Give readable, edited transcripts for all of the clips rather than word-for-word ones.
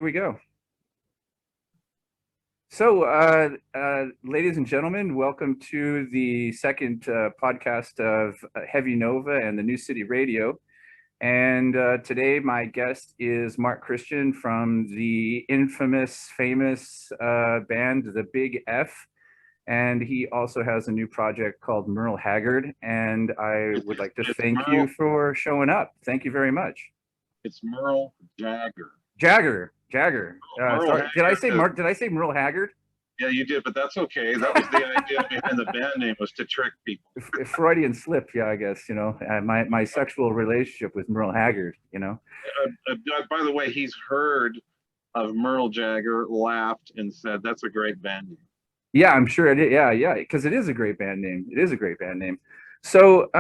We go. So, ladies and gentlemen, welcome to the second podcast of Heavy Nova and the New City Radio. And today, my guest is Mark Christian from the infamous, famous band, The Big F. And he also has a new project called Merle Haggard. And I would like to It's thank you Merle. for showing up. Thank you very much. It's Merle Jagger. Jagger. Merle Sorry, did I Haggard. say Mark? Did I say Merle Haggard? Yeah, you did, but that's okay. That was the idea behind the band name, was to trick people. Freudian slip, yeah, I guess, my sexual relationship with Merle Haggard, By the way, he's heard of Merle Jagger, laughed, and said, "That's a great band name." Yeah, I'm sure it is. Yeah, because it is a great band name. It is a great band name. So,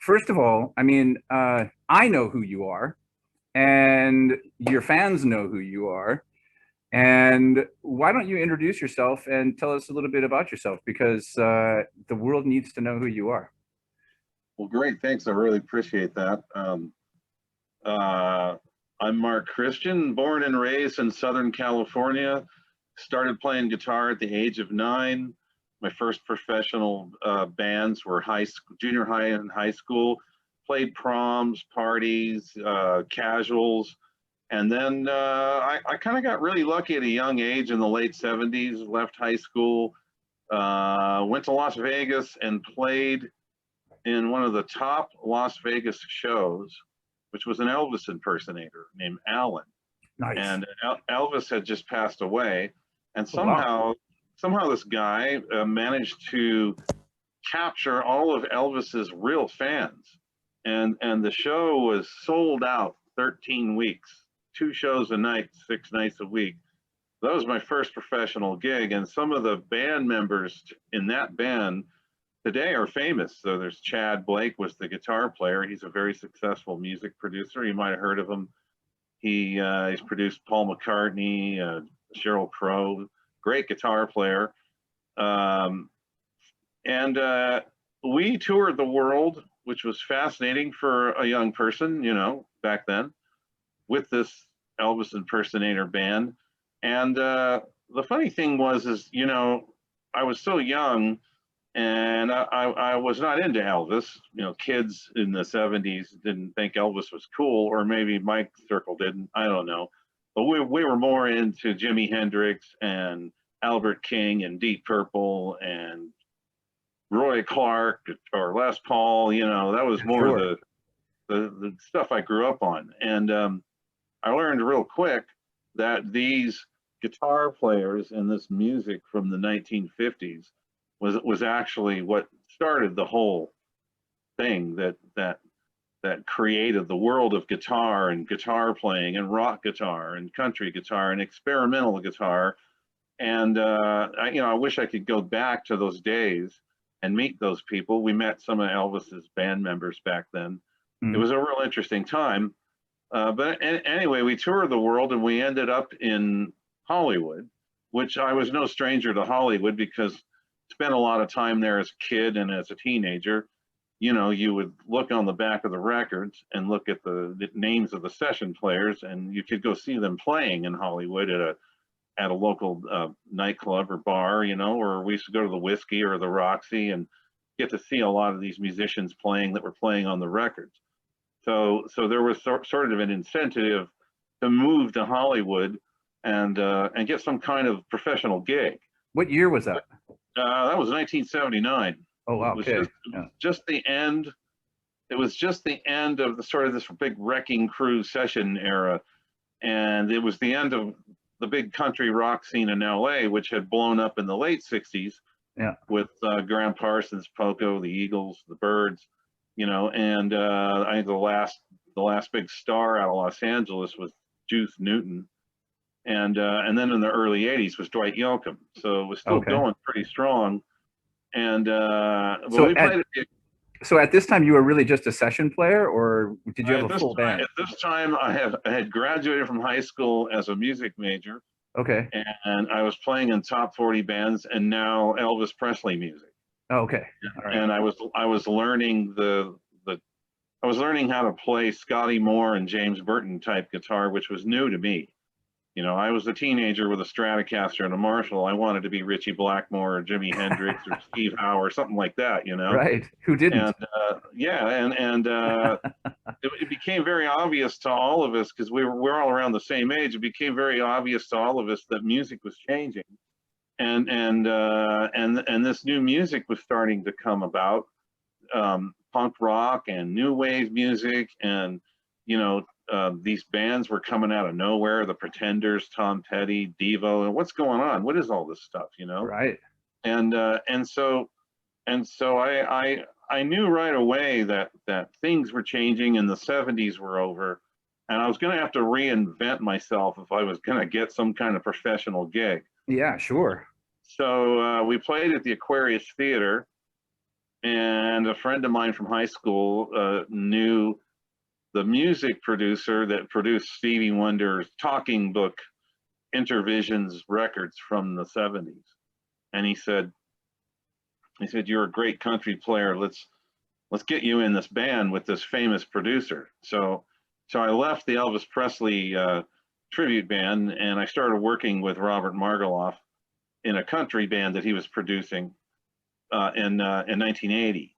first of all, I mean, I know who you are, and your fans know who you are. And why don't you introduce yourself and tell us a little bit about yourself? Because the world needs to know who you are. Well, great, thanks. I really appreciate that. Uh, I'm Mark Christian, born and raised in Southern California. Started playing guitar at the age of 9. My first professional bands were junior high and high school. Played proms, parties, casuals. And then I kind of got really lucky at a young age in the late 70s, left high school, went to Las Vegas and played in one of the top Las Vegas shows, which was an Elvis impersonator named Alan. Nice. And Elvis had just passed away. And Oh, wow. somehow this guy managed to capture all of Elvis's real fans. And the show was sold out 13 weeks, 2 shows a night, 6 nights a week. That was my first professional gig. And some of the band members in that band today are famous. So there's Chad Blake, was the guitar player. He's a very successful music producer. You might have heard of him. He's produced Paul McCartney, Sheryl Crow, great guitar player. And we toured the world, which was fascinating for a young person, back then, with this Elvis impersonator band. And the funny thing was, I was so young, and I was not into Elvis. Kids in the 70s didn't think Elvis was cool, or maybe my circle didn't. I don't know. But we were more into Jimi Hendrix and Albert King and Deep Purple and Roy Clark or Les Paul. That was more Sure. the stuff I grew up on. And I learned real quick that these guitar players and this music from the 1950s was actually what started the whole thing that created the world of guitar and guitar playing and rock guitar and country guitar and experimental guitar. And I wish I could go back to those days and meet those people. We met some of Elvis's band members back then. It Mm. was a real interesting time. But anyway, we toured the world, and we ended up in Hollywood, which I was no stranger to Hollywood because spent a lot of time there as a kid and as a teenager. You would look on the back of the records and look at the names of the session players, and you could go see them playing in Hollywood at a local nightclub or bar, or we used to go to the Whiskey or the Roxy and get to see a lot of these musicians playing that were playing on the records. So there was sort of an incentive to move to Hollywood and get some kind of professional gig. What year was that? That was 1979. Oh, wow. It was Okay. Yeah. just the end. It was just the end of the sort of this big Wrecking Crew session era, and it was the end of the big country rock scene in LA, which had blown up in the late 60s Yeah. with Graham Parsons, Poco, the Eagles, the Byrds, and I think the last big star out of Los Angeles was Juice Newton, and then in the early 80s was Dwight Yoakam. So it was still Okay. going pretty strong. And but So we played at this time, you were really just a session player, or did you have a full band? At this time, I had graduated from high school as a music major, Okay. and I was playing in top 40 bands, and now Elvis Presley music. Oh, okay. All right. And I was learning I was learning how to play Scotty Moore and James Burton type guitar, which was new to me. I was a teenager with a Stratocaster and a Marshall. I wanted to be Ritchie Blackmore or Jimi Hendrix or Steve Howe or something like that, Right. Who didn't? And yeah, and it became very obvious to all of us, because we're all around the same age. It became very obvious to all of us that music was changing, and this new music was starting to come about, punk rock and new wave music, and these bands were coming out of nowhere, the Pretenders, Tom Petty, Devo, and what's going on? What is all this stuff, Right. And so I knew right away that things were changing and the 70s were over, and I was going to have to reinvent myself if I was going to get some kind of professional gig. Yeah, sure. So we played at the Aquarius Theater, and a friend of mine from high school knew the music producer that produced Stevie Wonder's talking book Intervisions records from the 70s. And he said, "You're a great country player. Let's get you in this band with this famous producer." So I left the Elvis Presley tribute band, and I started working with Robert Margoloff in a country band that he was producing in 1980.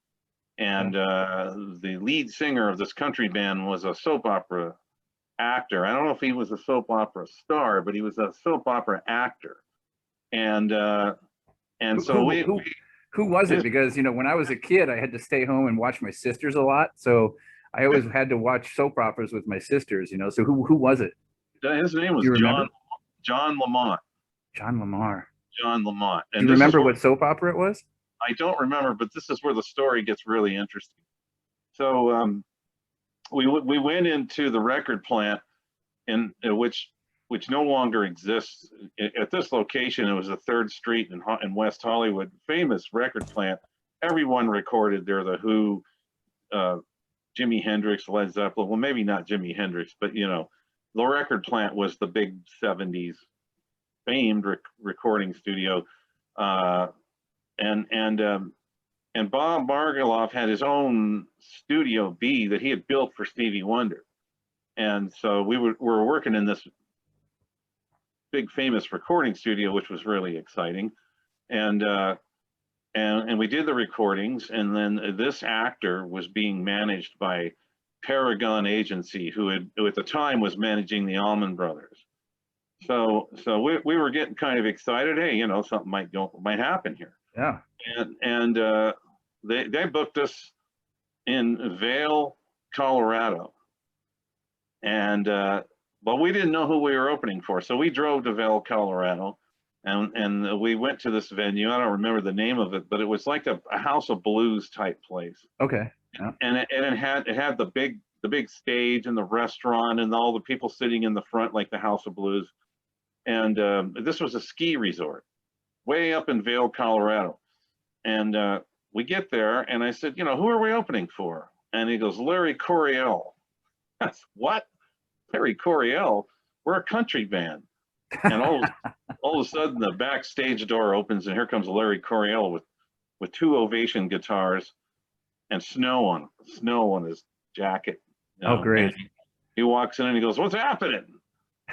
And the lead singer of this country band was a soap opera actor. I don't know if he was a soap opera star, but he was a soap opera actor. And so who was it? Because when I was a kid, I had to stay home and watch my sisters a lot, so I always had to watch soap operas with my sisters. So who was it? His name was John Lamont. John Lamar. John Lamont. And do you remember what soap opera it was? I don't remember, but this is where the story gets really interesting. So we went into the record plant, in which no longer exists. At this location, it was a 3rd Street in West Hollywood, famous record plant. Everyone recorded there: The Who, Jimi Hendrix, Led Zeppelin. Well, maybe not Jimi Hendrix, but the record plant was the big 70s famed recording studio. And Bob Margoloff had his own Studio B that he had built for Stevie Wonder. And so we were working in this big famous recording studio, which was really exciting. And we did the recordings, and then this actor was being managed by Paragon Agency, who at the time was managing the Allman Brothers. So we were getting kind of excited. Hey, something might happen here. Yeah. And they booked us in Vail, Colorado, and but we didn't know who we were opening for. So we drove to Vail, Colorado, and we went to this venue. I don't remember the name of it, but it was like a House of Blues type place. Okay. Yeah. And it had the big stage and the restaurant and all the people sitting in the front like the House of Blues. And this was a ski resort way up in Vail, Colorado. And we get there, and I said, who are we opening for? And he goes, Larry Coryell. I said, what? Larry Coryell? We're a country band. And all of a sudden, the backstage door opens, and here comes Larry Coryell with 2 Ovation guitars and snow on his jacket. Oh, great. He walks in and he goes, "What's happening?"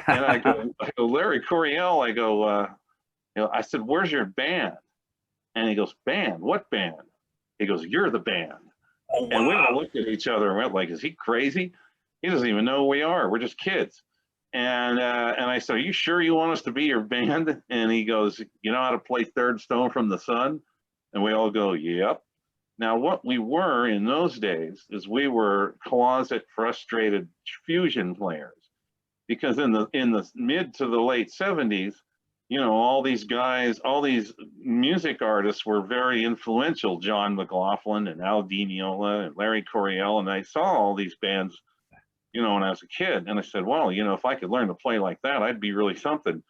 And I go, Larry Coryell. I go, I said, "Where's your band?" And he goes, "Band? What band?" He goes, "You're the band." Oh, wow. And we all looked at each other and went like, "Is he crazy? He doesn't even know who we are. We're just kids." And I said, "Are you sure you want us to be your band?" And he goes, "You know how to play Third Stone from the Sun?" And we all go, "Yep." Now, what we were in those days is we were closet frustrated fusion players, because in the mid to the late 70s, all these guys, all these music artists were very influential. John McLaughlin and Al Di Meola and Larry Coryell, and I saw all these bands, when I was a kid, and I said, well, if I could learn to play like that, I'd be really something.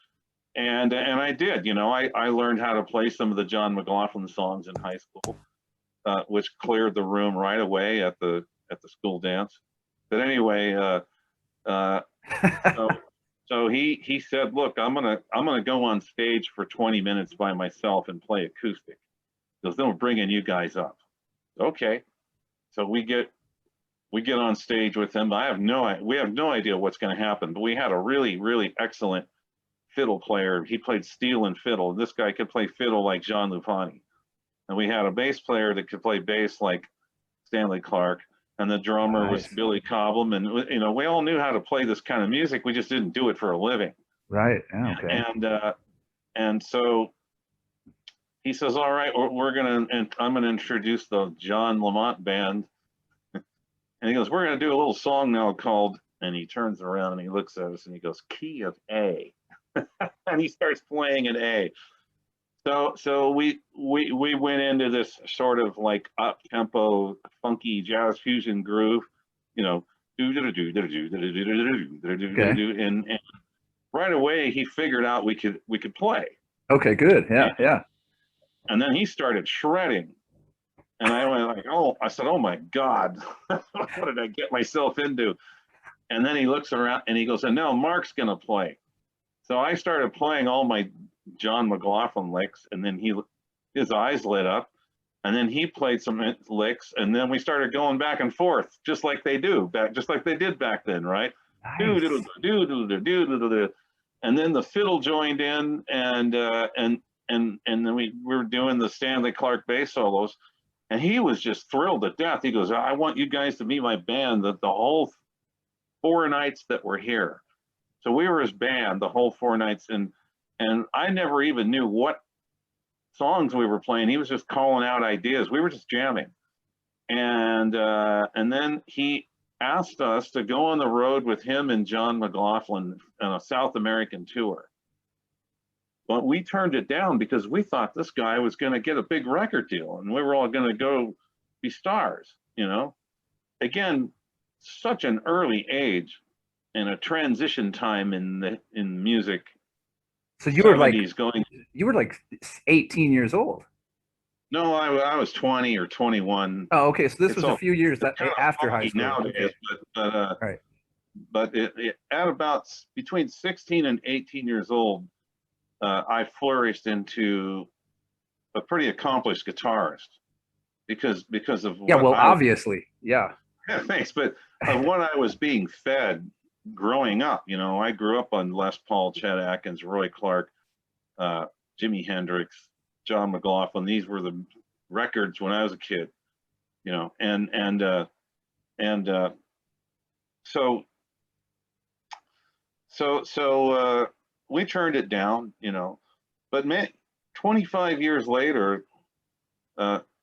And I did. I learned how to play some of the John McLaughlin songs in high school, which cleared the room right away at the school dance. But anyway, so he said, "Look, I'm gonna go on stage for 20 minutes by myself and play acoustic. He goes, then we're bringing you guys up." Okay, so we get on stage with him. We have no idea what's going to happen, but we had a really, really excellent fiddle player. He played steel and fiddle. This guy could play fiddle like Jean Lupani. And we had a bass player that could play bass like Stanley Clarke. And the drummer was Billy Cobham. And, you know, we all knew how to play this kind of music. We just didn't do it for a living. Right. Yeah, okay. And so he says, all right, I'm going to introduce the John Lamont Band. And he goes, we're going to do a little song now called, and he turns around and he looks at us and he goes, key of A. And he starts playing an A. So we went into this sort of like up tempo, funky jazz fusion groove, you know, and right away he figured out we could play. Okay, good. Yeah. And then he started shredding. And I went like, I said, oh my God, what did I get myself into? And then he looks around and he goes, and now Mark's gonna play. So I started playing all my John McLaughlin licks, and then his eyes lit up, and then he played some licks, and then we started going back and forth, just like they did back then, right? Nice. And then the fiddle joined in, and then we were doing the Stanley Clarke bass solos, and he was just thrilled to death. He goes, I want you guys to meet my band, the whole 4 nights that we're here. So we were his band the whole 4 nights, and I never even knew what songs we were playing. He was just calling out ideas. We were just jamming, and then he asked us to go on the road with him and John McLaughlin on a South American tour. But we turned it down because we thought this guy was going to get a big record deal, and we were all going to go be stars. You know, again, such an early age and a transition time in music. So you were like 18 years old. No, I was 20 or 21. Oh, okay. So this was a few years after high school. Nowadays, okay. Right. But at about between 16 and 18 years old, I flourished into a pretty accomplished guitarist because of obviously, yeah. Yeah, thanks. But of what I was being fed growing up, you know, I grew up on Les Paul, Chet Atkins, Roy Clark, Jimi Hendrix, John McLaughlin. These were the records when I was a kid, you know, so we turned it down, you know, but 25 years later,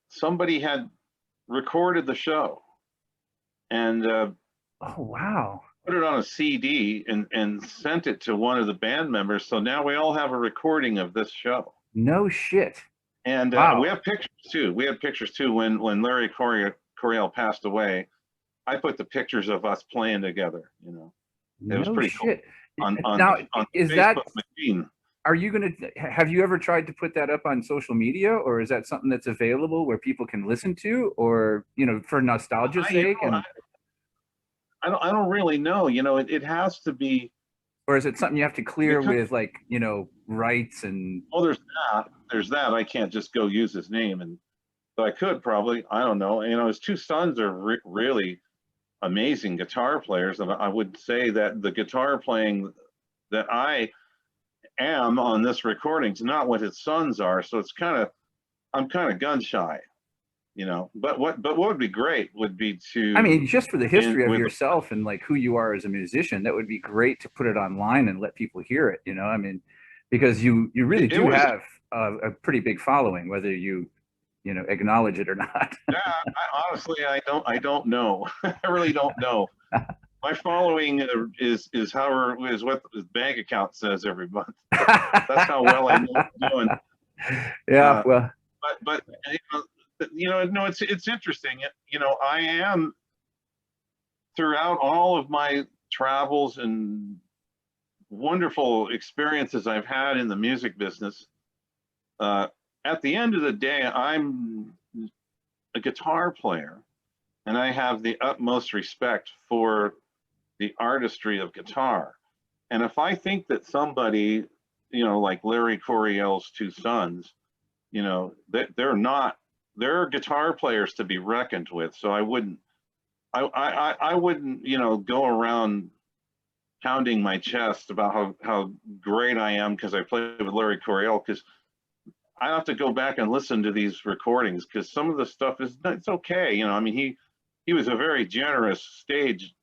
somebody had recorded the show, and oh wow, put it on a CD and sent it to one of the band members. So now we all have a recording of this show. No shit. And wow. We have pictures too. We had pictures too when Larry Coryell passed away. I put the pictures of us playing together. You know, it was pretty shit. Cool. Now, is Facebook that machine. Are you have you ever tried to put that up on social media, or is that something that's available where people can listen to, or, you know, for nostalgia's sake? I don't really know. You know, it has to be. Or is it something you have to clear with, like, you know, rights and? Oh, there's that. I can't just go use his name, but I could probably. I don't know. You know, his 2 sons are really amazing guitar players, and I would say that the guitar playing that I am on this recording is not what his sons are. So I'm kind of gun shy. You know, but what would be great would be to, I mean, just for the history of yourself and like who you are as a musician, that would be great to put it online and let people hear it, you know. I mean, because you really do have a pretty big following, whether you know, acknowledge it or not. Yeah, honestly, I don't know. I really don't know. My following is what his bank account says every month. That's how well I know what I'm doing. Yeah, well, but you know, no, it's interesting. You know, I am, throughout all of my travels and wonderful experiences I've had in the music business, at the end of the day, I'm a guitar player, and I have the utmost respect for the artistry of guitar. And if I think that somebody, you know, like Larry Coryell's 2 sons, you know, they're guitar players to be reckoned with. So I wouldn't, you know, go around pounding my chest about how great I am because I played with Larry Coryell, because I have to go back and listen to these recordings because some of the stuff it's okay. I mean, he was a very generous stage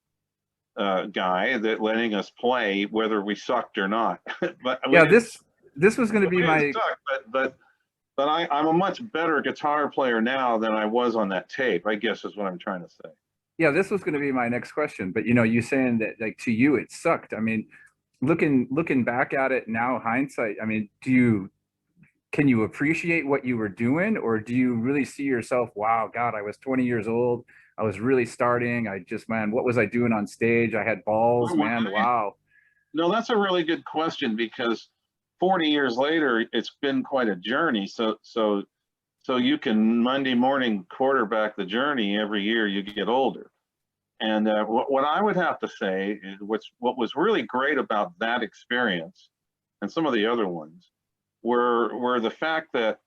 guy that letting us play whether we sucked or not. But yeah, this was going to be my suck, but I'm a much better guitar player now than I was on that tape, I guess is what I'm trying to say. yeah, this was going to be my next question. But you saying that like to you it sucked. I mean, looking back at it now, hindsight, I mean, can you appreciate what you were doing, or do you really see yourself, wow, God, I was 20 years old, I was really starting, man, what was I doing on stage? I had balls, man. Wow. No, that's a really good question, because 40 years later, it's been quite a journey. So you can Monday morning quarterback the journey every year you get older. And what I would have to say is what was really great about that experience and some of the other ones were the fact that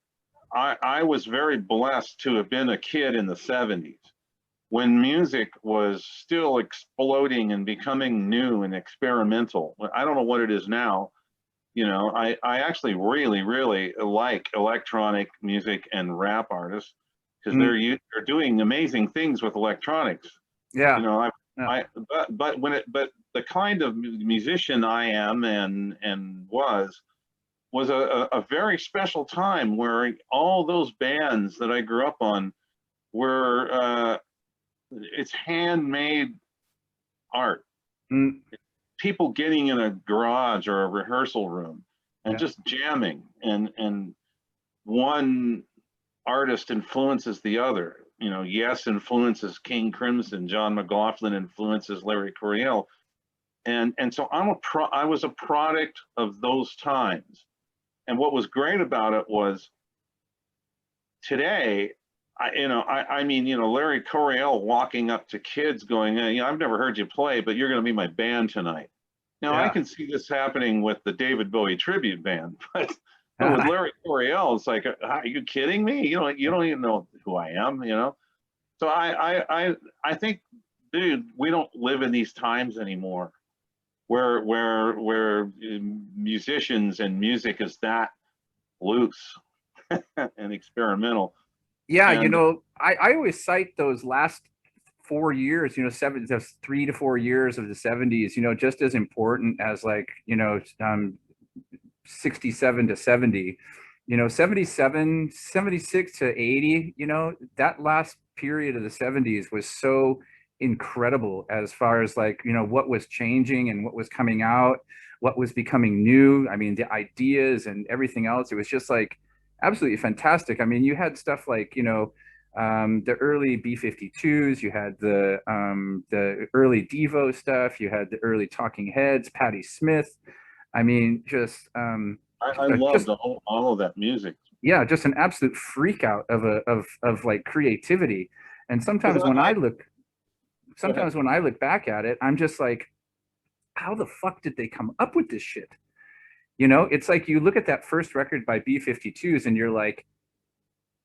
I was very blessed to have been a kid in the 70s when music was still exploding and becoming new and experimental. I don't know what it is now. I actually really, really like electronic music and rap artists because they're doing amazing things with electronics. Yeah. But the kind of musician I am and was a very special time where all those bands that I grew up on were it's handmade art. People getting in a garage or a rehearsal room and just jamming, and one artist influences the other. Yes influences King Crimson, John McLaughlin influences Larry Coryell, and so I was a product of those times. And what was great about it was today, I mean, Larry Coryell walking up to kids going, I've never heard you play, but you're going to be my band tonight. Now I can see this happening with the David Bowie tribute band, but with Larry Coryell, it's like, are you kidding me? You don't even know who I am, So I think, dude, we don't live in these times anymore where musicians and music is that loose and experimental. Yeah, I always cite those last 4 years, 3 to 4 years of the 70s, just as important as 67 to 70, 77, 76 to 80, that last period of the 70s was so incredible as far as what was changing and what was coming out, what was becoming new. I mean, the ideas and everything else, it was just absolutely fantastic. I mean, you had stuff the early B-52s, you had the early Devo stuff, you had the early Talking Heads, Patti Smith. I mean, just I loved all of that music. Yeah, just an absolute freak out of creativity. And sometimes when I look back at it, I'm just like, how the fuck did they come up with this shit? It's like you look at that first record by B-52s and you're like,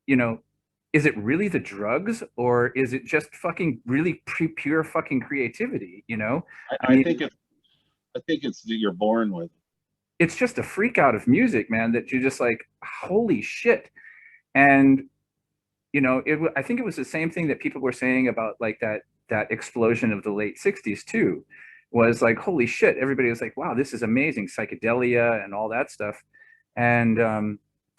is it really the drugs, or is it just fucking really pure fucking creativity? I think it's that you're born with. It's just a freak out of music, man, that you're just like, holy shit. And I think it was the same thing that people were saying about that explosion of the late 60s too, was like, holy shit, everybody was like, wow, this is amazing, psychedelia and all that stuff. And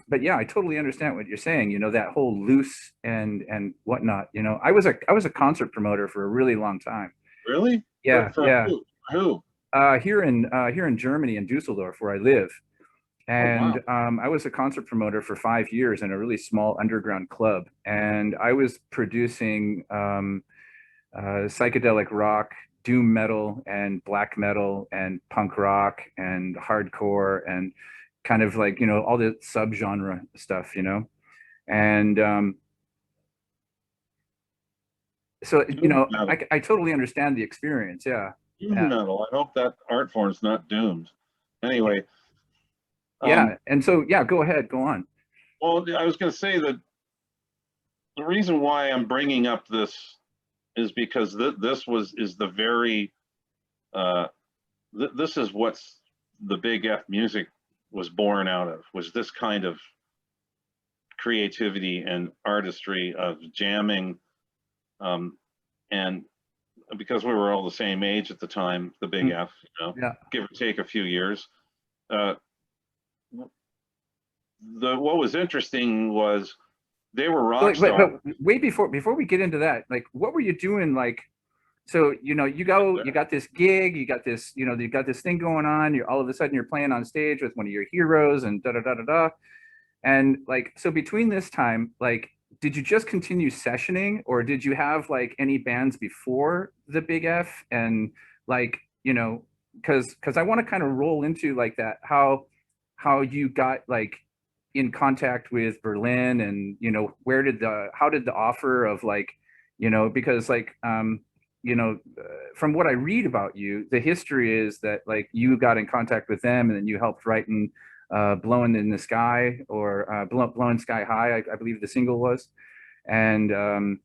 but yeah, I totally understand what you're saying, that whole loose and whatnot. I was a concert promoter for a really long time. Really? Yeah. For who? Here in Germany, in Dusseldorf, where I live. And I was a concert promoter for 5 years in a really small underground club, and I was producing psychedelic rock, doom metal, and black metal, and punk rock, and hardcore, and kind of all the subgenre stuff, and so I totally understand the experience. Yeah. Metal. I hope that art form's not doomed. Anyway. Yeah, and so go ahead, go on. Well, I was going to say that the reason why I'm bringing up this is because this is the very this is what's the Big F music was born out of, was this kind of creativity and artistry of jamming. And because we were all the same age at the time, the Big F, Yeah. give or take a few years. What was interesting was they were rock stars. But wait, before we get into that, like, what were you doing? Like, so, you got this gig, you got this, you got this thing going on. You're all of a sudden you're playing on stage with one of your heroes and da da da da da. And like, so between this time, like, did you just continue sessioning, or did you have like any bands before the Big F? And like, because I want to kind of roll into like that, how you got like in contact with Berlin, and how did the offer of like, because like from what I read about you, the history is that like you got in contact with them and then you helped writing Blowing in the Sky, or Blowing Sky High, I believe the single was. And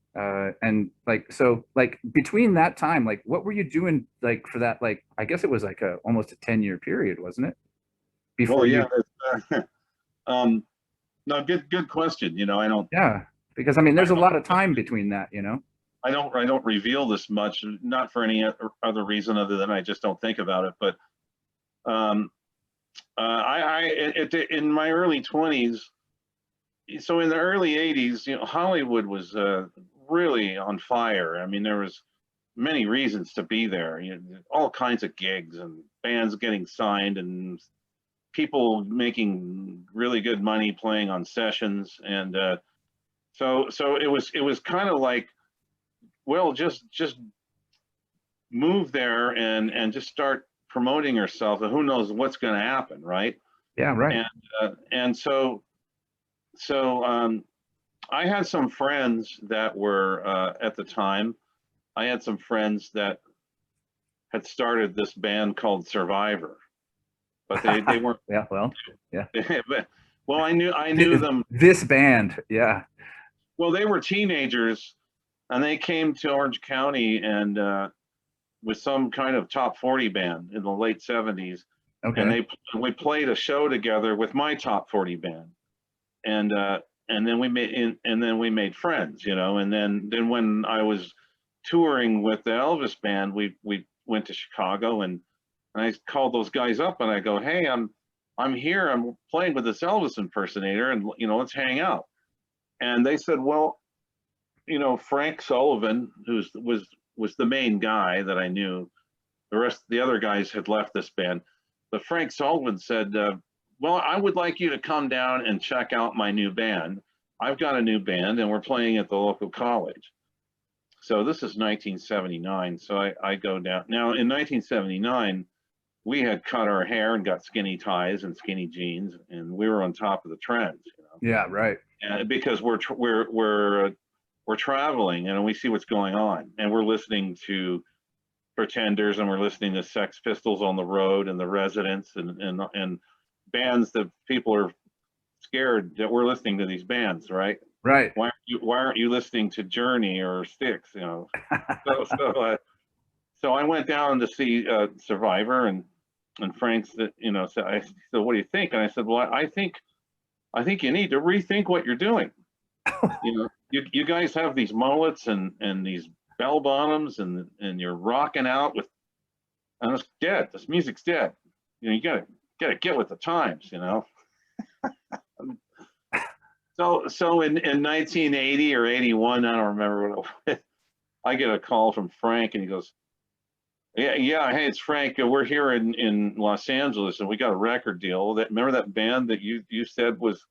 like, so like between that time, like what were you doing like for that, like I guess it was like almost a 10-year period, wasn't it? Before well, yeah, no, good question. I don't. Yeah, because I mean, there's a lot of time between that. I don't reveal this much, not for any other reason other than I just don't think about it. But in my early 20s, so in the early 80s, Hollywood was really on fire. I mean, there was many reasons to be there. All kinds of gigs and bands getting signed and people making really good money playing on sessions. And so it was kind of like, well, just move there and just start promoting yourself, and who knows what's going to happen, right? Yeah, right. And so I had some friends that were at the time. I had some friends that had started this band called Survivor, but they weren't. Yeah, well, yeah. Well, I knew them. This band, yeah. Well, they were teenagers, and they came to Orange County and with some kind of top 40 band in the late 70s. Okay. And we played a show together with my top 40 band, and then we made friends, and then when I was touring with the Elvis band, we went to Chicago, and I called those guys up and I go, hey, I'm here, I'm playing with this Elvis impersonator, and let's hang out. And they said, well, Frank Sullivan, was the main guy that I knew. The other guys had left this band, but Frank Sullivan said, well, I would like you to come down and check out my new band. I've got a new band and we're playing at the local college. So this is 1979. So I go down. Now in 1979, we had cut our hair and got skinny ties and skinny jeans, and we were on top of the trends. Yeah, right. And because we're traveling and we see what's going on, and we're listening to Pretenders, and we're listening to Sex Pistols on the road, and the Residents, and bands that people are scared that we're listening to these bands, right? Right. Why aren't you listening to Journey or Styx? So I went down to see Survivor, and Frank said, I said, what do you think? And I said, well, I think you need to rethink what you're doing. You guys have these mullets and these bell bottoms, and you're rocking out with, and it's dead. This music's dead. You gotta get with the times. So in 1980 or 81, I don't remember what it was, I get a call from Frank, and he goes, yeah, hey, it's Frank. We're here in Los Angeles, and we got a record deal. Remember that band that you said was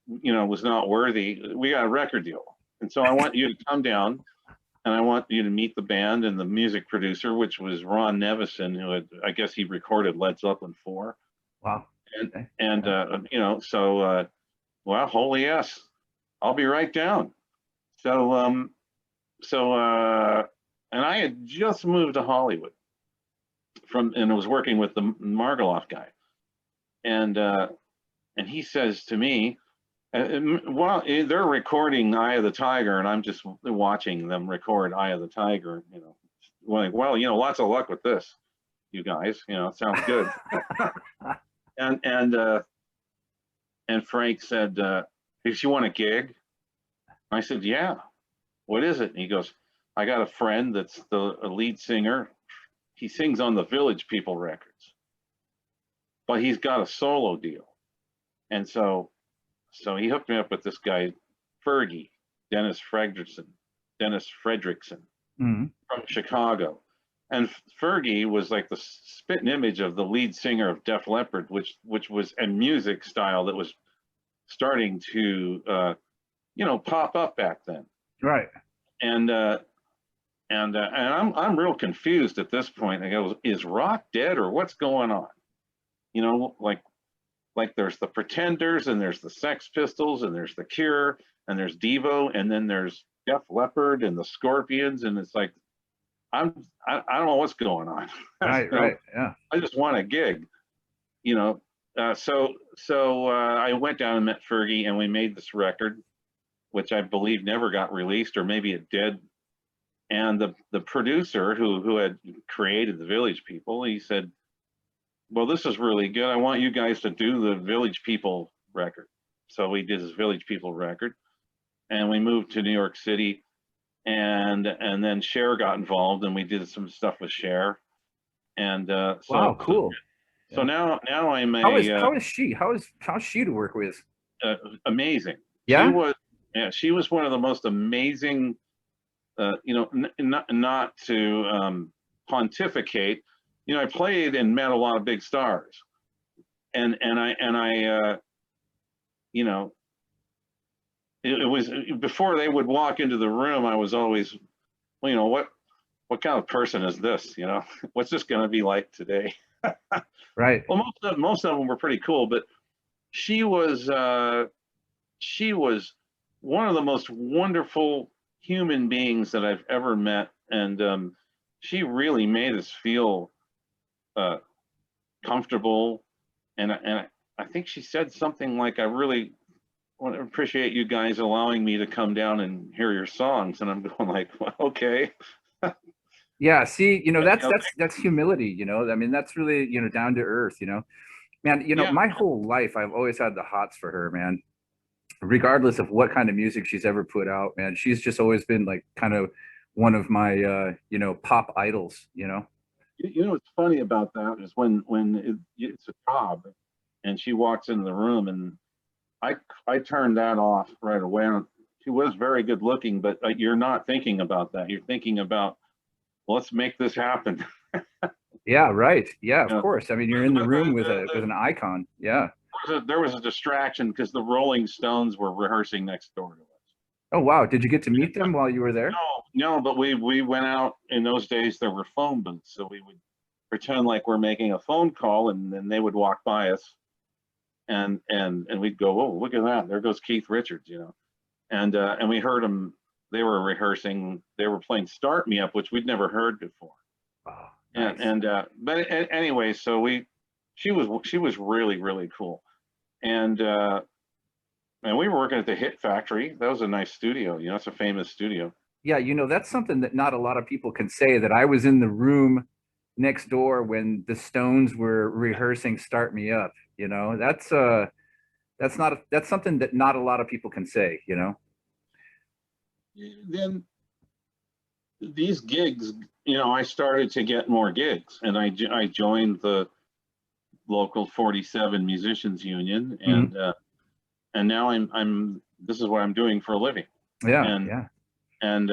not worthy? We got a record deal, and so I want you to come down, and I want you to meet the band and the music producer, which was Ron Nevison, who I guess he recorded Led Zeppelin 4. Wow. And well, holy yes, I'll be right down. So and I had just moved to Hollywood and I was working with the Margoloff guy, and he says to me, well, they're recording Eye of the Tiger, and I'm just watching them record Eye of the Tiger. Like, well, lots of luck with this. you guys. You know, it sounds good. and and uh, and Frank said, "Did you want a gig?" I said, "Yeah. What is it?" And he goes, "I got a friend that's the lead singer. He sings on the Village People records, but he's got a solo deal." And so he hooked me up with this guy, Fergie, Dennis Fredrickson, Dennis Fredrickson Mhm. from Chicago. And Fergie was like the spitting image of the lead singer of Def Leppard, which was a music style that was starting to pop up back then. Right. And I'm real confused at this point. I go, is rock dead or what's going on? You know, like there's the Pretenders and there's the Sex Pistols and there's the Cure and there's Devo and then there's Def Leppard and the Scorpions, and it's like I don't know what's going on. Right. You know, Right. Yeah. I just want a gig, you know. So I went down and met Fergie and we made this record, which I believe never got released, or maybe it did. And the producer who had created the Village People, he said, "Well, this is really good. I want you guys to do the Village People record." So we did this Village People record, and we moved to New York City, and then Cher got involved, and we did some stuff with Cher, and Wow. Cool. so now I'm How is she? How's she to work with? amazing. Yeah. She was one of the most amazing. Not to pontificate. You know, I played and met a lot of big stars, and I you know, it was before they would walk into the room. I was always, well, you know, what kind of person is this? You know, what's this going to be like today? Right. Well, most of them were pretty cool, but she was one of the most wonderful human beings that I've ever met, and she really made us feel comfortable. And I think she said something like, "I really want to appreciate you guys allowing me to come down and hear your songs." And I'm going like, well, okay. Yeah. See, that's Okay. that's humility. I mean, that's really down to earth. Man. Yeah, My whole life I've always had the hots for her, man. Regardless of what kind of music she's ever put out, man, she's just always been like kind of one of my pop idols. you know what's funny about that is when it's a job, and she walks into the room, and I turned that off right away. She was very good looking, but you're not thinking about that. You're thinking about, let's make this happen. Yeah, right. Yeah, of You know, course. I mean, you're in the but room with an icon. Yeah. there was a distraction because the Rolling Stones were rehearsing next door to us. Oh, wow. Did you get to meet them while you were there? No, but we went out. In those days there were phone booths, so we would pretend like we're making a phone call, and then they would walk by us, and we'd go, "Oh, look at that! There goes Keith Richards," you know. And we heard them. They were rehearsing. They were playing "Start Me Up," which we'd never heard before. Oh, nice. But anyway, so she was really really cool, and we were working at the Hit Factory. That was a nice studio. You know, it's a famous studio. Yeah, that's something that not a lot of people can say, that I was in the room next door when the Stones were rehearsing "Start Me Up." That's something that not a lot of people can say. Then these gigs, I started to get more gigs, and I joined the local 47 musicians union, Mhm. and now this is what I'm doing for a living. Yeah, and yeah. and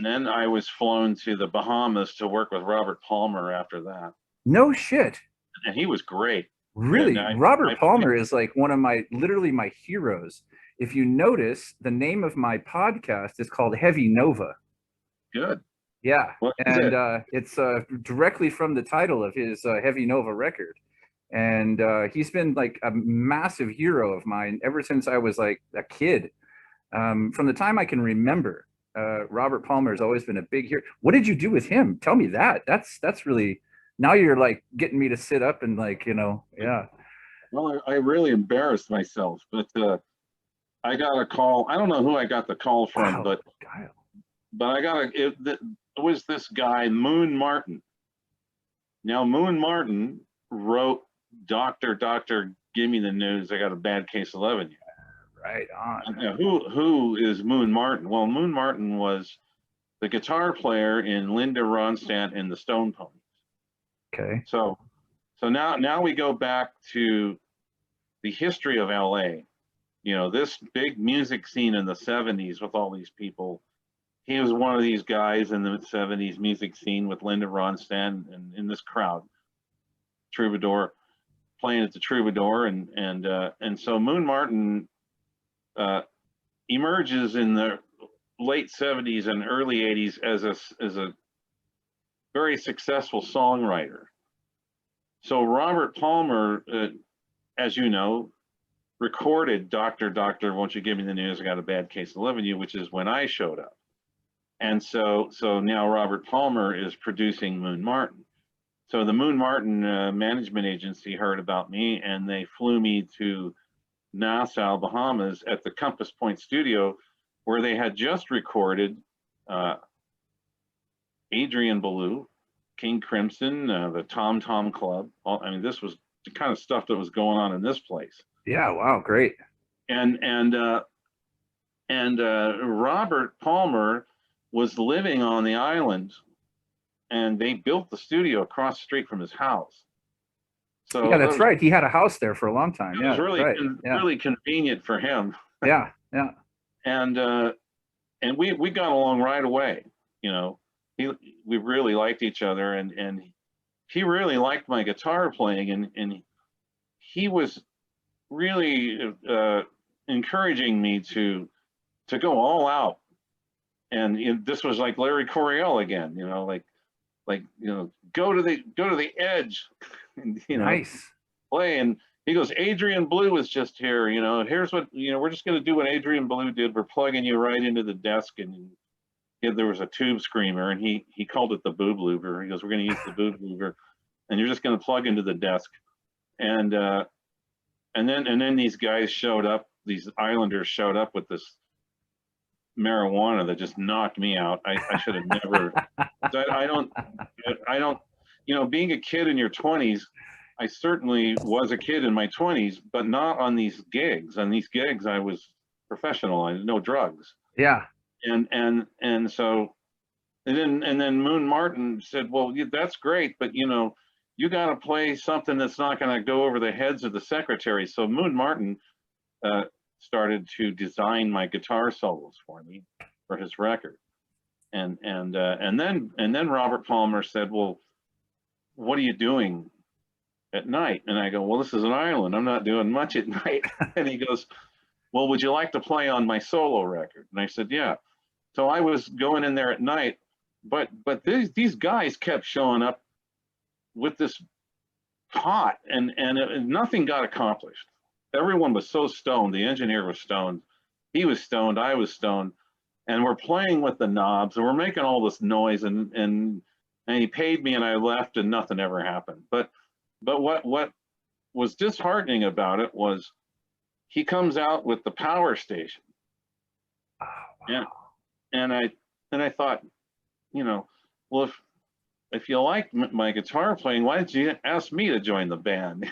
then I was flown to the Bahamas to work with Robert Palmer after that, No shit. and he was great. And Really, Robert Palmer is like one of literally my heroes. If you notice, the name of my podcast is called Heavy Nova. Good. Yeah, What is and it? it's directly from the title of his Heavy Nova record. And he's been like a massive hero of mine ever since I was like a kid. From the time I can remember, Robert Palmer has always been a big hero. What did you do with him? Tell me that. That's really, now you're like getting me to sit up and like, yeah. Well, I really embarrassed myself, but I got a call. I don't know who I got the call from, Wow, but Kyle. I got it was this guy, Moon Martin. Now, Moon Martin wrote Doctor, Doctor, Give Me the News, I Got a Bad Case of Loving You. Right on. Now, who is Moon Martin? Well, Moon Martin was the guitar player in Linda Ronstadt and the Stone Ponies. Okay. So now we go back to the history of LA. You know, this big music scene in the 70s with all these people. He was one of these guys in the 70s music scene with Linda Ronstadt and in this crowd, Troubadour, playing at the Troubadour, and so Moon Martin emerges in the late 70s and early 80s as a very successful songwriter. So Robert Palmer, as you know, recorded Doctor, Doctor, Won't You Give Me the News, I Got a Bad Case of Loving You, which is when I showed up. And so now Robert Palmer is producing Moon Martin. So the Moon Martin management agency heard about me, and they flew me to Nassau, Bahamas at the Compass Point studio, where they had just recorded Adrian Belew, King Crimson, the Tom Tom Club. I mean, this was the kind of stuff that was going on in this place. Yeah. Wow. Great. And Robert Palmer was living on the island, and they built the studio across the street from his house. So yeah, that's right. He had a house there for a long time. It yeah, was really right. really convenient for him. Yeah. And we got along right away. You know, we really liked each other, and he really liked my guitar playing, and he was really encouraging me to go all out. And this was like Larry Coryell again, you know, like go to the edge, and, Nice. play. And he goes, Adrian Belew is just here, here's what, we're just going to do what Adrian Belew did. We're plugging you right into the desk. And there was a tube screamer, and he called it the boob louver. He goes, we're going to use the boob louver, and you're just going to plug into the desk. And then these guys showed up, these islanders showed up with this marijuana that just knocked me out. I should have never. I don't. Being a kid in your 20s, I certainly was a kid in my 20s, but not on these gigs. On these gigs, I was professional. I had no drugs. Yeah. And so, and then Moon Martin said, well, that's great, but you got to play something that's not going to go over the heads of the secretaries. So Moon Martin started to design my guitar solos for me for his record. And then Robert Palmer said, well, what are you doing at night? And I go, well, this is an island. I'm not doing much at night. And he goes, well, would you like to play on my solo record? And I said, yeah. So I was going in there at night, but these guys kept showing up with this pot, and nothing got accomplished. Everyone was so stoned. The engineer was stoned. He was stoned. I was stoned. And we're playing with the knobs, and we're making all this noise, and he paid me, and I left, and nothing ever happened. But what was disheartening about it was he comes out with the Power Station. Oh, wow. And I thought, well, if you like my guitar playing, why did you ask me to join the band?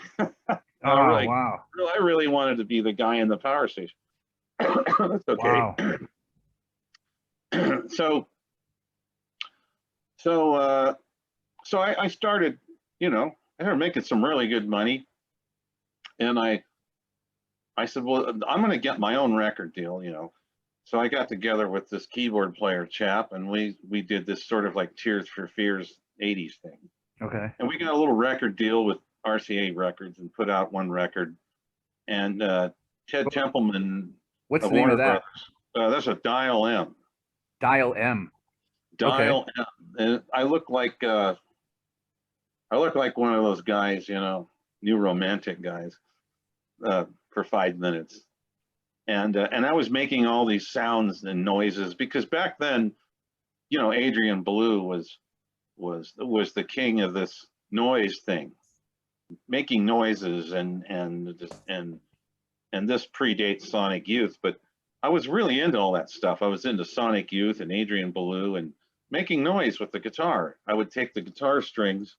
Wow. I really wanted to be the guy in the Power Station. That's okay. Wow. So I started, I started making some really good money, and I said, well, I'm going to get my own record deal, So I got together with this keyboard player chap, and we did this sort of like Tears for Fears 80s thing. Okay. And we got a little record deal with RCA Records and put out one record. And Ted Templeman. What's the name of that? Brothers, that's a Dial M. Dial M. Dial M. And I look like one of those guys, new romantic guys, for 5 minutes. And I was making all these sounds and noises because back then, Adrian Belew was the king of this noise thing, making noises, and this predates Sonic Youth, but I was really into all that stuff. I was into Sonic Youth and Adrian Belew and making noise with the guitar. I would take the guitar strings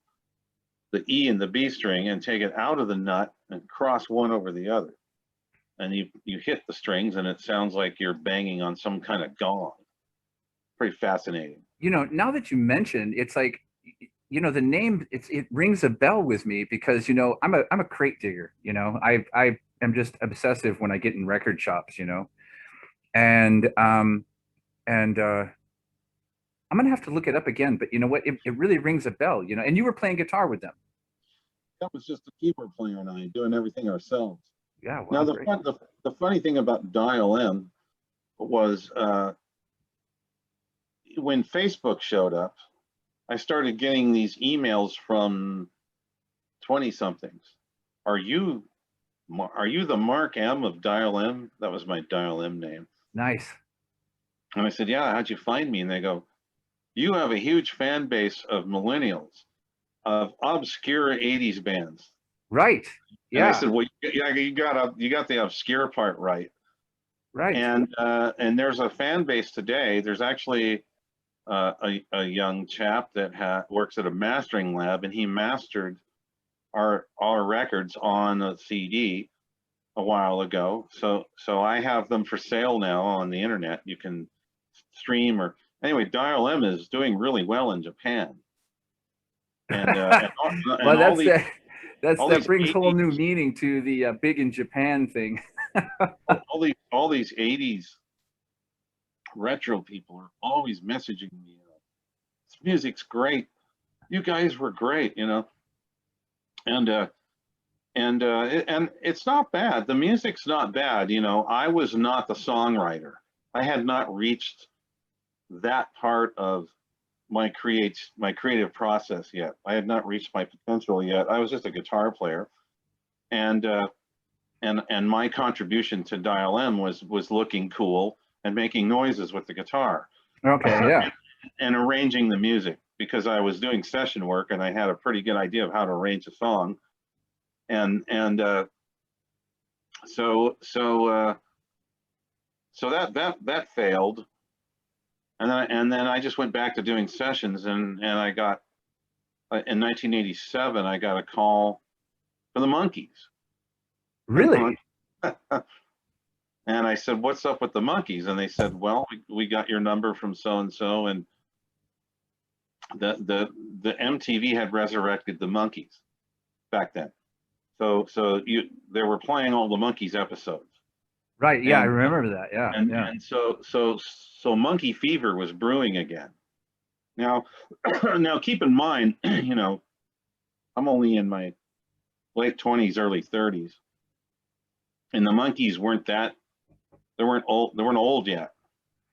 the E and the B string and take it out of the nut and cross one over the other. And you hit the strings and it sounds like you're banging on some kind of gong. Pretty fascinating. Now that you mentioned, it's like, the name, it rings a bell with me because, I'm a crate digger, I am just obsessive when I get in record shops, and I'm gonna have to look it up again, but you know what? It really rings a bell, and you were playing guitar with them. That was just the keyboard player and I doing everything ourselves. Yeah, wow, now great. The funny thing about Dial M was when Facebook showed up, I started getting these emails from 20 somethings. Are you the Mark M of Dial M? That was my Dial M name. Nice. And I said, yeah, how'd you find me? And they go, you have a huge fan base of millennials, of obscure 80s bands. Right. Yeah. And I said, well, yeah, you got the obscure part right. Right. And there's a fan base today. There's actually a young chap that works at a mastering lab, and he mastered our records on a CD a while ago. So I have them for sale now on the internet. You can stream or anyway. Dial M is doing really well in Japan. And, well, that brings 80s, whole new meaning to the big in Japan thing. all these 80s retro people are always messaging me, this music's great, you guys were great, and it's not bad, the music's not bad. I was not the songwriter. I had not reached that part of my creative process yet. I had not reached my potential yet. I was just a guitar player, and my contribution to Dial M was looking cool and making noises with the guitar. Okay, yeah. And arranging the music, because I was doing session work and I had a pretty good idea of how to arrange a song. And so that failed. And then I just went back to doing sessions, and I got, in 1987, I got a call for the Monkees. Really? And I said, what's up with the Monkees? And they said, well, we got your number from so-and-so, and the MTV had resurrected the Monkees back then. So they were playing all the Monkees episodes. Right. Yeah, I remember that. Yeah. And so Monkey Fever was brewing again. Now keep in mind, I'm only in my late 20s, early 30s, and the Monkees weren't old yet,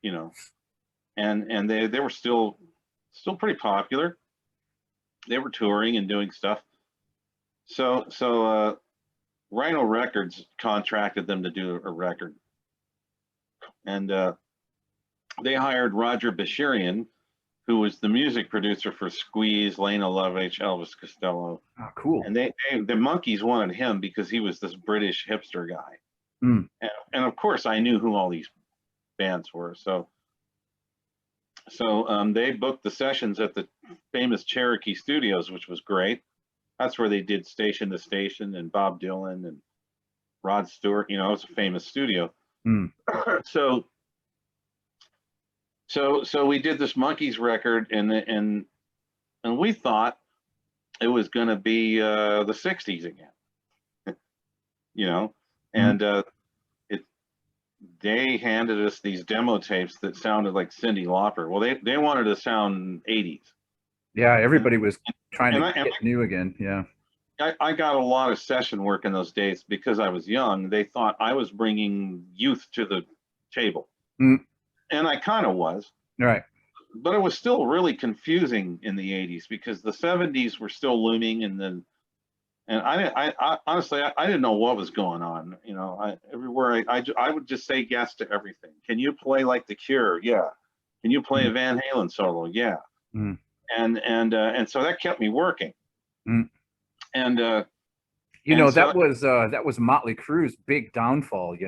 and they were still pretty popular. They were touring and doing stuff. So Rhino Records contracted them to do a record, and they hired Roger Bashirian, who was the music producer for Squeeze, Lena Lovitch, Elvis Costello. Oh, cool. And the Monkees wanted him because he was this British hipster guy. Mm. And of course I knew who all these bands were. So they booked the sessions at the famous Cherokee Studios, which was great. That's where they did Station to Station and Bob Dylan and Rod Stewart. It was a famous studio. Mm. So we did this Monkees record, and we thought it was going to be the 60s again, and they handed us these demo tapes that sounded like Cyndi Lauper. Well, they wanted to sound 80s. Yeah, everybody was trying to get new again. Yeah. I got a lot of session work in those days because I was young. They thought I was bringing youth to the table. Mm. And I kind of was. Right. But it was still really confusing in the 80s because the 70s were still looming, and I honestly I didn't know what was going on. Everywhere I would just say yes to everything. Can you play like The Cure? Yeah. Can you play a Van Halen solo? Yeah. Mm. And so that kept me working. Mm. And that was Motley Crue's big downfall. They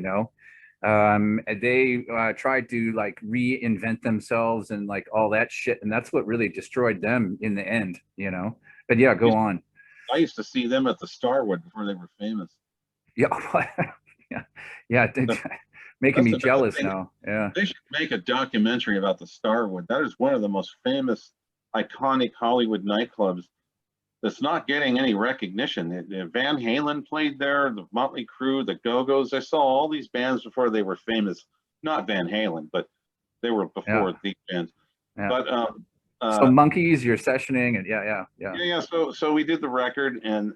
tried to like reinvent themselves and like all that shit, and that's what really destroyed them in the end. But yeah, go on. I used to see them at the Starwood before they were famous. Yeah, yeah, yeah. Making me jealous now. Yeah. They should make a documentary about the Starwood. That is one of the most famous, iconic Hollywood nightclubs that's not getting any recognition. Van Halen played there, the Motley Crue, the Go-Go's. I saw all these bands before they were famous. Not Van Halen, but they were before these bands. Yeah. But so Monkees, you're sessioning, and yeah. Yeah. So we did the record, and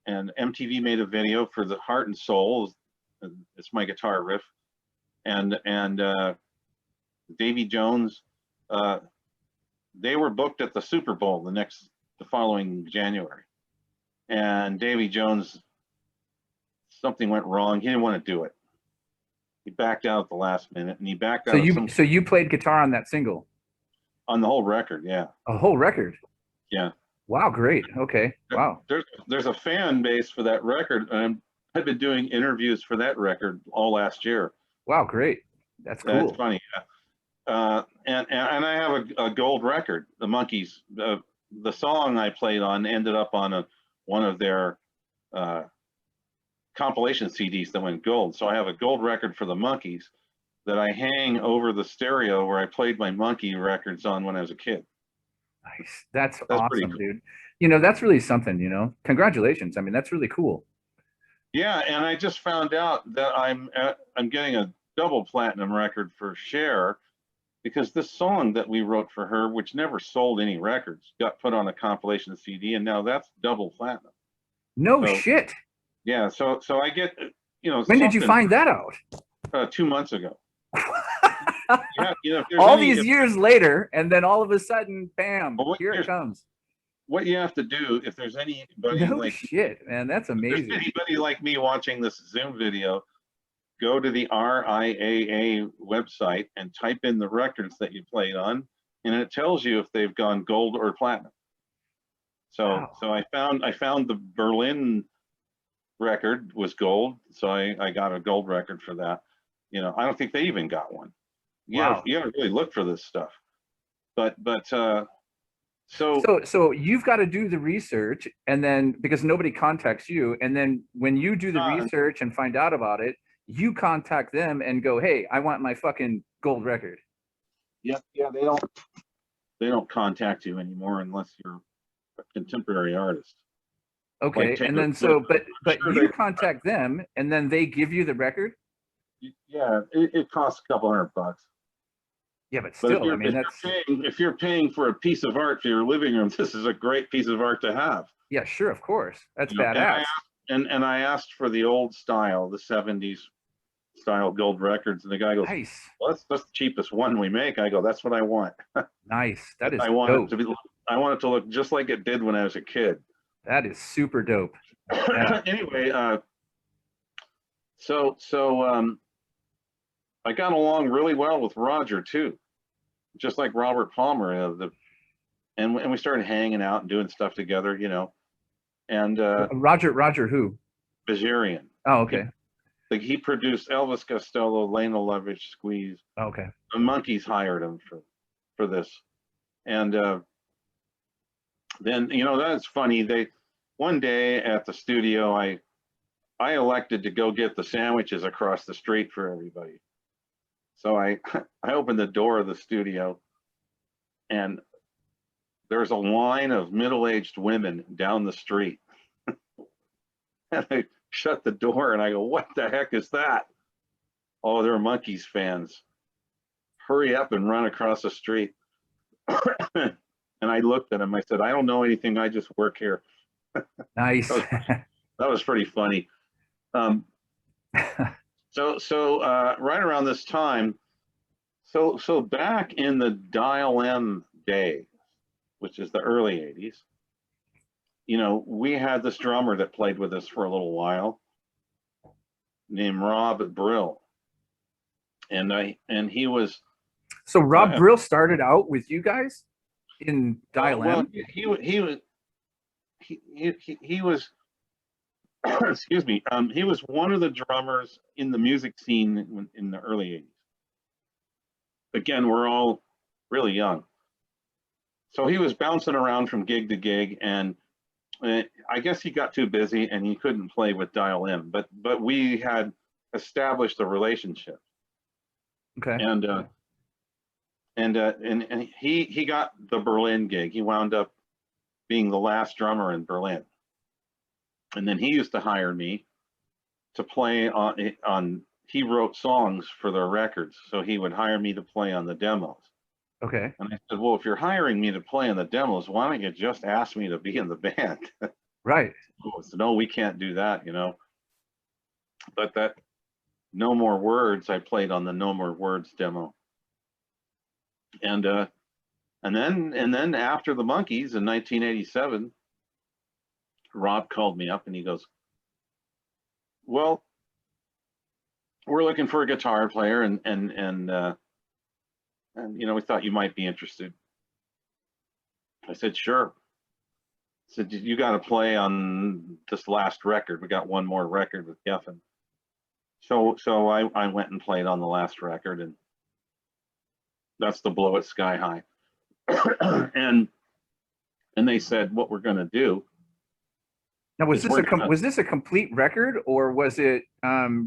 MTV made a video for the Heart and Soul. It's my guitar riff, and Davy Jones. They were booked at the Super Bowl the following January, and Davy Jones, something went wrong. He didn't want to do it. He backed out at the last minute, and he backed out. So you played guitar on that single? On the whole record, yeah. A whole record? Yeah. Wow, great. Okay. Wow. There's a fan base for that record. I've been doing interviews for that record all last year. Wow, great. That's cool. That's funny. And I have a gold record, the Monkees. The song I played on ended up on one of their compilation CDs that went gold. So I have a gold record for the Monkees that I hang over the stereo where I played my Monkee records on when I was a kid. Nice. That's awesome, cool. Dude. You know, that's really something, you know. Congratulations. I mean, that's really cool. Yeah, and I just found out that I'm getting a double platinum record for Cher, because this song that we wrote for her, which never sold any records, got put on a compilation CD, and now that's double platinum. No shit. Yeah, so I get, you know. When did you find that out? 2 months ago. All these years later, and then all of a sudden, bam, here it comes. What you have to do, if there's anybody shit, man, that's amazing. If anybody like me watching this Zoom video, go to the RIAA website and type in the records that you played on, and it tells you if they've gone gold or platinum. So I found the Berlin record was gold, so I got a gold record for that. You know, I don't think they even got one. Yeah, you gotta really look for this stuff. But so you've got to do the research, and then because nobody contacts you, and then when you do the research and find out about it, you contact them and go, hey, I want my fucking gold record. Yeah, they don't contact you anymore unless you're a contemporary artist. Okay, like and then but sure you contact them, and then they give you the record. Yeah, it costs a couple $100. Yeah, but still, I mean, if you're paying for a piece of art for your living room, this is a great piece of art to have. Yeah, sure, of course, that's badass. And I asked for the old style, the '70s style gold records, and the guy goes, "Nice. Well, that's the cheapest one we make." I go, "That's what I want." Nice. That is. I want it to look just like it did when I was a kid. That is super dope. Yeah. Anyway, so I got along really well with Roger too, just like Robert Palmer. And we started hanging out and doing stuff together, you know. And Roger who? Bazarian. Oh, okay. He produced Elvis Costello, Lena Lovitch, Squeeze. Okay. The Monkees hired him for this, and then, you know, that's funny. One day at the studio, I elected to go get the sandwiches across the street for everybody. So I opened the door of the studio, and there's a line of middle-aged women down the street. And I shut the door and I go, "What the heck is that?" "Oh, they're Monkees fans. Hurry up and run across the street." And I looked at him. I said, "I don't know anything. I just work here." Nice. That was pretty funny. So right around this time, so back in the Dial M days, which is the early '80s, you know, we had this drummer that played with us for a little while named Rob Brill, and he was. So Rob Brill started out with you guys in Dial M? He was excuse me, he was one of the drummers in the music scene in the early '80s. Again, we're all really young. So he was bouncing around from gig to gig, and I guess he got too busy and he couldn't play with Dial M, but we had established a relationship. Okay. And he got the Berlin gig. He wound up being the last drummer in Berlin. And then he used to hire me to play on he wrote songs for their records, so he would hire me to play on the demos. Okay. And I said, well, if you're hiring me to play on the demos, why don't you just ask me to be in the band? Right. So, no, we can't do that, But that No More Words, I played on the No More Words demo. And then after the Monkees in 1987, Rob called me up and he goes, well, we're looking for a guitar player, and we thought you might be interested. I said, sure. I said, you got to play on this last record. We got one more record with Geffen. So I went and played on the last record, and that's the Blow It Sky High. and they said, what we're going to do. Now, was this a complete record, or was it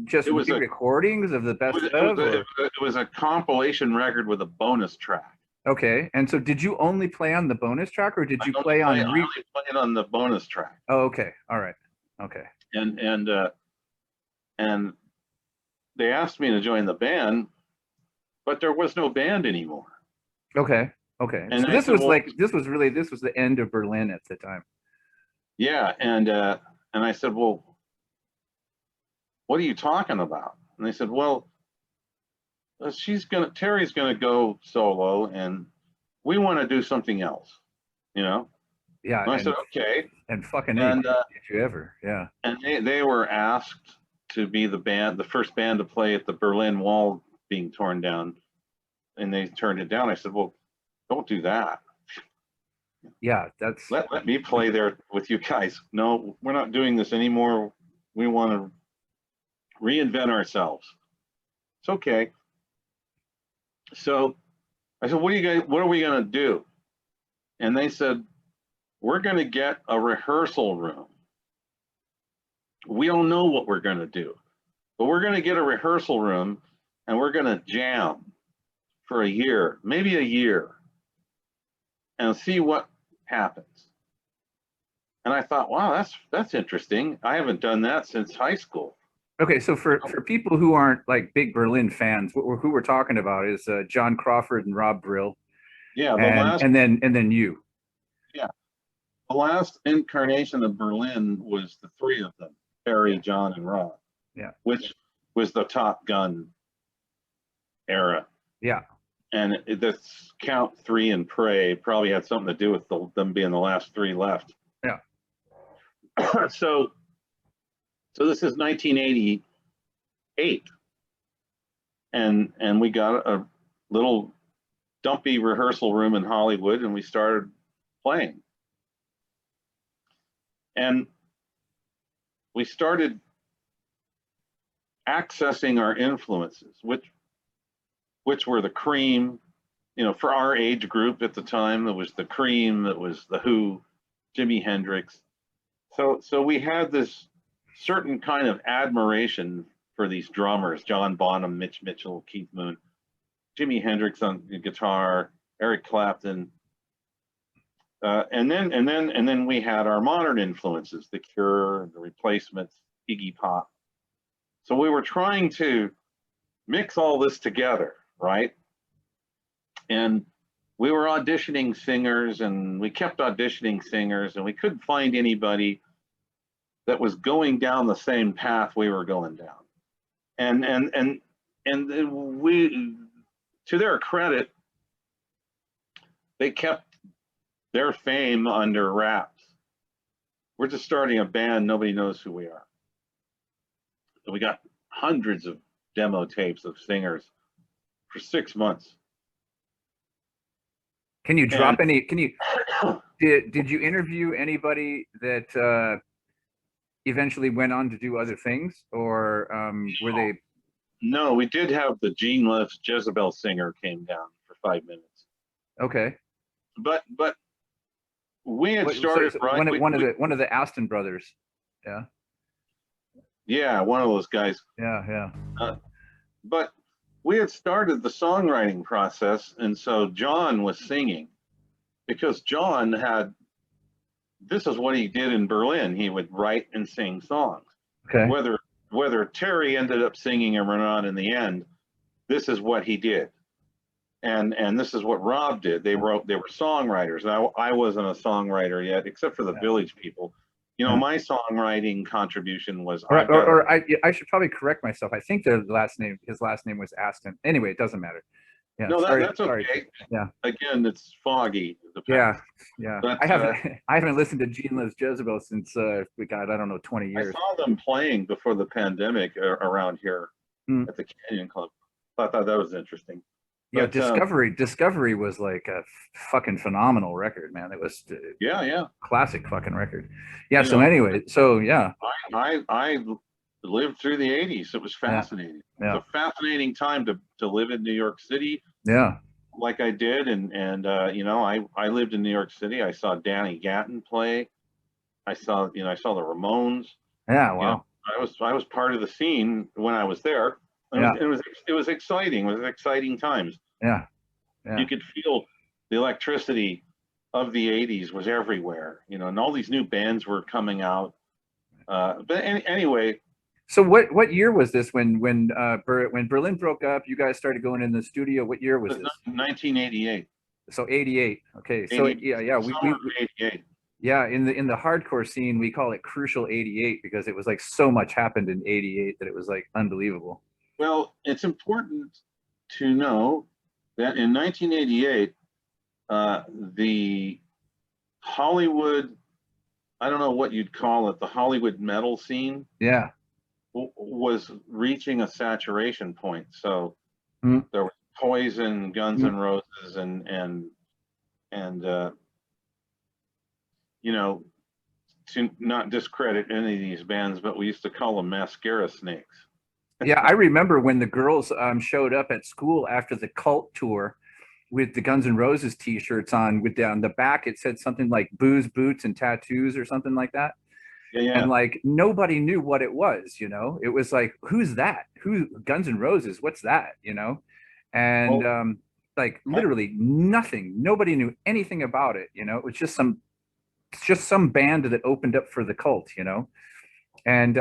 just recordings of the best of? It was a compilation record with a bonus track. Okay, and so did you only play on the bonus track, or did you play on? I only played on the bonus track. Oh, okay, all right, okay. And they asked me to join the band, but there was no band anymore. Okay. And so this was the end of Berlin at the time. Yeah, and I said, well, what are you talking about? And they said, well, Terry's gonna go solo, and we want to do something else, Yeah. And I said, okay. And fucking did you ever? Yeah. And they were asked to be the first band to play at the Berlin Wall being torn down, and they turned it down. I said, well, don't do that. Yeah, that's let me play there with you guys. No, we're not doing this anymore. We want to reinvent ourselves. It's okay. So I said, what are we gonna do? And they said, we're gonna get a rehearsal room. We don't know what we're gonna do, but we're gonna get a rehearsal room and we're gonna jam for a year, maybe a year, and see what happens. And I thought, wow, that's interesting. I haven't done that since high school. Okay, so for people who aren't like big Berlin fans, who we're talking about is John Crawford and Rob Brill. Yeah, and then you. Yeah, the last incarnation of Berlin was the three of them: Terry, John, and Rob. Yeah, which was the Top Gun era. Yeah. And this Count, Three, and Pray probably had something to do with them being the last three left. Yeah. So this is 1988, and we got a little dumpy rehearsal room in Hollywood, and we started playing. And we started accessing our influences, which were the Cream, for our age group at the time. It was the Cream, it was the Who, Jimi Hendrix. So we had this certain kind of admiration for these drummers: John Bonham, Mitch Mitchell, Keith Moon, Jimi Hendrix on the guitar, Eric Clapton, and then we had our modern influences: The Cure, The Replacements, Iggy Pop. So we were trying to mix all this together, right? And we were auditioning singers, and we kept auditioning singers, and we couldn't find anybody that was going down the same path we were going down. And we, to their credit, they kept their fame under wraps. We're just starting a band, nobody knows who we are. So we got hundreds of demo tapes of singers for 6 months. Can you drop any? Did you interview anybody that eventually went on to do other things, or were they? No, we did have the Gene Lift's Jezebel singer came down for 5 minutes. Okay. But we had started one of the Aston brothers. Yeah. Yeah, one of those guys. Yeah. But we had started the songwriting process, and so John was singing because John had. This is what he did in Berlin. He would write and sing songs. Okay. Whether Terry ended up singing them or not in the end, this is what he did. And this is what Rob did. They were songwriters. I wasn't a songwriter yet, except for the Village People. You know, my songwriting contribution was. I should probably correct myself. I think his last name was Aston. Anyway, it doesn't matter. Yeah, no, that's okay. Sorry. Yeah. Again, it's foggy. Yeah. But, I haven't listened to Gene Liz Jezebel since we got, I don't know, 20 years. I saw them playing before the pandemic around here at the Canyon Club. I thought that was interesting. Yeah, Discovery was like a fucking phenomenal record, man. It was classic fucking record. Yeah. So anyway, I lived through the 80s. It was fascinating. Yeah. It's a fascinating time to live in New York City. Yeah. Like I did, and you know, I lived in New York City. I saw Danny Gatton play. I saw the Ramones. Yeah. Wow. You know, I was part of the scene when I was there. It was exciting. It was exciting times. Yeah. You could feel the electricity of the 80s was everywhere, you know, and all these new bands were coming out. But anyway. So what year was this when Berlin broke up? You guys started going in the studio. What year was this? 1988. So 88. Okay. So we 88. Yeah, in the hardcore scene, we call it Crucial 88 because it was like so much happened in 88 that it was like unbelievable. Well, it's important to know that in 1988, the Hollywood, I don't know what you'd call it, the Hollywood metal scene, was reaching a saturation point. So there was Poison, Guns N' Roses, and you know, to not discredit any of these bands, but we used to call them mascara snakes. Yeah, I remember when the girls showed up at school after the Cult tour with the Guns N' Roses t-shirts on, with down the back it said something like booze, boots, and tattoos or something like that. Yeah. And like nobody knew what it was, you know. It was like, who's that? Who? Guns N' Roses? What's that? You know? And like literally nothing. Nobody knew anything about it. You know, it was just some band that opened up for the Cult. You know. And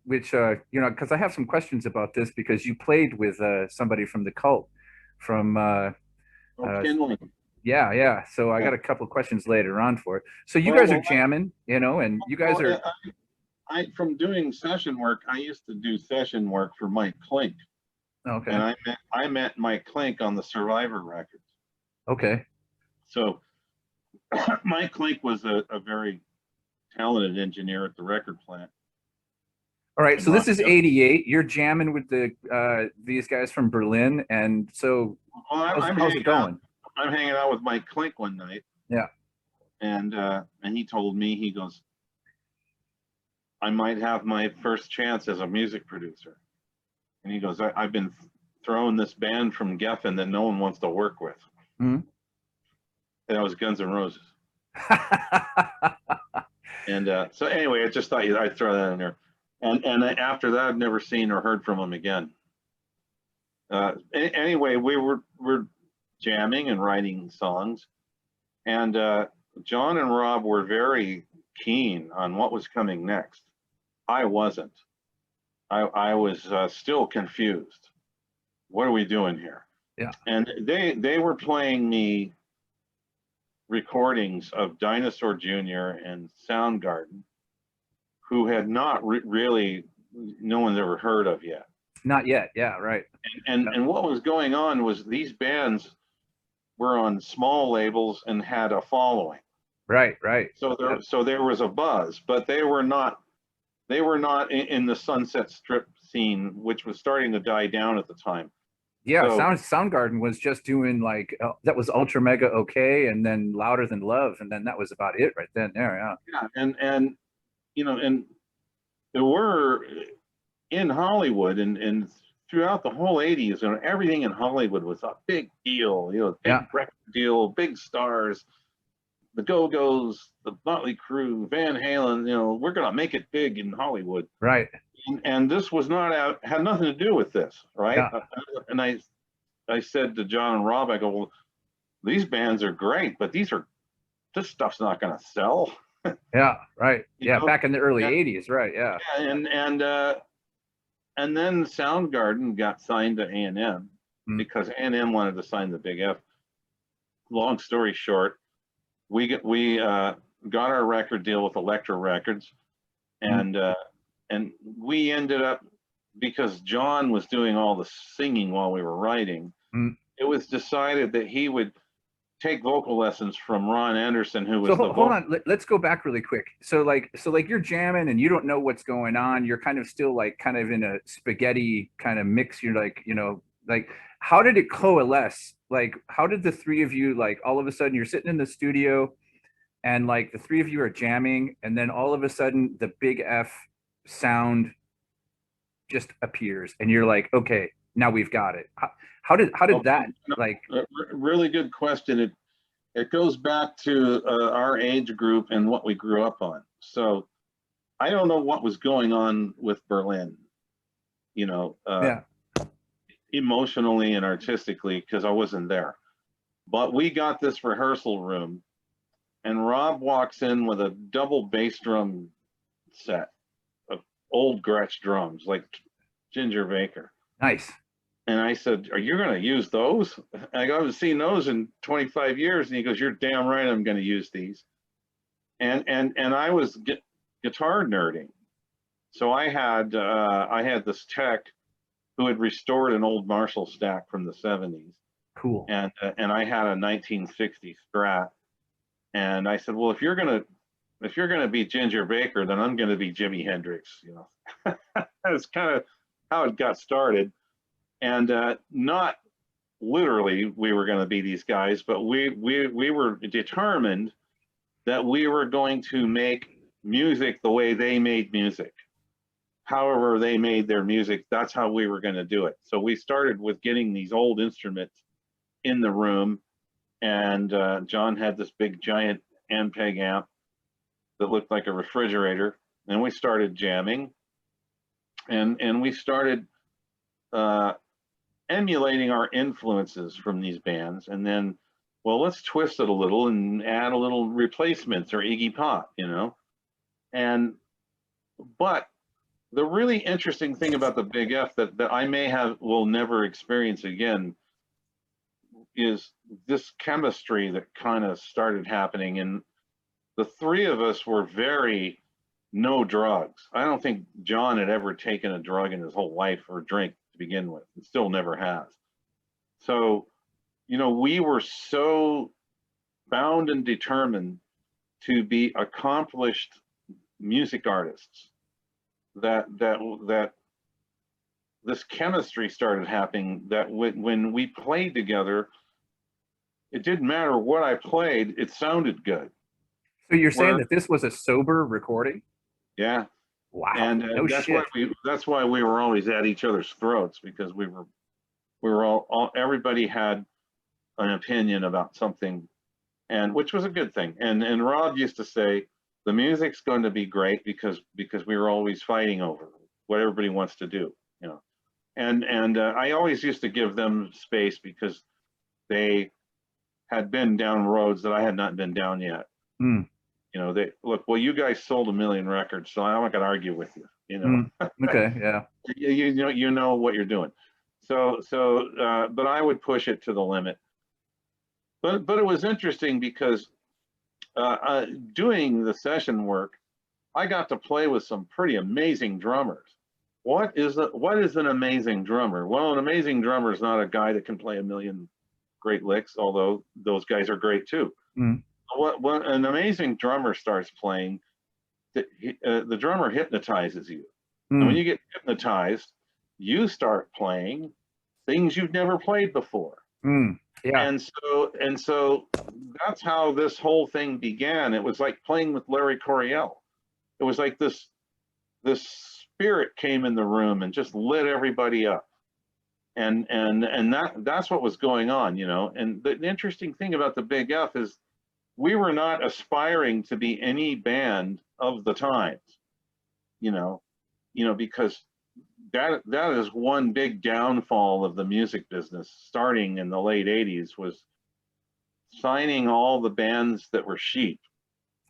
which you know, because I have some questions about this because you played with somebody from the Cult, from yeah. So I got a couple of questions later on for it. So you guys are jamming, you know, and you guys are. I from doing session work, I used to do session work for Mike Klink. Okay. And I met Mike Klink on the Survivor records. Okay. So Mike Klink was a very talented engineer at the record plant. All right, so this is 88. You're jamming with these guys from Berlin, and so how's it going? I'm hanging out with Mike Klink one night. Yeah. And he told me, he goes, I might have my first chance as a music producer. And he goes, I've been throwing this band from Geffen that no one wants to work with. And that was Guns N' Roses. And so anyway, I just thought I'd throw that in there. And after that, I've never seen or heard from him again. Anyway, we're jamming and writing songs, and John and Rob were very keen on what was coming next. I wasn't. I was still confused. What are we doing here? Yeah. And they were playing me recordings of Dinosaur Jr. and Soundgarden, who had not really, no one's ever heard of yet. Not yet, yeah, right. And what was going on was these bands were on small labels and had a following. Right. So there was a buzz, but they were not in the Sunset Strip scene, which was starting to die down at the time. Yeah, Soundgarden was just doing like that was Ultra Mega Okay, and then Louder Than Love, and then that was about it right then. Yeah. And you know, and there were in Hollywood and throughout the whole 80s, you know, everything in Hollywood was a big deal, you know, big record deal, big stars. the Go-Go's, the Motley Crue, Van Halen, you know, we're going to make it big in Hollywood. Right. And this was not out, had nothing to do with this, right? Yeah. And I said to John and Rob, I go, well, these bands are great, but this stuff's not going to sell. Yeah. Right. You Yeah. know? Back in the early 80s. Right. Yeah. And then Soundgarden got signed to A&M because A&M wanted to sign the Big F. Long story short, we got our record deal with Elektra Records, and we ended up, because John was doing all the singing while we were writing, it was decided that he would take vocal lessons from Ron Anderson, who was hold on. Let's go back really quick. So like you're jamming and you don't know what's going on. You're kind of still like kind of in a spaghetti kind of mix. You're like, you know, like how did it coalesce? Like how did the three of you, like all of a sudden you're sitting in the studio and like the three of you are jamming, and then all of a sudden the Big F sound just appears and you're like, okay, now we've got it. How did that, like? Really good question. It goes back to our age group and what we grew up on. So I don't know what was going on with Berlin, you know, emotionally and artistically, because I wasn't there. But we got this rehearsal room, and Rob walks in with a double bass drum set of old Gretsch drums, like Ginger Baker. Nice. And I said, "Are you going to use those?" I haven't seen those in 25 years. And he goes, "You're damn right, I'm going to use these." And I was guitar nerding, so I had this tech who had restored an old Marshall stack from the 70s. Cool. And I had a 1960 Strat, and I said, "Well, if you're gonna be Ginger Baker, then I'm going to be Jimi Hendrix." You know, that's kind of how it got started. And not literally we were going to be these guys, but we were determined that we were going to make music the way they made music. However they made their music, that's how we were going to do it. So we started with getting these old instruments in the room, and John had this big giant Ampeg amp that looked like a refrigerator, and we started jamming, and we started emulating our influences from these bands, and then, well, let's twist it a little and add a little replacements or Iggy Pop, you know. But the really interesting thing about the Big F that I will never experience again is this chemistry that kind of started happening. And the three of us were very no drugs. I don't think John had ever taken a drug in his whole life or drink to begin with, and still never has. So, you know, we were so bound and determined to be accomplished music artists that this chemistry started happening, that when we played together, it didn't matter what I played, it sounded good. So you're saying that this was a sober recording? Yeah. Wow. And that's why we were always at each other's throats, because we were all everybody had an opinion about something, and which was a good thing. And Rob used to say, the music's going to be great because we were always fighting over what everybody wants to do, you know. And I always used to give them space because they had been down roads that I had not been down yet. You know, they look, well, you guys sold 1 million records, so I'm not going to argue with you. You know. Okay. Yeah. you know what you're doing. So but I would push it to the limit. But it was interesting because doing the session work, I got to play with some pretty amazing drummers. What is an amazing drummer? Well, an amazing drummer is not a guy that can play 1 million great licks, although those guys are great too. What an amazing drummer starts playing, the drummer hypnotizes you. And when you get hypnotized, you start playing things you've never played before. Yeah. And so that's how this whole thing began. It was like playing with Larry Coryell. It was like this spirit came in the room and just lit everybody up. And that's what was going on, you know. And the interesting thing about the Big F is we were not aspiring to be any band of the times, you know, because that is one big downfall of the music business starting in the late 80s was signing all the bands that were sheep.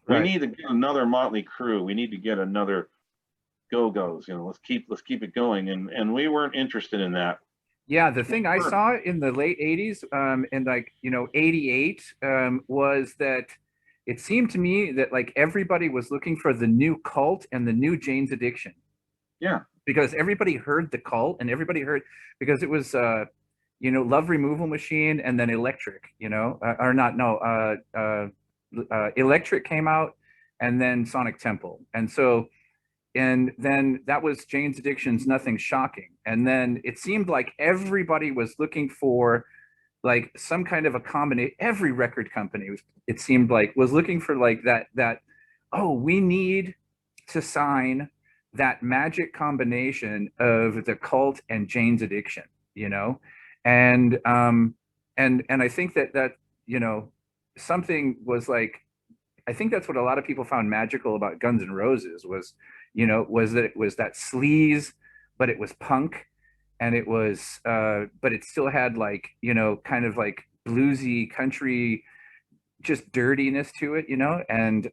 We need to get another Motley Crue. We need to get another Go-Go's, let's keep it going. And we weren't interested in that. Yeah, the thing I saw in the late 80s and like, 88 was that it seemed to me that like everybody was looking for the new Cult and the new Jane's Addiction. Yeah. Because everybody heard the Cult and everybody heard, because it was Love Removal Machine and then Electric, or not, no, Electric came out and then Sonic Temple. And then that was Jane's Addiction's Nothing Shocking. And then it seemed like everybody was looking for like some kind of a combination. Every record company it seemed like was looking for like that, oh, we need to sign that magic combination of the Cult and Jane's Addiction, And I think that something was like, I think that's what a lot of people found magical about Guns N' Roses was that it was that sleaze, but it was punk, and it was, but it still had like, kind of like bluesy country, just dirtiness to it, and,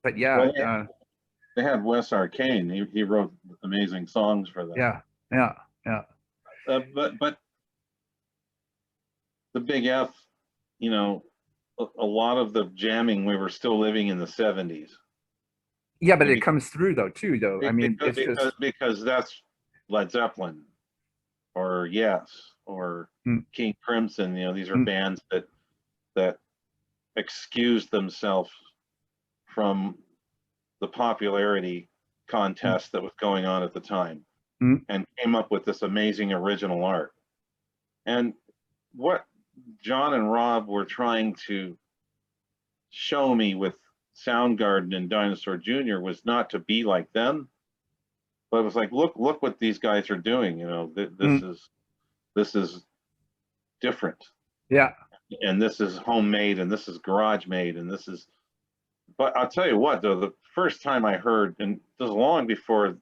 but yeah. Well, they had Wes Arcane. He wrote amazing songs for them. Yeah. But the Big F, a lot of the jamming, we were still living in the 70s. Yeah, but it comes through though. I mean, because that's Led Zeppelin or Yes or King Crimson. These are bands that excused themselves from the popularity contest that was going on at the time and came up with this amazing original art. And what John and Rob were trying to show me with Soundgarden and Dinosaur Jr. was not to be like them, but it was like, look what these guys are doing. This is different. Yeah. And this is homemade, and this is garage made, and this is. But I'll tell you what, though, the first time I heard, and this was long before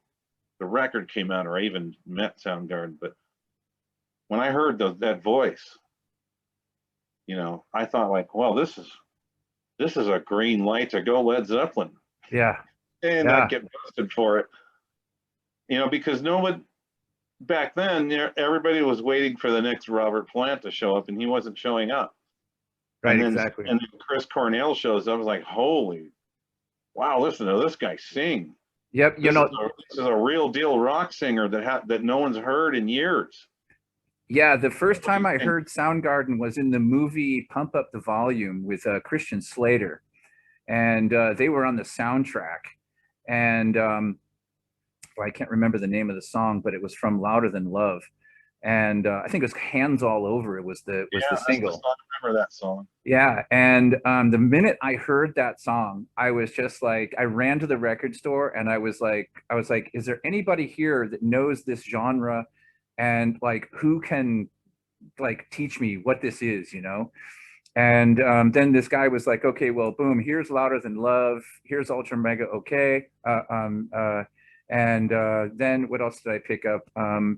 the record came out, or I even met Soundgarden, but when I heard that voice, I thought like, well, this is a green light to go Led Zeppelin. Yeah. And not get busted for it. Because no one back then, everybody was waiting for the next Robert Plant to show up, and he wasn't showing up. Right, and then, exactly. And then Chris Cornell shows up. I was like, holy, wow, listen to this guy sing. Yep, this is a real deal rock singer that no one's heard in years. Yeah, the first time I heard Soundgarden was in the movie Pump Up the Volume with Christian Slater, and they were on the soundtrack. And I can't remember the name of the song, but it was from Louder Than Love, and I think it was Hands All Over. It was the single. I remember that song. Yeah, and the minute I heard that song, I was just like, I ran to the record store, and I was like, is there anybody here that knows this genre? And like, who can like teach me what this is, And then this guy was like, okay, well, boom, here's Louder Than Love, here's Ultra Mega Okay. And then what else did I pick up? God,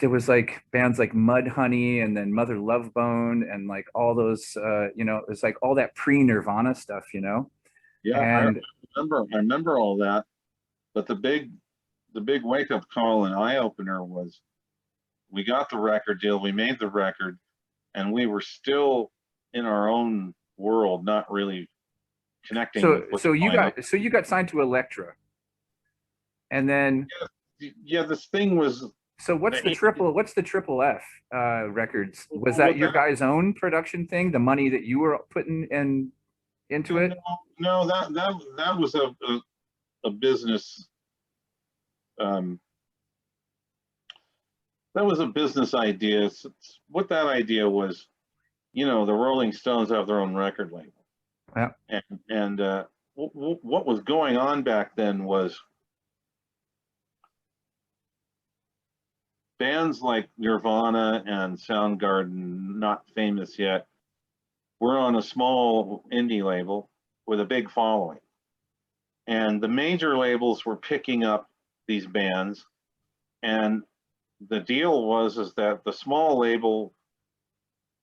there was like bands like Mudhoney and then Mother Love Bone and like all those, it was like all that pre-Nirvana stuff, Yeah, and I remember all that, but the big wake-up call and eye-opener was we got the record deal, we made the record, and we were still in our own world, not really connecting. So you got signed to Elektra, and then this thing was. So what's the Triple F records? Was that your guys' own production thing? The money that you were putting into it? No, that was a business. That was a business idea. What that idea was, the Rolling Stones have their own record label. Yeah. And what was going on back then was bands like Nirvana and Soundgarden, not famous yet, we're on a small indie label with a big following. And the major labels were picking up these bands. And the deal was is that the small label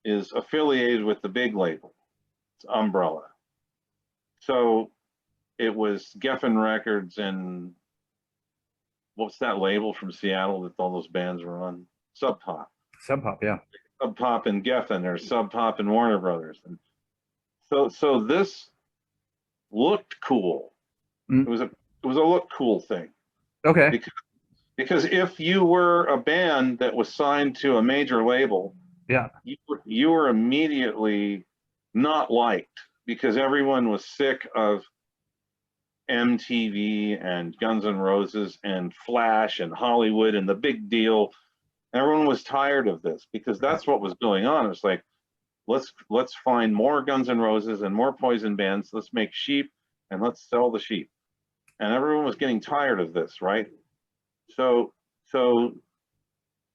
is affiliated with the big label. It's Umbrella. So it was Geffen Records and what's that label from Seattle that all those bands were on? Sub Pop. Sub Pop, yeah. Sub Pop and Geffen, or Sub Pop and Warner Brothers. And so this looked cool. It was a look cool thing. Okay. Because if you were a band that was signed to a major label, yeah, you were immediately not liked because everyone was sick of MTV and Guns N' Roses and Flash and Hollywood and the big deal. Everyone was tired of this because that's what was going on. It was like, let's find more Guns N' Roses and more Poison bands. Let's make sheep and let's sell the sheep. And everyone was getting tired of this, right? So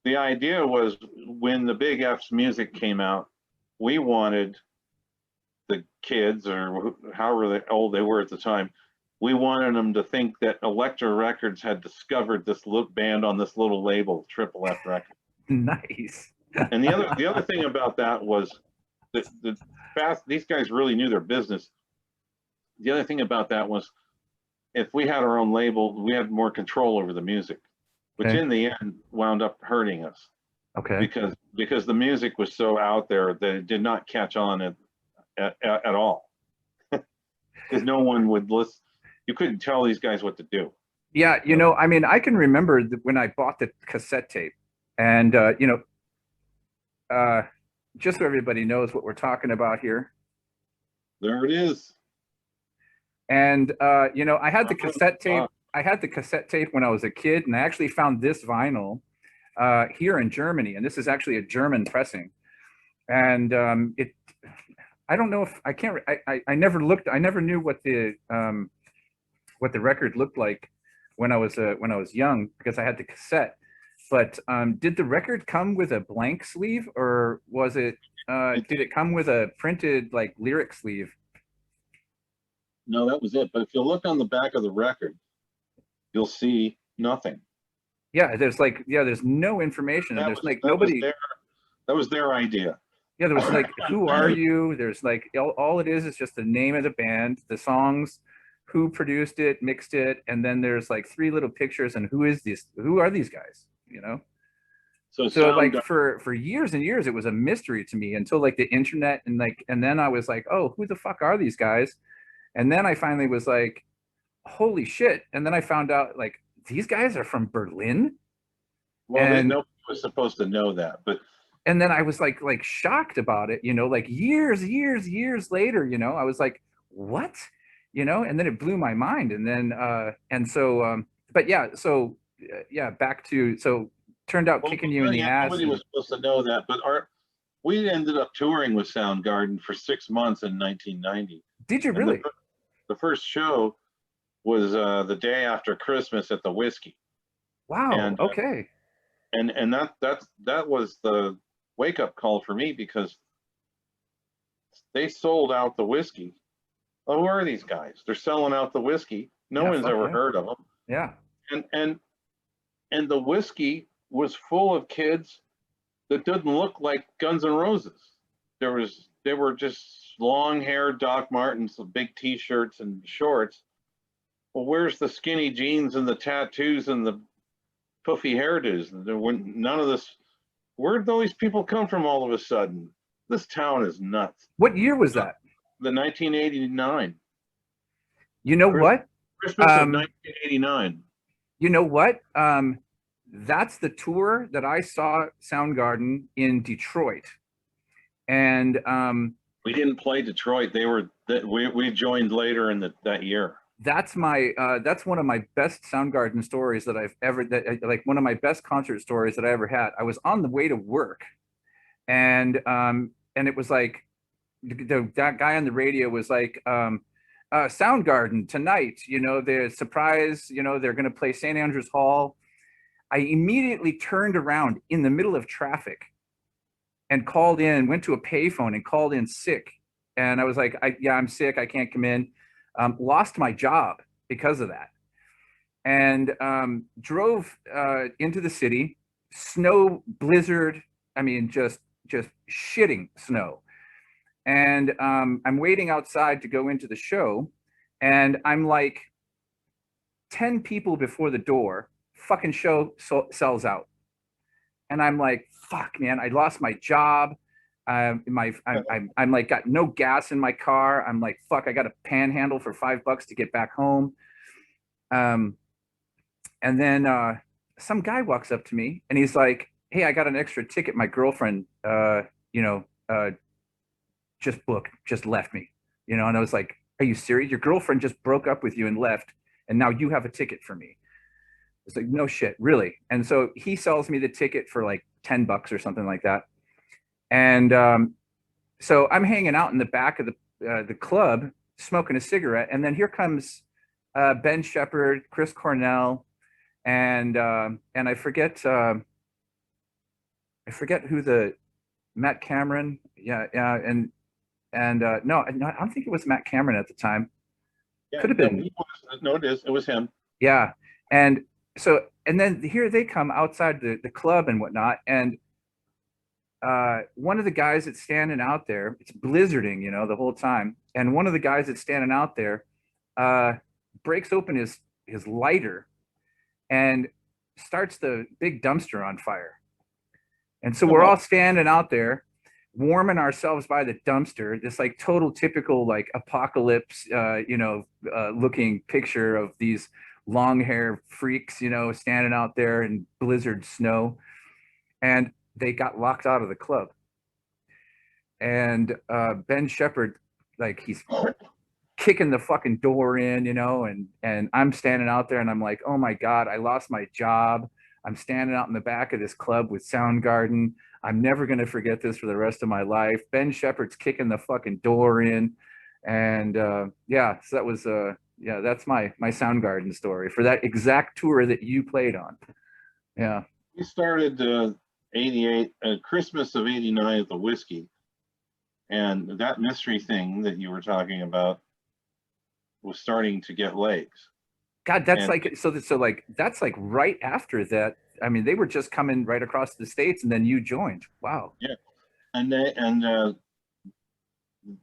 the idea was when the Big F's music came out, we wanted the kids, or however old they were at the time, we wanted them to think that Elektra Records had discovered this little band on this little label, Triple F Records. Nice. And the other thing about that was these guys really knew their business. The other thing about that was if we had our own label, we had more control over the music, which in the end wound up hurting us. Okay. Because the music was so out there that it did not catch on at all. Because no one would listen. You couldn't tell these guys what to do. Yeah, I mean, I can remember when I bought the cassette tape, and just so everybody knows what we're talking about here. There it is. And I had the cassette tape. I had the cassette tape when I was a kid, and I actually found this vinyl here in Germany, and this is actually a German pressing. And I don't know if I can't. I never looked. I never knew what the record looked like when I was young because I had the cassette. But did the record come with a blank sleeve, or was it? Did it come with a printed like lyric sleeve? No, that was it. But if you look on the back of the record, you'll see nothing. Yeah, there's no information. And there's nobody. That was their idea. Yeah, there was like, who are you? There's like, all it is just the name of the band, the songs, who produced it, mixed it, and then there's like 3 little pictures and who is this? Who are these guys? So like for years and years, it was a mystery to me until like the internet and then I was like, oh, who the fuck are these guys? And then I finally was like, holy shit. And then I found out like these guys are from Berlin. Well, nobody was supposed to know that, but. And then I was like shocked about it, like years later, I was like, what? And then it blew my mind. And then, but yeah, so yeah, back to, so turned out kicking you in the ass. Nobody was supposed to know that, but we ended up touring with Soundgarden for 6 months in 1990. Did you really? The first show was the day after Christmas at the Whiskey. Wow. And, okay. And that was the wake-up call for me because they sold out the Whiskey. Oh, who are these guys? They're selling out the Whiskey. No one's ever heard of them. Yeah. And the Whiskey was full of kids that didn't look like Guns N' Roses. They were just long-haired Doc Martens with big T-shirts and shorts. Well, where's the skinny jeans and the tattoos and the puffy hairdos? None of this. Where'd all these people come from all of a sudden? This town is nuts. What year was that? The 1989. You know what? Christmas of 1989. You know what? That's the tour that I saw Soundgarden in Detroit. And we didn't play Detroit. We joined later in that year. That's one of my best Soundgarden stories that I've ever, like one of my best concert stories that I ever had. I was on the way to work, and it was like that guy on the radio was like, Soundgarden tonight, the surprise, they're going to play St. Andrews Hall. I immediately turned around in the middle of traffic and went to a payphone and called in sick and I was like, yeah, I'm sick, I can't come in. Lost my job because of that, and drove into the city. Snow, blizzard. I mean, just shitting snow. And I'm waiting outside to go into the show, and I'm like 10 people before the door. Fucking show sells out, and I'm like, fuck, man, I lost my job. I'm like got no gas in my car. I'm like, fuck, I got to panhandle for $5 to get back home. Um, and then some guy walks up to me and he's like, hey, I got an extra ticket. My girlfriend, you know, just booked, just left me, and I was like, are you serious? Your girlfriend just broke up with you and left, and now you have a ticket for me. It's like, no shit, really. And so he sells me the ticket for like $10 or something like that. And so I'm hanging out in the back of the club, smoking a cigarette, and then here comes Ben Shepherd, Chris Cornell, and I forget who the Matt Cameron, yeah, and no, I don't think it was Matt Cameron at the time. Yeah, Could have no, been. no, it was him. Yeah, and so and then here they come outside the club and whatnot, and one of the guys that's standing out there, it's blizzarding, the whole time, and one of the guys that's standing out there uh, breaks open his lighter and starts the big dumpster on fire. And so we're all standing out there warming ourselves by the dumpster, this like total typical like apocalypse looking picture of these long hair freaks, standing out there in blizzard snow. And they got locked out of the club. And Ben Shepherd, like, he's kicking the fucking door in, and I'm standing out there and I'm like, oh my God, I lost my job. I'm standing out in the back of this club with Soundgarden. I'm never going to forget this for the rest of my life. Ben Shepherd's kicking the fucking door in. And yeah, so that was, yeah, that's my Soundgarden story for that exact tour that you played on. Yeah. We started 88, Christmas of 89 at the Whiskey. And that mystery thing that you were talking about was starting to get legs. God, that's like so like that's like right after that. I mean, they were just coming right across the states, and then you joined. Wow. Yeah, and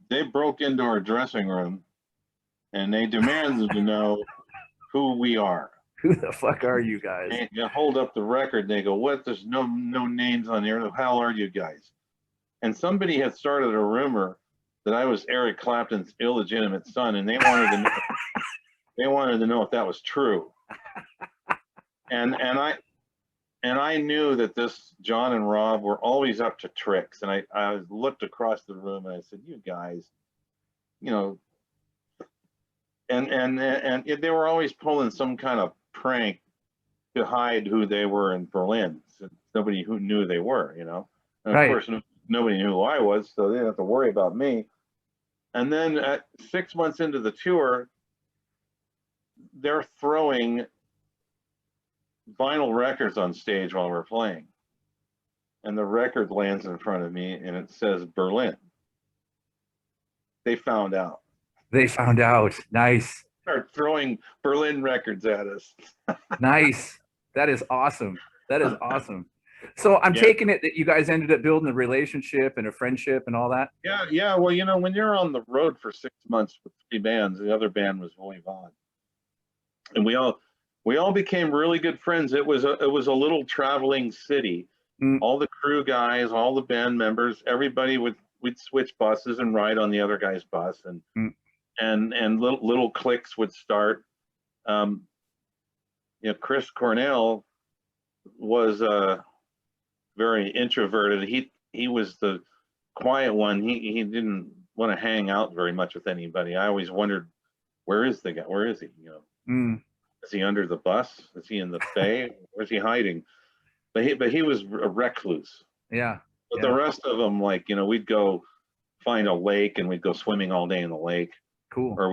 they broke into our dressing room, and they demanded to know who we are. Who the fuck are you guys? They hold up the record, and they go, "What? There's no names on here. Who the hell are you guys?" And somebody had started a rumor that I was Eric Clapton's illegitimate son, and they wanted to know. They wanted to know if that was true. And I knew that this John and Rob were always up to tricks. And I looked across the room and I said, you guys, and they were always pulling some kind of prank to hide who they were in Berlin. So nobody who knew they were, And of course, nobody knew who I was, so they didn't have to worry about me. And then 6 months into the tour, they're throwing vinyl records on stage while we're playing. And the record lands in front of me and it says Berlin. They found out. They found out. Nice. Start throwing Berlin records at us. Nice. That is awesome. That is awesome. So I'm taking it that you guys ended up building a relationship and a friendship and all that. Yeah. Well, when you're on the road for 6 months with 3 bands, the other band was Holy Vaughn. And we all became really good friends. It was a little traveling city. All the crew guys, all the band members, everybody we'd switch buses and ride on the other guy's bus, and little cliques would start. Chris Cornell was very introverted. He was the quiet one. He didn't want to hang out very much with anybody. I always wondered, where is the guy? Where is he? Is he under the bus? Is he in the bay? Where's he hiding? But he was a recluse. Yeah. But the rest of them, we'd go find a lake and we'd go swimming all day in the lake. Cool. Or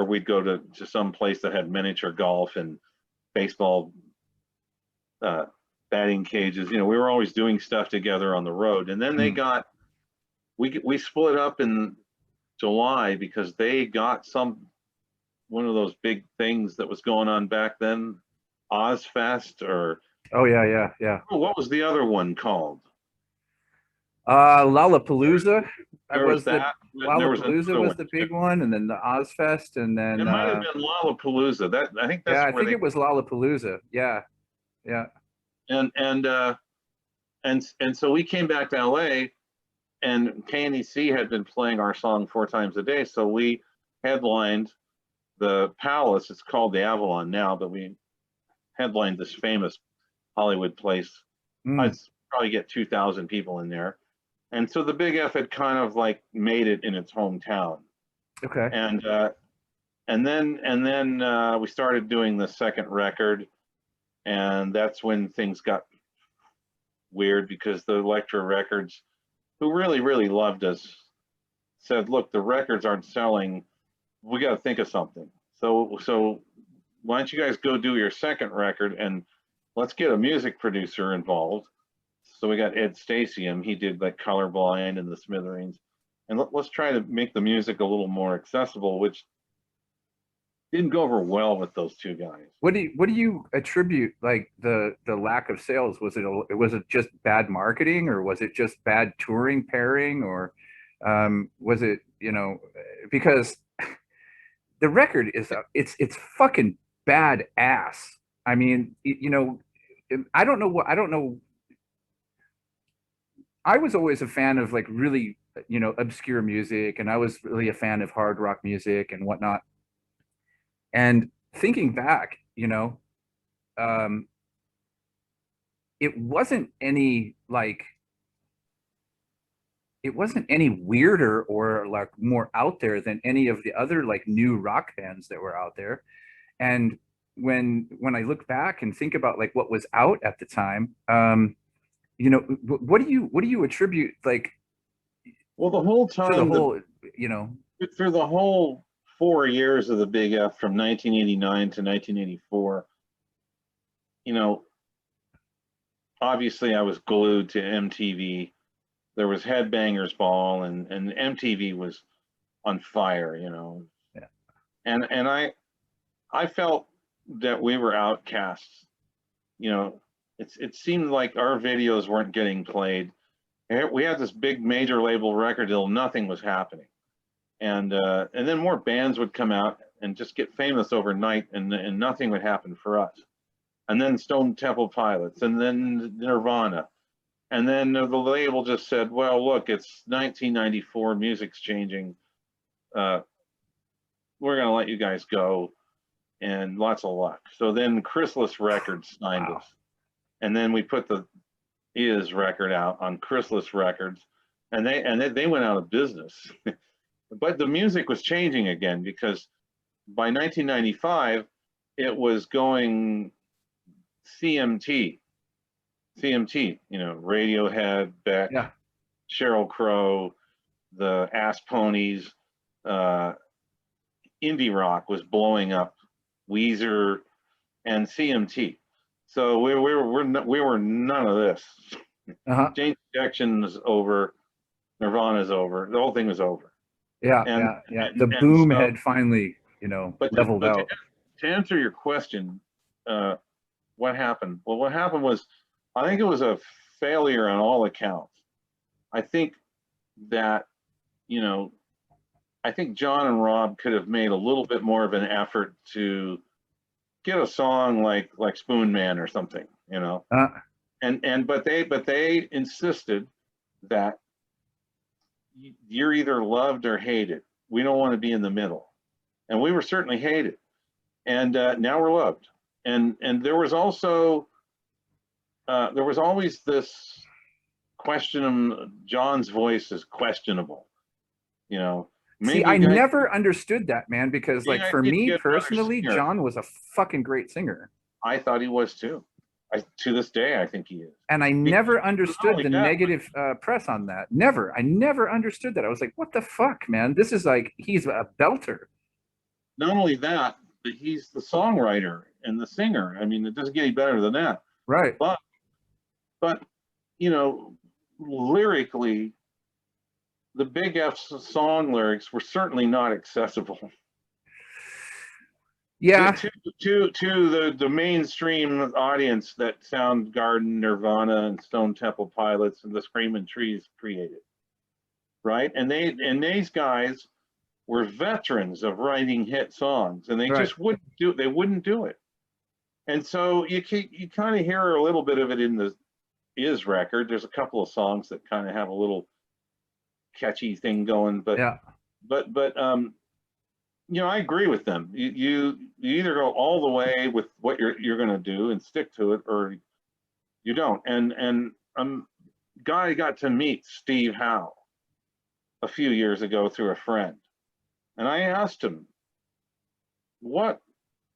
we'd go to some place that had miniature golf and baseball batting cages. We were always doing stuff together on the road. And then we split up in July because they got one of those big things that was going on back then, Ozfest or Oh yeah. what was the other one called? Lollapalooza. I There was was the that. There was Lollapalooza another was one. the big one, and then the Ozfest, and then It might have been Lollapalooza. That I think yeah, that's I where think they it was Lollapalooza. Yeah. and and uh and so we came back to LA, and KNEC had been playing our song 4 times a day, so we headlined the Palace. It's called the Avalon now, but we headlined this famous Hollywood place. I'd probably get 2,000 people in there. And so the Big F had kind of like made it in its hometown. Okay. And then we started doing the second record, and that's when things got weird because the Elektra Records, who really loved us, said, "Look, the records aren't selling. We got to think of something. So why don't you guys go do your second record and let's get a music producer involved." So we got Ed Stasium. He did like Colorblind and the Smithereens, and let's try to make the music a little more accessible, which didn't go over well with those two guys. What do you attribute like the lack of sales? Was it just bad marketing, or was it just bad touring pairing, or was it, because the record is it's fucking bad ass. I mean, I don't know. I was always a fan of like really, obscure music, and I was really a fan of hard rock music and whatnot. And thinking back, um, it wasn't any like it wasn't any weirder or like more out there than any of the other like new rock bands that were out there. And when I look back and think about like what was out at the time, what do you attribute like Well, the whole to the time, whole, through the whole 4 years of the Big F from 1989 to 1984, obviously I was glued to MTV. There was Headbangers Ball, and MTV was on fire, Yeah. And I felt that we were outcasts. It seemed like our videos weren't getting played. We had this big major label record deal, nothing was happening. And then more bands would come out and just get famous overnight, and nothing would happen for us. And then Stone Temple Pilots, and then Nirvana. And then the label just said, well, look, it's 1994, music's changing. We're going to let you guys go, and lots of luck. So then Chrysalis Records signed us. And then we put the Is record out on Chrysalis Records, and they went out of business. But the music was changing again, because by 1995, it was going CMT, Radiohead, Beck, Yeah. Sheryl Crow, the Ass Ponies, indie rock was blowing up, Weezer, and CMT. So we were none of this. Jane's Addiction is over, Nirvana's over, the whole thing was over. Yeah. The boom had finally, leveled out. To answer your question, what happened? Well, what happened was, I think it was a failure on all accounts. I think that, I think John and Rob could have made a little bit more of an effort to get a song like Spoon Man or something, but they insisted that you're either loved or hated. We don't want to be in the middle, and we were certainly hated, and now we're loved. And there was also there was always this question. John's voice is questionable, See, I never understood that, man, because like for me personally, John was a fucking great singer. I thought he was too. To this day, I think he is. And I never understood the negative press on that. Never. I never understood that. I was like, what the fuck, man? This is like, he's a belter. Not only that, but he's the songwriter and the singer. I mean, it doesn't get any better than that. Right. But lyrically, the Big F's song lyrics were certainly not accessible Yeah. to the mainstream audience that Soundgarden, Nirvana, and Stone Temple Pilots and the Screaming Trees created, right? And these guys were veterans of writing hit songs, and they Right. just wouldn't do it. And so you kind of hear a little bit of it in the Is record. There's a couple of songs that kind of have a little catchy thing going, but Yeah. you know, I agree with them. You either go all the way with what you're going to do and stick to it, or you don't. And guy got to meet Steve Howe a few years ago through a friend, and I asked him, "What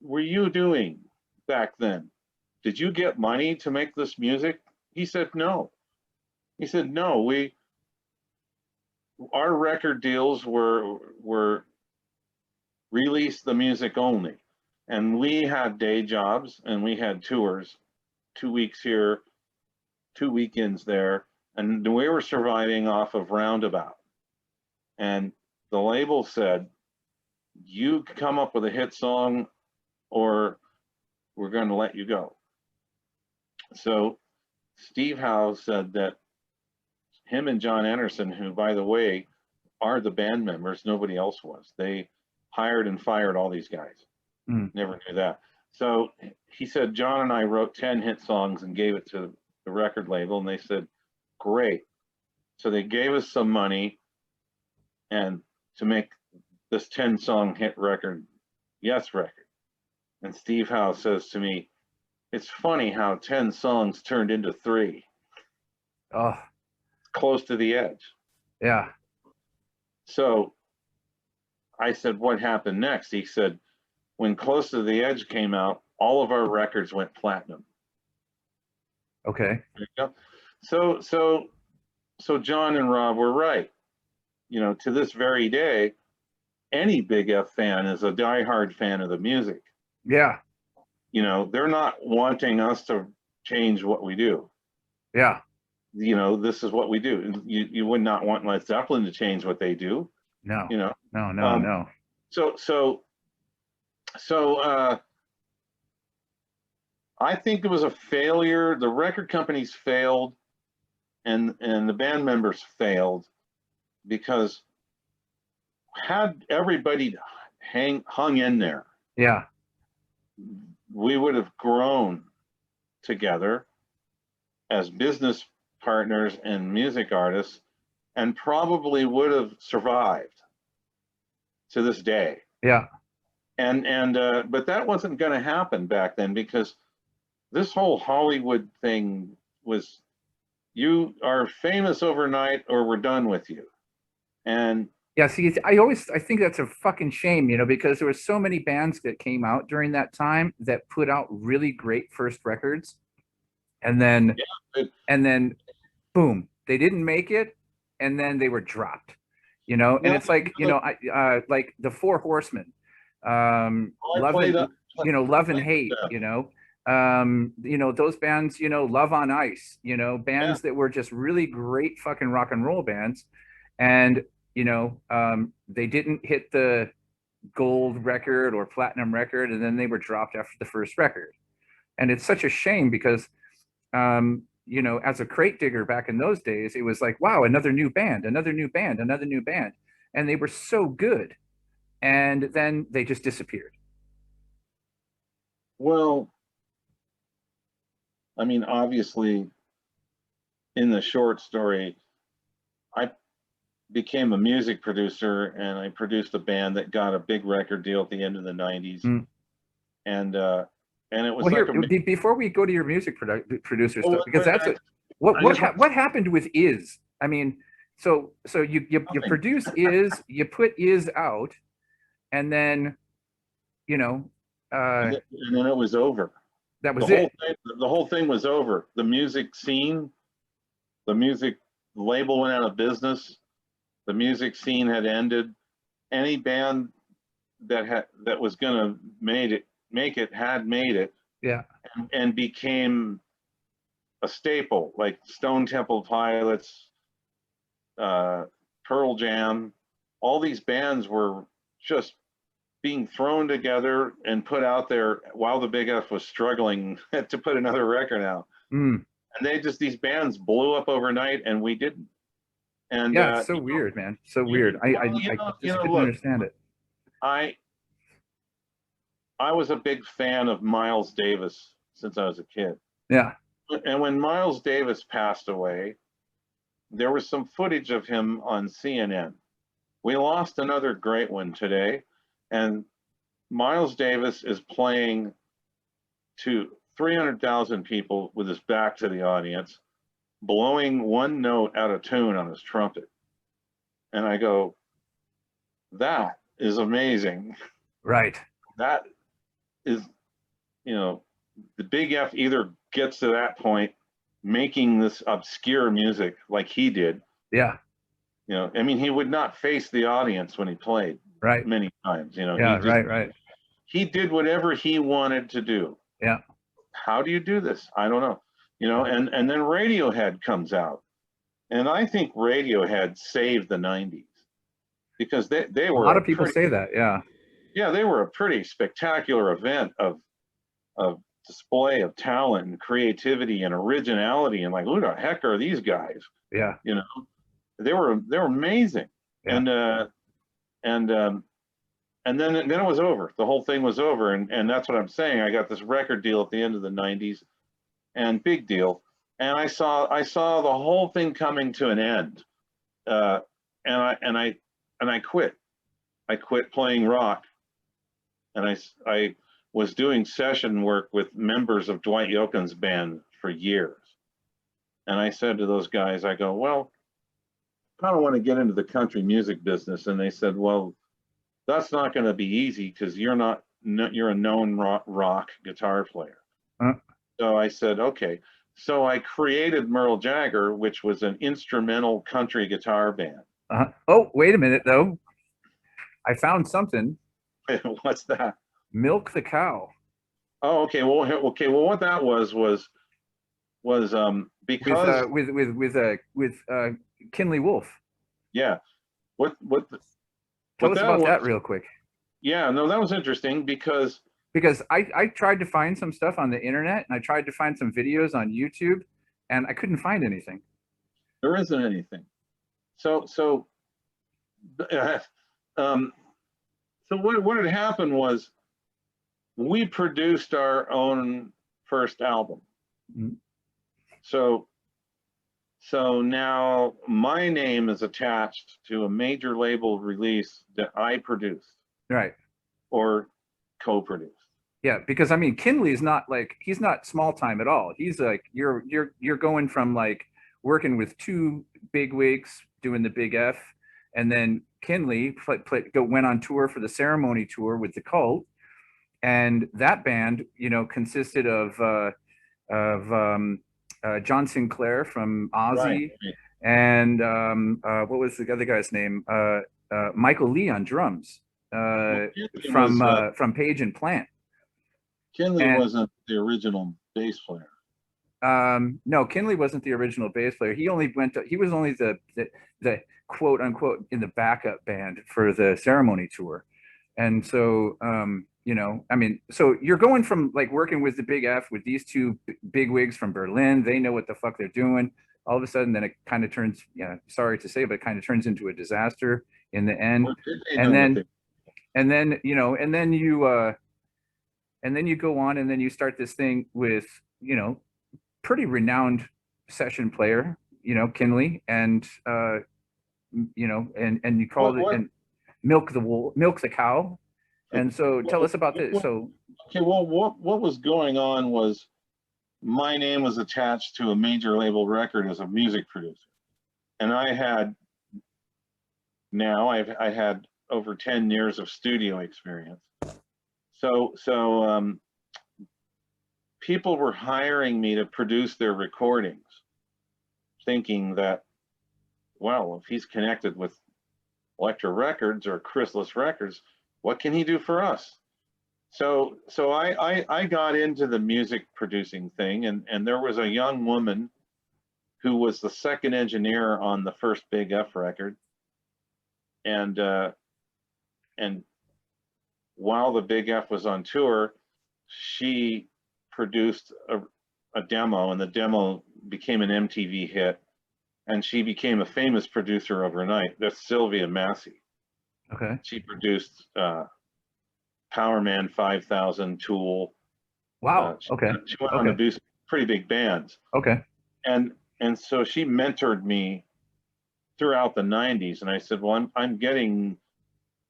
were you doing back then? Did you get money to make this music?" He said, "No." He said, "No, our record deals were release the music only. And we had day jobs and we had tours, 2 weeks here, 2 weekends there. And we were surviving off of Roundabout. And the label said, you come up with a hit song or we're going to let you go." So Steve Howe said that him and John Anderson, who, by the way, are the band members, nobody else was. They hired and fired all these guys. Never knew that. So he said, John and I wrote 10 hit songs and gave it to the record label, and they said, great. So they gave us some money and to make this 10-song hit record, Yes record. And Steve Howe says to me, it's funny how 10 songs turned into 3. Oh, close to the edge. yeah. So I said, what happened next? He said, when Close to the Edge came out, all of our records went platinum. Okay. So John and Rob were right. You know, to this very day, any Big F fan is a diehard fan of the music. Yeah. You know, they're not wanting us to change what we do. Yeah. You know, this is what we do. You would not want Led Zeppelin to change what they do. No. You know. No. So I think it was a failure. The record companies failed, and the band members failed, because had everybody hung in there, yeah, we would have grown together as business partners and music artists, and probably would have survived to this day. Yeah. But that wasn't going to happen back then, because this whole Hollywood thing was, you are famous overnight or we're done with you. And yeah, see, I think that's a fucking shame, you know, because there were so many bands that came out during that time that put out really great first records, and then boom, they didn't make it, and then they were dropped, you know. And it's like, you know, like the Four Horsemen, Love and Hate, you know, those bands, you know, Love on Ice, you know, bands that were just really great fucking rock and roll bands, and you know, they didn't hit the gold record or platinum record, and then they were dropped after the first record. And it's such a shame, because you know, as a crate digger back in those days, it was like, wow, another new band, and they were so good, and then they just disappeared. Well, I mean, obviously, in the short story, I became a music producer, and I produced a band that got a big record deal at the end of the 90s. And it was before we go to your music producer stuff, because that's what happened with Is. I mean, so you produce Is, you put Is out, and then, you know, and then it was over. That was it. The whole thing was over. The music scene, the music label went out of business. The music scene had ended. Any band that was going to make it had made it. Yeah. And became a staple, like Stone Temple Pilots, Pearl Jam, all these bands were just being thrown together and put out there while the Big F was struggling to put another record out. Mm. And these bands blew up overnight, and we didn't. And yeah, it's so weird, man. So weird. I just couldn't understand it. I was a big fan of Miles Davis since I was a kid. Yeah. And when Miles Davis passed away, there was some footage of him on CNN. We lost another great one today, and Miles Davis is playing to 300,000 people with his back to the audience, blowing one note out of tune on his trumpet. And I go, that is amazing. Right. That is, the Big F either gets to that point making this obscure music like he did. Yeah. I mean, he would not face the audience when he played. Right. Many times, Yeah, right. He did whatever he wanted to do. Yeah. How do you do this? I don't know. And then Radiohead comes out. And I think Radiohead saved the 90s because they were a lot of people say that. Yeah. Yeah, they were a pretty spectacular event of display of talent and creativity and originality, and like, who the heck are these guys? Yeah. They were amazing. Yeah. And then it was over. The whole thing was over. And that's what I'm saying. I got this record deal at the end of the 90s, and big deal. And I saw the whole thing coming to an end. And I quit. I quit playing rock. And I was doing session work with members of Dwight Yoakam's band for years. And I said to those guys, I go, well, I kind of want to get into the country music business. And they said, well, that's not going to be easy because you're a known rock guitar player. So I said, okay. So I created Merle Jagger, which was an instrumental country guitar band. Oh, wait a minute though. I found something. What's that? Milk the Cow. Oh, okay. Well, what that was because with Kinley Wolf. Yeah. Tell us about that real quick. Yeah, no, that was interesting because I tried to find some stuff on the internet, and I tried to find some videos on YouTube, and I couldn't find anything. There isn't anything. So what had happened was we produced our own first album. Mm-hmm. So now my name is attached to a major label release that I produced. Right. Or co-produced. Yeah, because I mean, Kinley is not like, he's not small time at all. He's like, you're going from like working with two big wigs doing the Big F, and then Kinley went on tour for the Ceremony tour with the Cult, and that band, consisted of John Sinclair from Ozzy, right. And what was the other guy's name? Michael Lee on drums, from Page and Plant. Kinley wasn't the original bass player. No, Kinley wasn't the original bass player. He was only the quote unquote in the backup band for the Ceremony tour. And so, I mean, so you're going from like working with the Big F with these two big wigs from Berlin. They know what the fuck they're doing. All of a sudden, then it kind of turns, sorry to say, but it kind of turns into a disaster in the end. And then you go on, and then you start this thing with, pretty renowned session player, Kinley, and and you called it and milk the cow. And so tell us about this. So okay, well, what was going on was my name was attached to a major label record as a music producer, and I had over 10 years of studio experience. So people were hiring me to produce their recordings, thinking that, well, if he's connected with Elektra Records or Chrysalis Records, what can he do for us? So I got into the music producing thing, and there was a young woman who was the second engineer on the first Big F record, and and while the Big F was on tour, she produced a demo, and the demo became an MTV hit, and she became a famous producer overnight. That's Sylvia Massey. Okay. She produced Powerman 5000, Tool. Wow. Okay. She went on to do some pretty big bands. Okay. And so she mentored me throughout the 90s, and I said, well, I'm getting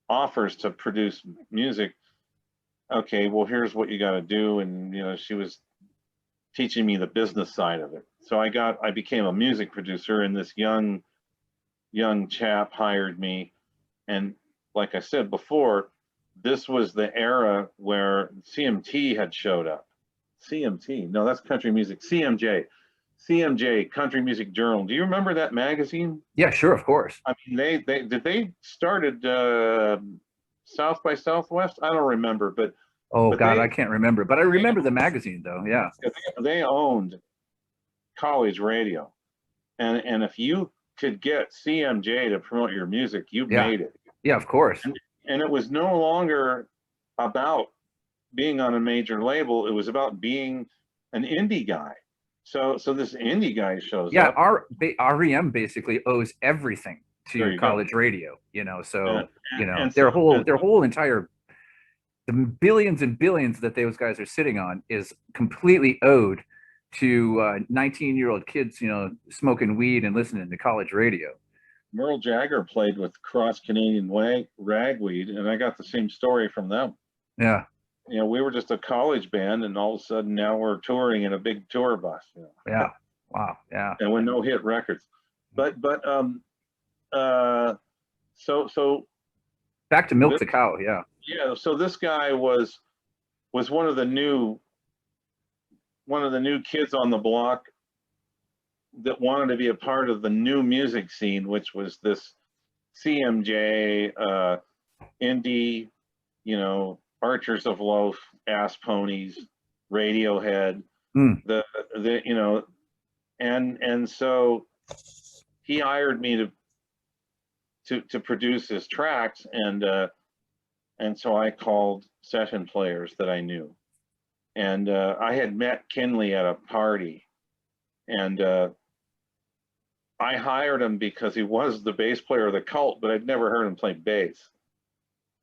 offers to produce music. Okay, well, here's what you got to do. And she was teaching me the business side of it. So I became a music producer, and this young chap hired me. And like I said before, this was the era where CMT had showed up. CMT? No, that's country music. CMJ, Country Music Journal. Do you remember that magazine? Yeah, sure, of course. I mean, they started South by Southwest. I don't remember, but God, I can't remember. But I remember the magazine, though. Yeah. They owned college radio, and if you could get CMJ to promote your music, you made it. Yeah, of course. And it was no longer about being on a major label. It was about being an indie guy. So this indie guy shows up. Yeah, REM basically owes everything to college radio. So their whole entire, the billions and billions that those guys are sitting on is completely owed to 19-year-old kids, smoking weed and listening to college radio. Merle Jagger played with Cross Canadian Ragweed, and I got the same story from them. Yeah. We were just a college band, and all of a sudden now we're touring in a big tour bus. Yeah. Wow. Yeah. And with no hit records. But so back to Milk the Cow. Yeah. Yeah. So this guy was one of the new kids on the block that wanted to be a part of the new music scene, which was this CMJ, indie, Archers of Loaf, Ass Ponies, Radiohead, and so he hired me to produce his tracks, and so I called session players that I knew, and I had met Kinley at a party, and I hired him because he was the bass player of the Cult, but I'd never heard him play bass.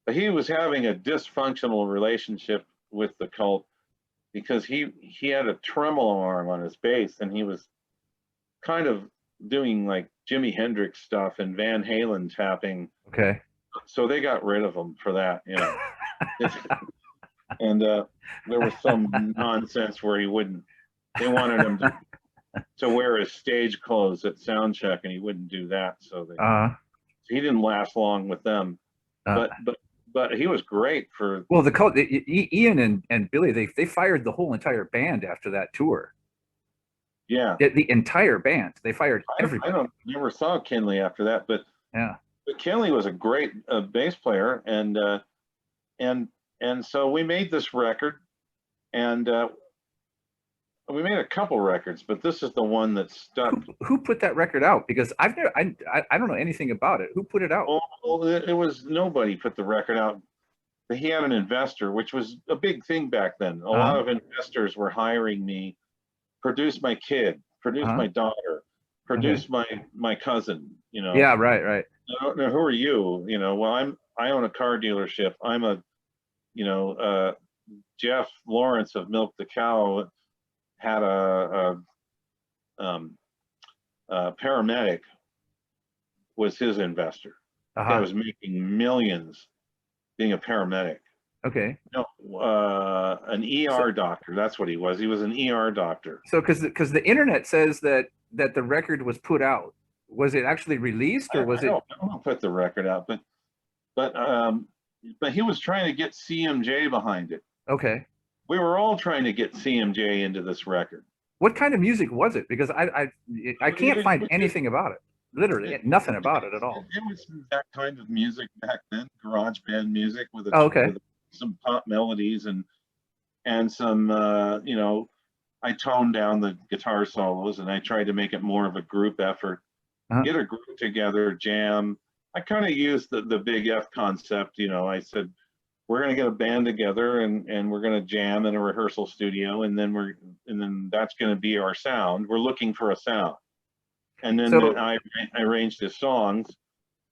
But he was having a dysfunctional relationship with the Cult because he had a tremolo arm on his bass, and he was kind of doing like Jimi Hendrix stuff and Van Halen tapping. Okay. So they got rid of him for that, and there was some nonsense where they wanted him to wear his stage clothes at sound check, and he wouldn't do that. So he didn't last long with them. But he was great for. Well, the Cult, Ian and Billy, they fired the whole entire band after that tour. Yeah, the entire band. They fired everybody. I never saw Kinley after that, but yeah. But Kinley was a great bass player, and so we made this record, and we made a couple records, but this is the one that stuck. Who put that record out? Because I don't know anything about it. Who put it out? Well, it was nobody put the record out. He had an investor, which was a big thing back then. A lot of investors were hiring me, produce my kid, produce my daughter, produce my cousin. Yeah, right. I don't know, who are you? Well, I own a car dealership. I'm a, Jeff Lawrence of Milk the Cow had a paramedic was his investor. Guy was making millions being a paramedic. Okay. No, an ER doctor. That's what he was. He was an ER doctor. So, because the internet says that the record was put out. Was it actually released, or was it? I don't put the record out, but he was trying to get CMJ behind it. Okay. We were all trying to get CMJ into this record. What kind of music was it? Because I can't find anything about it. Literally, nothing about it at all. It was that kind of music back then, garage band music with some pop melodies and some I toned down the guitar solos, and I tried to make it more of a group effort. Get a group together, jam, I kind of used the big F concept. I said, we're going to get a band together and we're going to jam in a rehearsal studio, and then that's going to be our sound. We're looking for a sound. And then So I arranged his songs,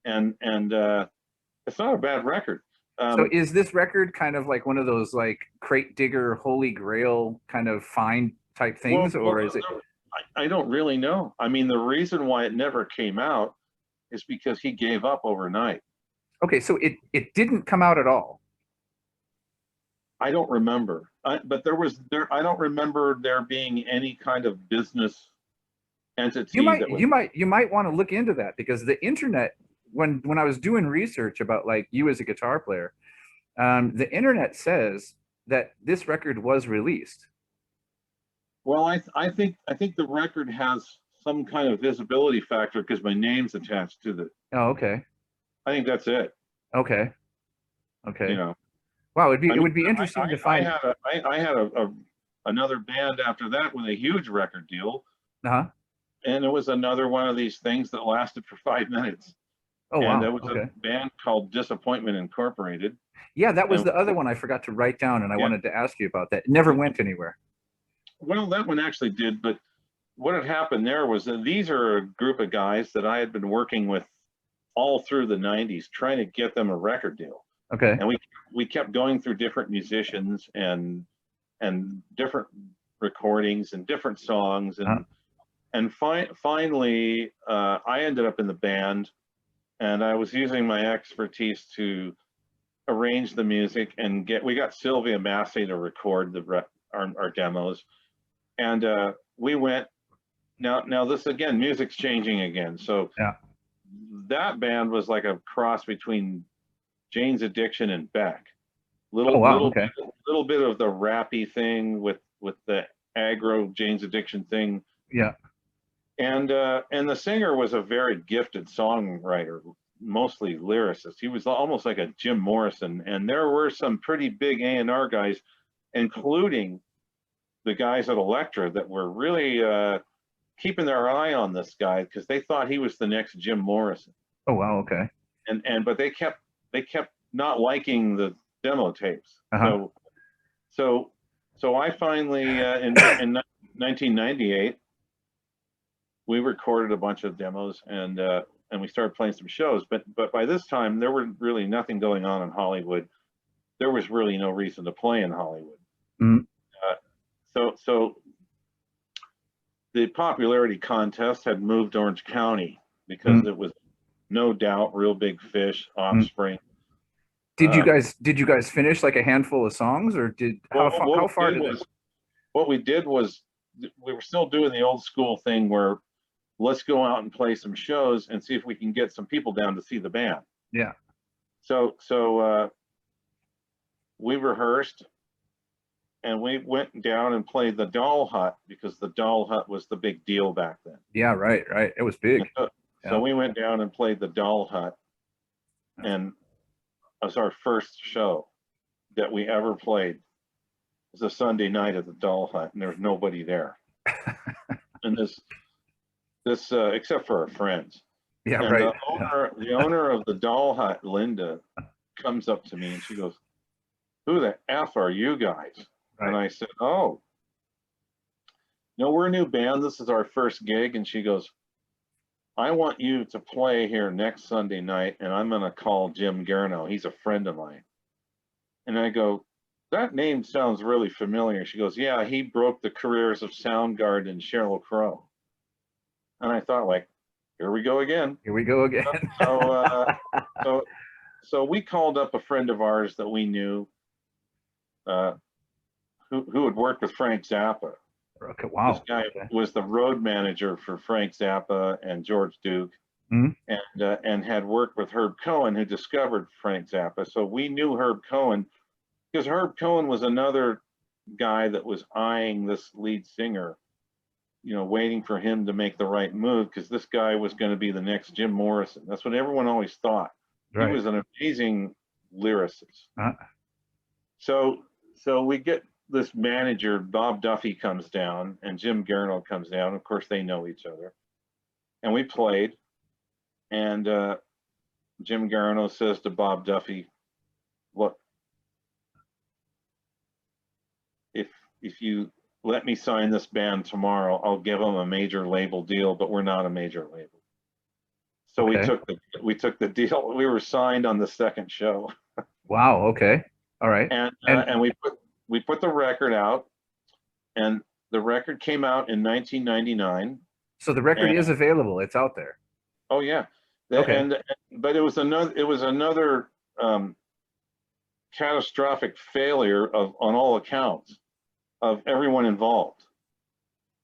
and it's not a bad record. so is this record kind of like one of those like crate digger holy grail kind of find type things, or is it? I don't really know. I mean, the reason why it never came out is because he gave up overnight. Okay, so it didn't come out at all. I don't remember, but I don't remember there being any kind of business entity that was. You might want to look into that, because the internet, when I was doing research about like you as a guitar player, the internet says that this record was released. Well, I think the record has some kind of visibility factor because my name's attached to the. Oh, okay. I think that's it. Okay. Wow, it would be interesting to find. I had another band after that with a huge record deal. Uh-huh. And it was another one of these things that lasted for 5 minutes. Oh, wow. And it was a band called Disappointment Incorporated. Yeah, that was the other one I forgot to write down, and I wanted to ask you about that. It never went anywhere. Well, that one actually did, but what had happened there was that these are a group of guys that I had been working with all through the 90s, trying to get them a record deal. Okay. And we kept going through different musicians and different recordings and different songs, and finally I ended up in the band, and I was using my expertise to arrange the music and we got Sylvia Massey to record our demos, and we went. Now this again, music's changing again. So yeah, that band was like a cross between Jane's Addiction and Beck. Little bit of the rappy thing with the aggro Jane's Addiction thing. Yeah. And the singer was a very gifted songwriter, mostly lyricist. He was almost like a Jim Morrison, and there were some pretty big A&R guys, including the guys at Elektra, that were really keeping their eye on this guy because they thought he was the next Jim Morrison. Oh, wow. Okay. But they kept not liking the demo tapes. Uh-huh. So I finally in 1998 we recorded a bunch of demos, and we started playing some shows. But by this time there were really nothing going on in Hollywood. There was really no reason to play in Hollywood. Mm-hmm. So the popularity contest had moved to Orange County because it was No Doubt, Real Big Fish, Offspring. Did you guys finish like a handful of songs, or how far did it? What we did was we were still doing the old school thing where let's go out and play some shows and see if we can get some people down to see the band. Yeah. So we rehearsed, and we went down and played the Doll Hut because the Doll Hut was the big deal back then. Yeah, right. It was big. So we went down and played the Doll Hut, and it was our first show that we ever played. It was a Sunday night at the Doll Hut, and there was nobody there. And this except for our friends. Yeah, and right. The owner of the Doll Hut, Linda, comes up to me and she goes, "Who the F are you guys?" Right. And I said, "Oh, no, we're a new band. This is our first gig." And she goes, "I want you to play here next Sunday night, and I'm going to call Jim Garno. He's a friend of mine." And I go, "That name sounds really familiar." She goes, "Yeah, he broke the careers of Soundgarden and Sheryl Crow." And I thought, like, here we go again. Here we go again. So we called up a friend of ours that we knew, who had worked with Frank Zappa. Okay, wow. This guy was the road manager for Frank Zappa and George Duke, and had worked with Herb Cohen, who discovered Frank Zappa. So we knew Herb Cohen because Herb Cohen was another guy that was eyeing this lead singer, waiting for him to make the right move because this guy was going to be the next Jim Morrison. That's what everyone always thought. Right. He was an amazing lyricist. So we get this manager, Bob Duffy, comes down, and Jim Garno comes down. Of course, they know each other. And we played, and Jim Garino says to Bob Duffy, look, if you let me sign this band tomorrow, I'll give them a major label deal, but we're not a major label. So Okay. we took the deal. We were signed on the second show. Wow. Okay. All right. And we put the record out, and the record came out in 1999. So the record is available. It's out there. Oh yeah. Okay. But it was another catastrophic failure on all accounts of everyone involved.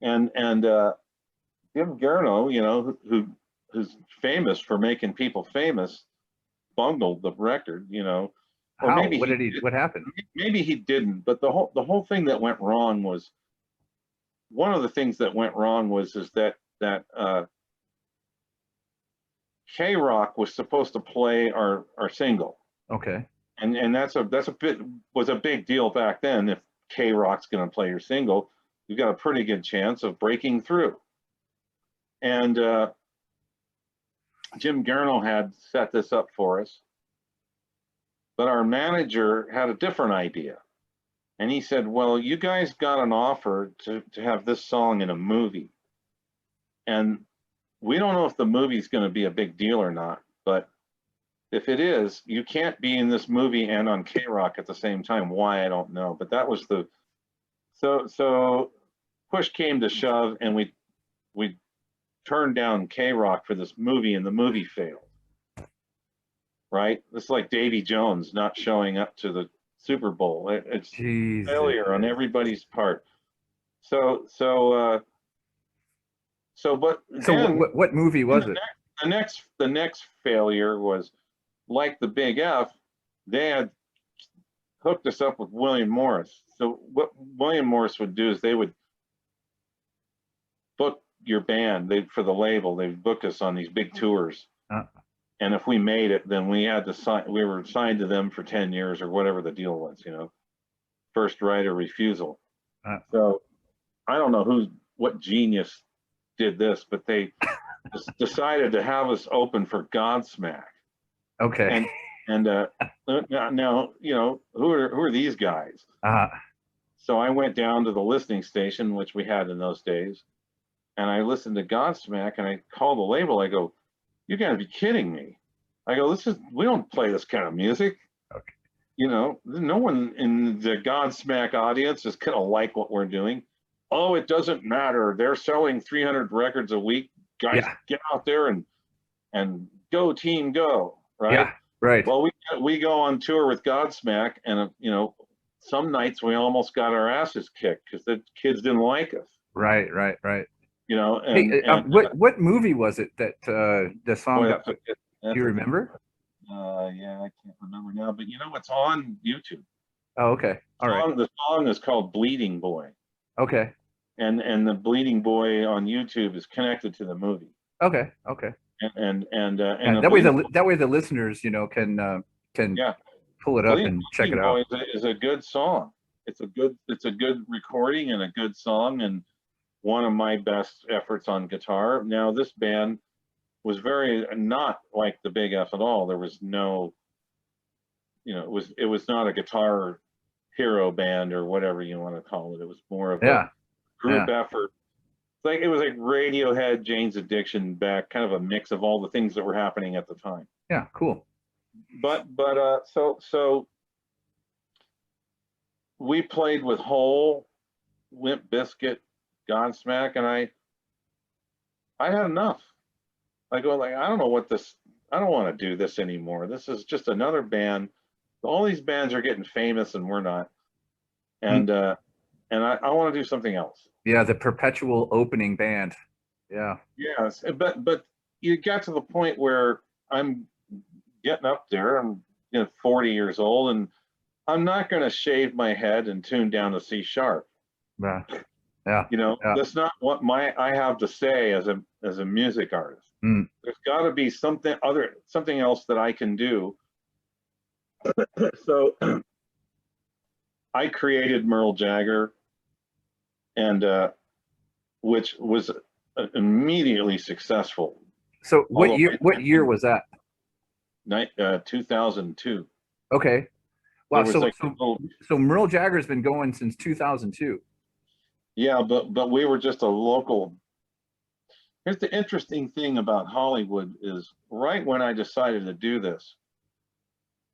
And Jim Garino, you know, who's famous for making people famous, bungled the record, you know. Or How? maybe What happened? Maybe he didn't, but the whole thing that went wrong was, one of the things that went wrong was that K-Rock was supposed to play our single. Okay. And was a big deal back then. If K-Rock's going to play your single, you've got a pretty good chance of breaking through. And Jim Garino had set this up for us, but our manager had a different idea. And he said, well, you guys got an offer to have this song in a movie. And we don't know if the movie's going to be a big deal or not, but if it is, you can't be in this movie and on K-Rock at the same time. Why, I don't know. But that was so push came to shove, and we turned down K-Rock for this movie, and the movie failed. Right? It's like Davy Jones not showing up to the Super Bowl. It's Jesus. failure on everybody's part. So what movie was it? The next failure was, like the Big F, they had hooked us up with William Morris. So what William Morris would do is they would book your band for the label. They'd book us on these big tours. And if we made it, then we had to sign. We were signed to them for 10 years or whatever the deal was, you know, first right of refusal. So I don't know what genius did this, but they decided to have us open for Godsmack. Okay. And now, you know, who are these guys? So I went down to the listening station, which we had in those days, and I listened to Godsmack, and I called the label. I go, you gotta be kidding me. I go, we don't play this kind of music. Okay. You know, no one in the Godsmack audience is gonna like what we're doing. Oh, it doesn't matter. They're selling 300 records a week. Guys, get out there and go team, go. Right? Yeah, right. Well, we go on tour with Godsmack, and you know, some nights we almost got our asses kicked because the kids didn't like us. Right. You know, what movie was it that the song got? Do you remember? Yeah, I can't remember now, but you know, it's on YouTube. Oh, okay. All right. The song is called "Bleeding Boy." Okay. And the Bleeding Boy on YouTube is connected to the movie. Okay. And that way the listeners, you know, can pull it up and check it out. Boy is a good song. It's a good recording and a good song, and one of my best efforts on guitar. Now, this band was very not like the Big F at all. There was no, you know, it was not a guitar hero band or whatever you want to call it. It was more of a group effort. It was like Radiohead, Jane's Addiction, back, kind of a mix of all the things that were happening at the time. Yeah, cool. But so we played with Hole, Limp Bizkit, Godsmack, and I had enough. I go, like, I don't want to do this anymore. This is just another band. All these bands are getting famous and we're not. And I want to do something else. Yeah, the perpetual opening band. Yeah. Yes, but you got to the point where I'm getting up there. I'm 40 years old, and I'm not going to shave my head and tune down to C sharp. Yeah. That's not what I have to say as a music artist. There's got to be something else that I can do. So I created Merle Jagger, and which was immediately successful. So what year was that? 2002. Okay. There Wow. was So like a so little, so Merle Jagger's been going since 2002. yeah, but we were just a local. Here's the interesting thing about Hollywood is right when I decided to do this,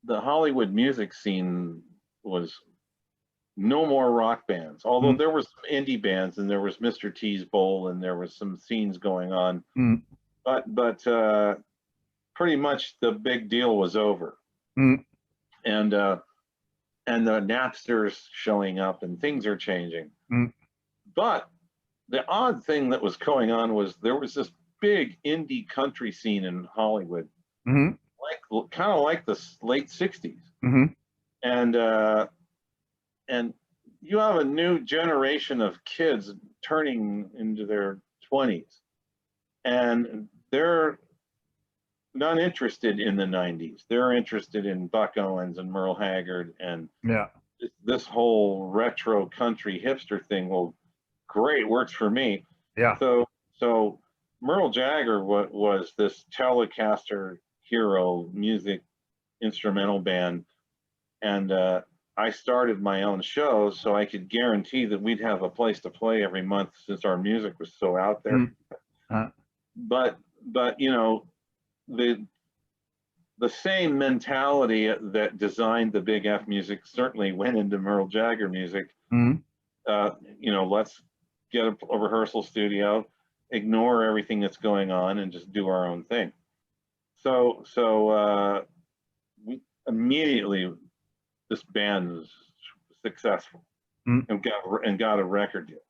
the Hollywood music scene was no more rock bands. Although Mm, there was some indie bands and there was Mr. T's Bowl and there was some scenes going on, mm, but pretty much the big deal was over. mm, And and the Napsters showing up and things are changing. mm, But the odd thing that was going on was there was this big indie country scene in Hollywood, mm, like kind of like the late '60s, mm, and and you have a new generation of kids turning into their 20s, and they're not interested in the '90s. They're interested in Buck Owens and Merle Haggard and yeah. this whole retro country hipster thing. Well, great, works for me. Yeah. So Merle Jagger was this Telecaster hero music instrumental band, and I started my own shows so I could guarantee that we'd have a place to play every month since our music was so out there. Mm, uh, But you know, the same mentality that designed the Big F music certainly went into Merle Jagger music. mm, You know, let's get a rehearsal studio, ignore everything that's going on, and just do our own thing. So we immediately this band was successful mm. and got a record deal,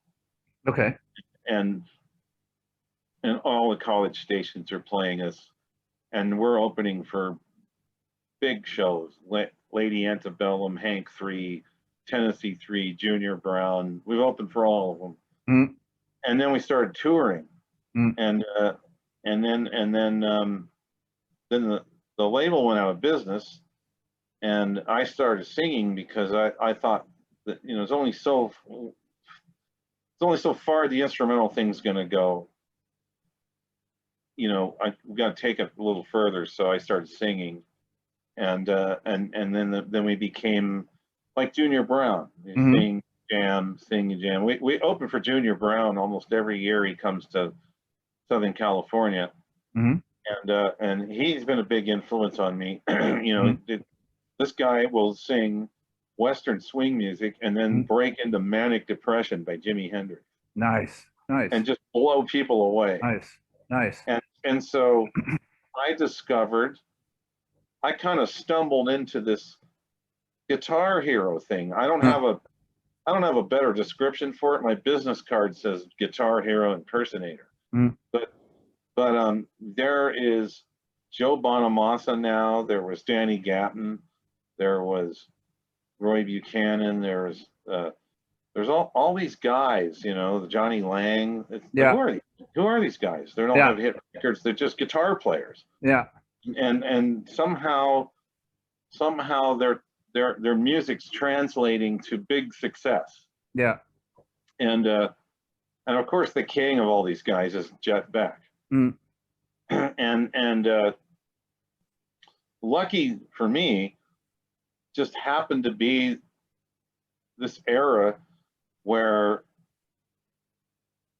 Okay. and all the college stations are playing us, and we're opening for big shows: Lady Antebellum, Hank 3, Tennessee 3, Junior Brown. We've opened for all of them, Mm, and then we started touring, mm, and then the label went out of business, and I started singing because I thought that it's only so far the instrumental thing's going to go. We got to take it a little further, so I started singing, and then we became like Junior Brown. We mm, sing, jam, sing, jam. We open for Junior Brown almost every year he comes to Southern California, mm, and he's been a big influence on me. mm, This guy will sing Western swing music and then mm. break into Manic Depression by Jimi Hendrix Nice. Nice. and just blow people away. Nice. Nice. And so I discovered I kind of stumbled into this guitar hero thing. I don't Huh. have a better description for it. My business card says guitar hero impersonator. Mm, But there is Joe Bonamassa now. There was Danny Gatton. There was Roy Buchanan. There's all these guys. Johnny Lang. yeah. Who are these guys? They don't Yeah. have hit records. They're just guitar players. Yeah. And somehow their music's translating to big success. Yeah. And of course the king of all these guys is Jeff Beck. Mm, And lucky for me, just happened to be this era where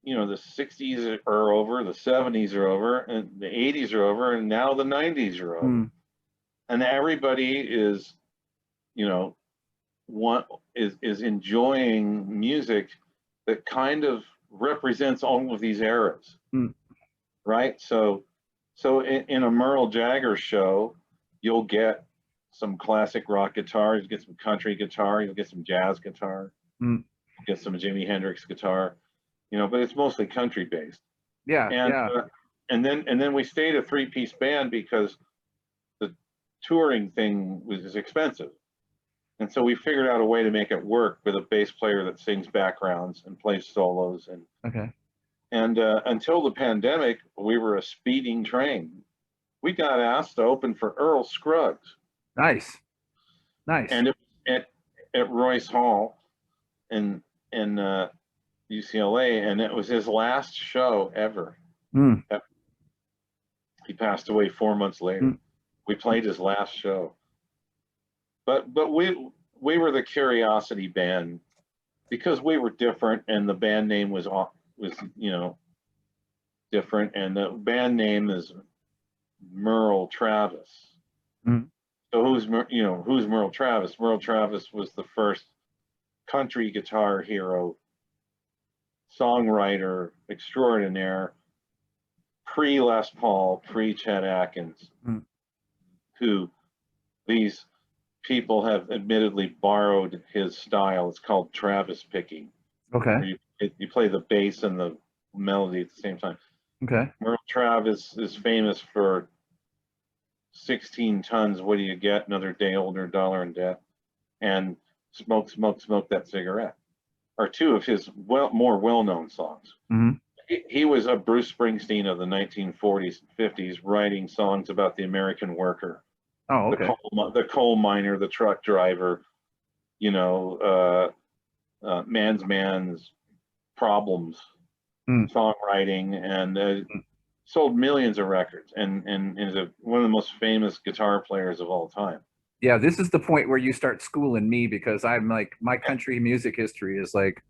the 60s are over, the 70s are over, and the 80s are over, and now the 90s are over. mm, And everybody is is enjoying music that kind of represents all of these eras. mm, Right? So in a Merle Jagger show, you'll get some classic rock guitar, you get some country guitar, you'll get some jazz guitar, mm. get some Jimi Hendrix guitar, but it's mostly country based. Yeah. And Yeah. and then we stayed a 3-piece band because the touring thing was expensive. And so we figured out a way to make it work with a bass player that sings backgrounds and plays solos. Okay. And until the pandemic, we were a speeding train. We got asked to open for Earl Scruggs. Nice. Nice. And at Royce Hall in UCLA, and it was his last show ever. Mm, He passed away 4 months later. mm. We played his last show. But we were the Curiosity Band because we were different, and the band name was different, and the band name is Merle Travis. Mm. So who's Merle Travis? Merle Travis was the first country guitar hero, songwriter extraordinaire, pre Les Paul, pre Chet Atkins, who these people have admittedly borrowed his style. It's called Travis picking. Okay. You play the bass and the melody at the same time. Okay. Merle Travis is famous for 16 tons. What do you get? Another day older, dollar in debt, and smoke, smoke, smoke that cigarette, are two of his more well-known songs. Mm-hmm. He was a Bruce Springsteen of the 1940s and 50s, writing songs about the American worker, Oh, okay. the coal miner, the truck driver, man's problems, songwriting, and sold millions of records, and is one of the most famous guitar players of all time. Yeah, this is the point where you start schooling me, because I'm like, my country music history is like.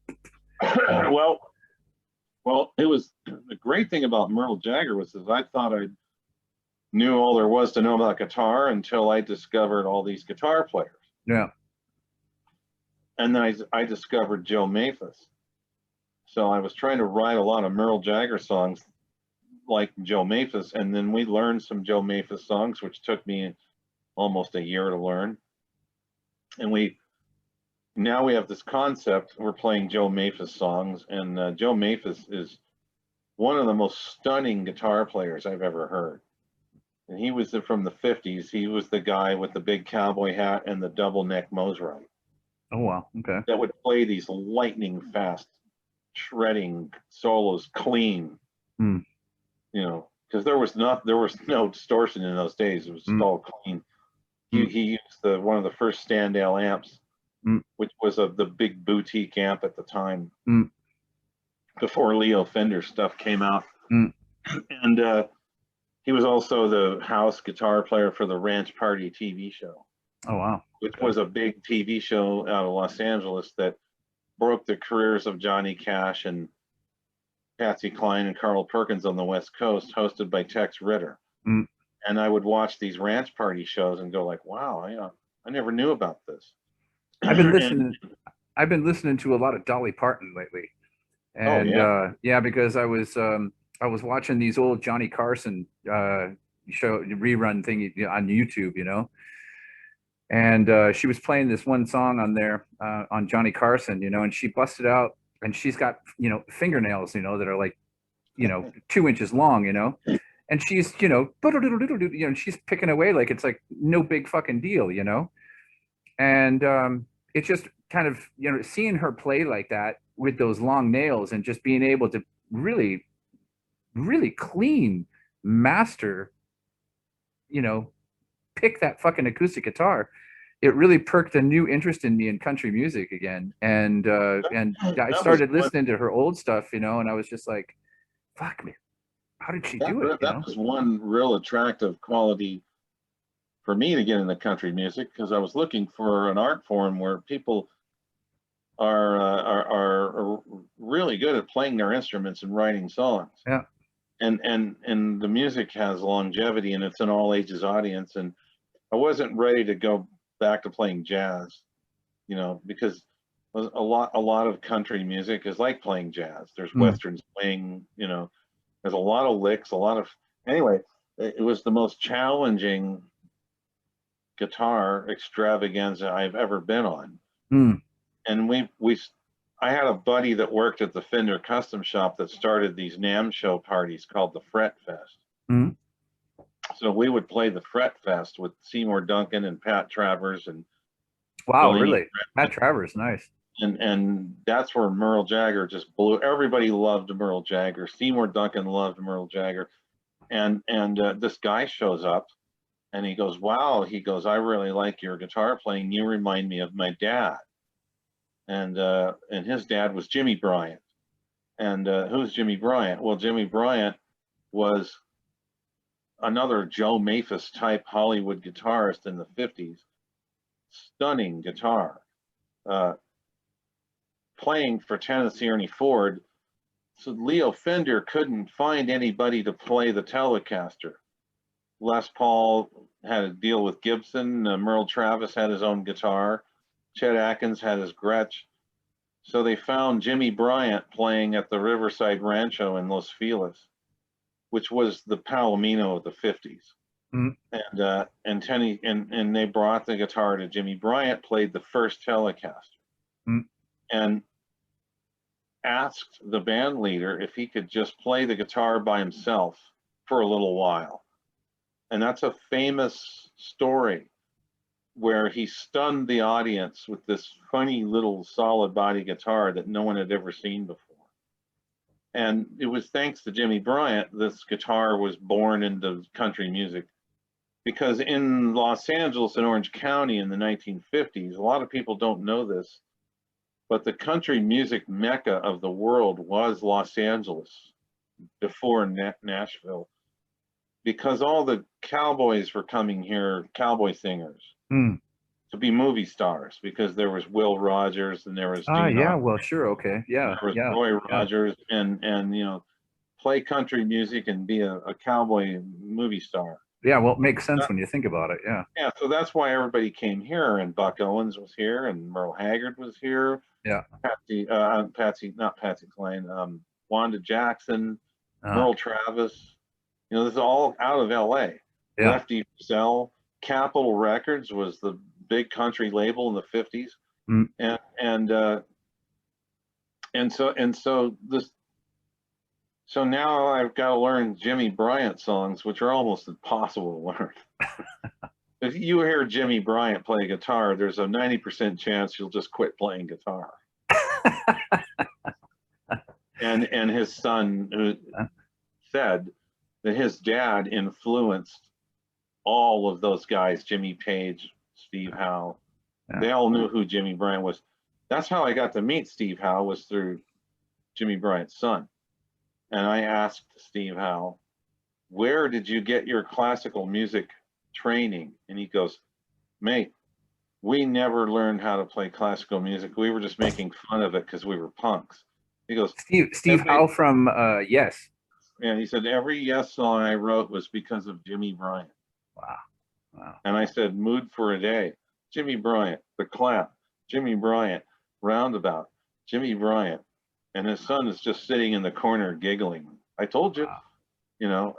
Well, it was the great thing about Merle Jagger was that I thought I knew all there was to know about guitar until I discovered all these guitar players. Yeah. And then I discovered Joe Maphis. So I was trying to write a lot of Merle Jagger songs like Joe Maphis, and then we learned some Joe Maphis songs, which took me almost a year to learn. And now we have this concept. We're playing Joe Maphis songs, and Joe Maphis is one of the most stunning guitar players I've ever heard. And he was from the 50s. He was the guy with the big cowboy hat and the double neck Mosrite. Oh, wow. Okay. That would play these lightning fast, shredding solos clean. Because there was no distortion in those days. It was all clean. He used one of the first Standale amps, which was the big boutique amp at the time, before Leo Fender stuff came out. And he was also the house guitar player for the Ranch Party TV show. Oh, wow. Which was a big TV show out of Los Angeles that broke the careers of Johnny Cash and Patsy Cline and Carl Perkins on the West Coast, hosted by Tex Ritter. And I would watch these Ranch Party shows and go like, wow, I never knew about this. I've been listening to a lot of Dolly Parton lately. And because I was watching these old Johnny Carson show rerun thing on YouTube, and she was playing this one song on there on Johnny Carson, and she busted out, and she's got fingernails, that are like 2 inches long, and she's she's picking away like it's like no big fucking deal, and it's just kind of seeing her play like that with those long nails and just being able to really clean master, pick that fucking acoustic guitar. It really perked a new interest in me in country music again. And I started listening to her old stuff, and I was just like, fuck me, how did she do it? That was one real attractive quality for me to get into country music, because I was looking for an art form where people are really good at playing their instruments and writing songs. Yeah. And the music has longevity, and it's an all ages audience. And I wasn't ready to go back to playing jazz, because a lot of country music is like playing jazz. There's Western swing, there's a lot of licks, anyway, it was the most challenging guitar extravaganza I've ever been on. And I had a buddy that worked at the Fender Custom Shop that started these NAMM show parties called the Fret Fest. So we would play the Fret Fest with Seymour Duncan and Pat Travers and wow, really? Pat Travers, nice. And that's where Merle Jagger just blew. Everybody loved Merle Jagger. Seymour Duncan loved Merle Jagger, and this guy shows up, and he goes, "Wow," he goes, "I really like your guitar playing. You remind me of my dad." And his dad was Jimmy Bryant. And who's Jimmy Bryant? Well, Jimmy Bryant was another Joe Maphis type Hollywood guitarist in the 50s. Stunning guitar. Playing for Tennessee Ernie Ford. So Leo Fender couldn't find anybody to play the Telecaster. Les Paul had a deal with Gibson. Merle Travis had his own guitar. Chet Atkins had his Gretsch. So they found Jimmy Bryant playing at the Riverside Rancho in Los Feliz, which was the Palomino of the 50s. Mm. And they brought the guitar to Jimmy Bryant, played the first Telecaster, and asked the band leader if he could just play the guitar by himself for a little while. And that's a famous story where he stunned the audience with this funny little solid body guitar that no one had ever seen before. And it was thanks to Jimmy Bryant this guitar was born into country music, because in Los Angeles and Orange County in the 1950s, a lot of people don't know this, but the country music mecca of the world was Los Angeles before Nashville, because all the cowboys were coming here, cowboy singers, to be movie stars, because there was Will Rogers and there was Gene yeah, well, sure, okay, yeah, there was Roy Rogers, and you know, play country music and be a cowboy movie star. Yeah, well, it makes sense when you think about it. Yeah. Yeah, so that's why everybody came here, and Buck Owens was here, and Merle Haggard was here. Yeah. Not Patsy Cline, Wanda Jackson, Merle Travis. You know, this is all out of L.A. Yeah. Lefty Frizzell. Capitol Records was the big country label in the 50s, so now I've got to learn Jimmy Bryant songs, which are almost impossible to learn. If you hear Jimmy Bryant play guitar, there's a 90% chance you'll just quit playing guitar. and his son said that his dad influenced all of those guys, Jimmy Page, Steve Howe. They all knew who Jimmy Bryant was. That's how I got to meet Steve Howe, was through Jimmy Bryant's son. And I asked Steve Howe, where did you get your classical music training? And he goes, mate, we never learned how to play classical music. We were just making fun of it because we were punks. He goes, Steve Howe from Yes. Yeah, he said, every Yes song I wrote was because of Jimmy Bryant. Wow. And I said, Mood for a Day, Jimmy Bryant. The Clap, Jimmy Bryant. Roundabout, Jimmy Bryant. And his son is just sitting in the corner giggling. I told you. You know,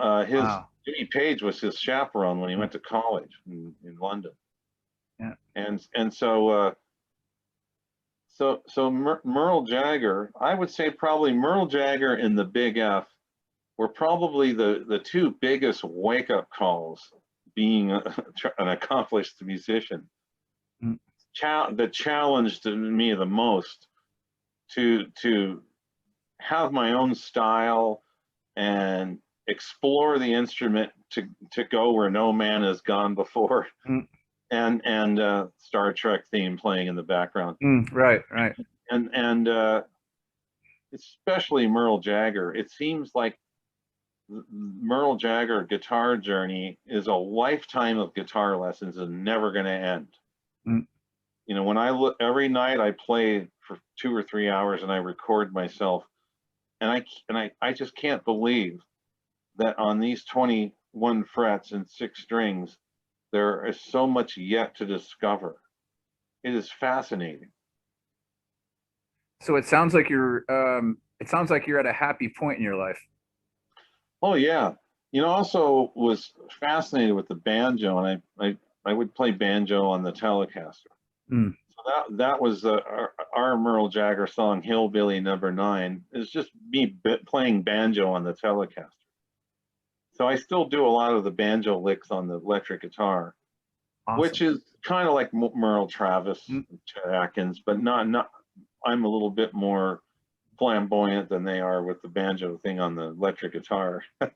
Jimmy Page was his chaperone when he went to college in London. Yeah. And so Merle Jagger, I would say probably Merle Jagger and the Big F were probably the two biggest wake-up calls, being an accomplished musician. That challenged me the most to have my own style and explore the instrument to go where no man has gone before. And Star Trek theme playing in the background. Right. And especially Merle Jagger. It seems like Merle Jagger guitar journey is a lifetime of guitar lessons and never going to end. You know, when I look, every night I play for 2 or 3 hours and I record myself, and I just can't believe that on these 21 frets and 6 strings, there is so much yet to discover. It is fascinating. So it sounds like you're at a happy point in your life. Oh yeah. You know, also was fascinated with the banjo, and I would play banjo on the Telecaster. So that was our Merle Jagger song, Hillbilly Number 9, is just me playing banjo on the Telecaster. So I still do a lot of the banjo licks on the electric guitar, which is kind of like Merle Travis, Chet Atkins, but not. I'm a little bit more flamboyant than they are with the banjo thing on the electric guitar. But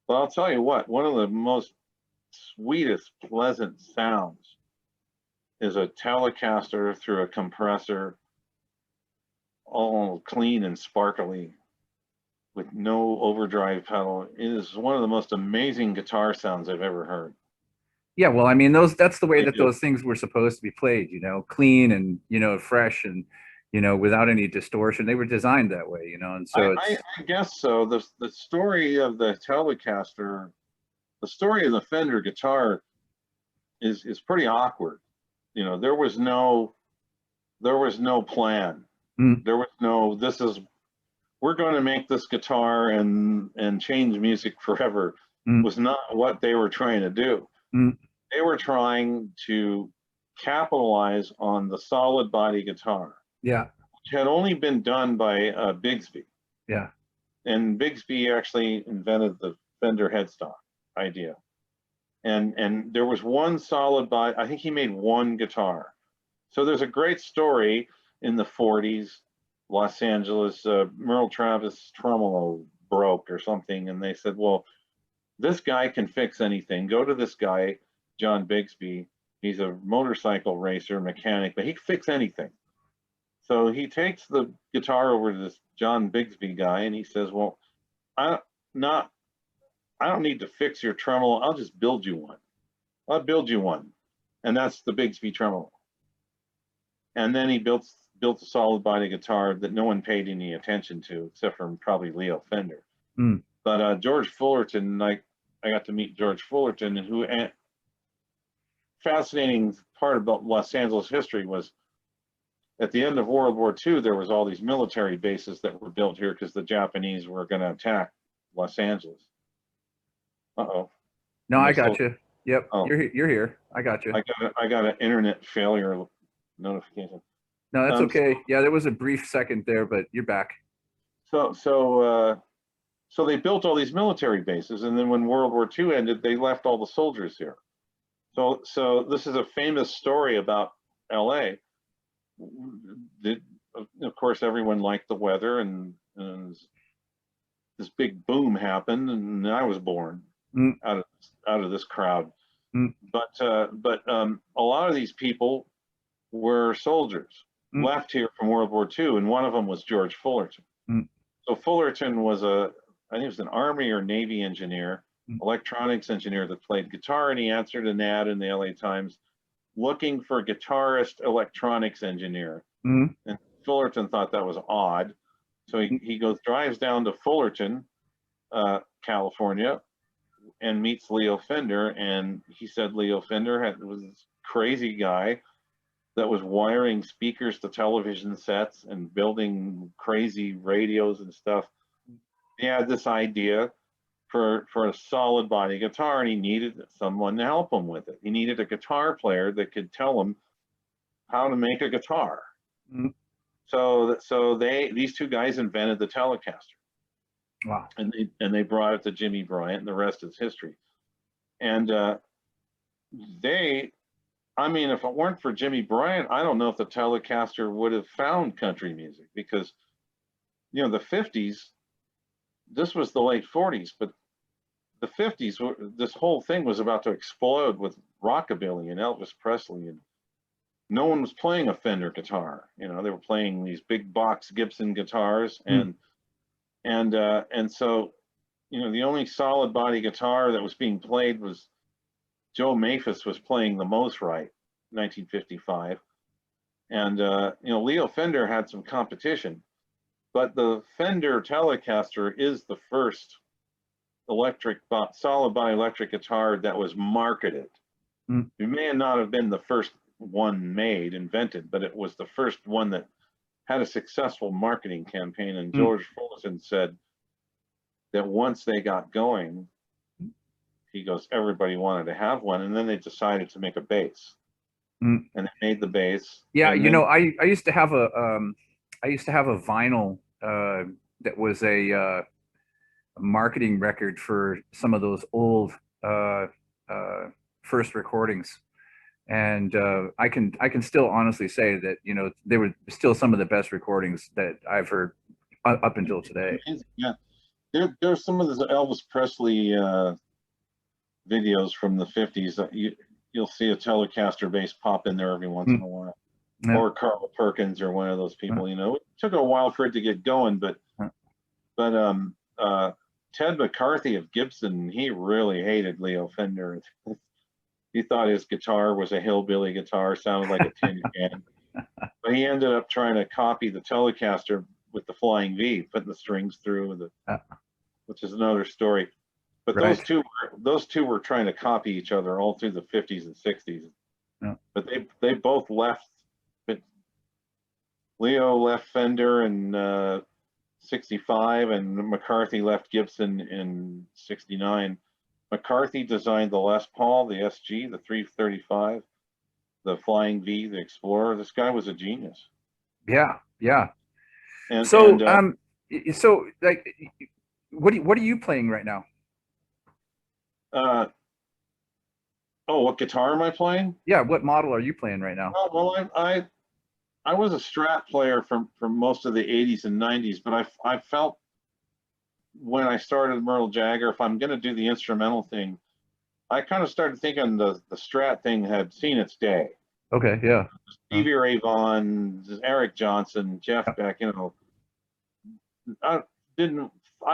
I'll tell you what, one of the most sweetest, pleasant sounds is a Telecaster through a compressor, all clean and sparkly. with no overdrive pedal. It is one of the most amazing guitar sounds I've ever heard. Yeah, well, I mean, that's the way I that do. those things were supposed to be played, clean and, fresh and, without any distortion. They were designed that way, and so I guess so. The story of the Telecaster, the story of the Fender guitar is pretty awkward. There was no plan. mm, There was no, we're going to make this guitar and change music forever. mm, Was not what they were trying to do. mm, They were trying to capitalize on the solid body guitar, yeah, which had only been done by Bigsby. yeah, And Bigsby actually invented the Fender headstock idea. And there was one solid body. I think he made one guitar. So there's a great story in the 40s, Los Angeles. Merle Travis' tremolo broke or something, and they said, "Well, this guy can fix anything. Go to this guy, John Bigsby. He's a motorcycle racer, mechanic, but he can fix anything." So he takes the guitar over to this John Bigsby guy, and he says, "Well, I not I don't need to fix your tremolo. I'll just build you one. I'll build you one." And that's the Bigsby tremolo. And then he built a solid body guitar that no one paid any attention to, except for probably Leo Fender. mm, But George Fullerton, I got to meet George Fullerton, and who fascinating part about Los Angeles history was at the end of World War II, there was all these military bases that were built here because the Japanese were going to attack Los Angeles. Uh-oh. no, I got you. Yep, Oh, you're here. I got you. I got an internet failure notification. No, that's Um, okay. Yeah, there was a brief second there, but you're back. So they built all these military bases, and then when World War II ended, they left all the soldiers here. So this is a famous story about LA. Of course, everyone liked the weather, and this big boom happened, and I was born Mm, out of this crowd. mm, But a lot of these people were soldiers mm, left here from World War II, and one of them was George Fullerton. mm, So Fullerton was I think he was an Army or Navy engineer, mm, electronics engineer that played guitar, and he answered an ad in the LA Times looking for guitarist electronics engineer. mm, And Fullerton thought that was odd. So he drives down to Fullerton, California, and meets Leo Fender. And he said Leo Fender was this crazy guy that was wiring speakers to television sets and building crazy radios and stuff. He had this idea for a solid body guitar, and he needed someone to help him with it. He needed a guitar player that could tell him how to make a guitar. mm. So these two guys invented the Telecaster, Wow. and they brought it to Jimmy Bryant, and the rest is history. And I mean, if it weren't for Jimmy Bryant, I don't know if the Telecaster would have found country music, because the 50s, this was the late 40s, but the 50s, this whole thing was about to explode with rockabilly and Elvis Presley, and no one was playing a Fender guitar. They were playing these big box Gibson guitars, and so the only solid body guitar that was being played was Joe Maphis was playing the most right, 1955, and Leo Fender had some competition, but the Fender Telecaster is the first solid body electric guitar that was marketed. Mm. It may not have been the first one invented, but it was the first one that had a successful marketing campaign. And George Fullerton said that once they got going, he goes, everybody wanted to have one, and then they decided to make a bass, and they made the bass. Yeah, then, I used to have a vinyl that was a marketing record for some of those old first recordings, and I can still honestly say that they were still some of the best recordings that I've heard up until today. Yeah, there's some of the Elvis Presley videos from the 50s that you'll see a Telecaster bass pop in there every once in a while, or Carl Perkins or one of those people. It took a while for it to get going, but Ted McCarthy of Gibson, he really hated Leo Fender. He thought his guitar was a hillbilly guitar, sounded like a tin can. But he ended up trying to copy the Telecaster with the Flying V, putting the strings through, which is another story. But Right. those two were trying to copy each other all through the 50s and 60s. Yeah. But they both left. But Leo left Fender in 65, and McCarthy left Gibson in 69. McCarthy designed the Les Paul, the SG, the 335, the Flying V, the Explorer. This guy was a genius. Yeah, yeah. And So, and like, what are you playing right now? Oh, what guitar am I playing? Yeah, what model are you playing right now? Oh, well, I was a Strat player from most of the 80s and 90s, but I felt when I started Merle Jagger, if I'm going to do the instrumental thing, I kind of started thinking the Strat thing had seen its day. Okay, yeah. Stevie Ray Vaughan, Eric Johnson, Jeff Beck, you know, I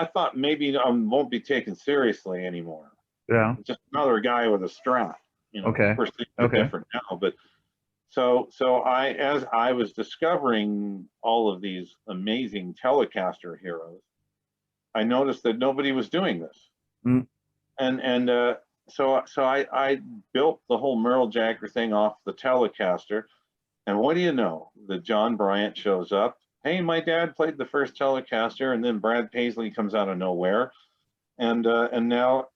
thought maybe I won't be taken seriously anymore. Yeah. Just another guy with a Strat, you know. Okay. Of course, things are different now, but so as I was discovering all of these amazing Telecaster heroes, I noticed that nobody was doing this. Mm. And so I built the whole Merle Jagger thing off the Telecaster. And what do you know? The John Bryant shows up. Hey, my dad played the first Telecaster, and then Brad Paisley comes out of nowhere, and now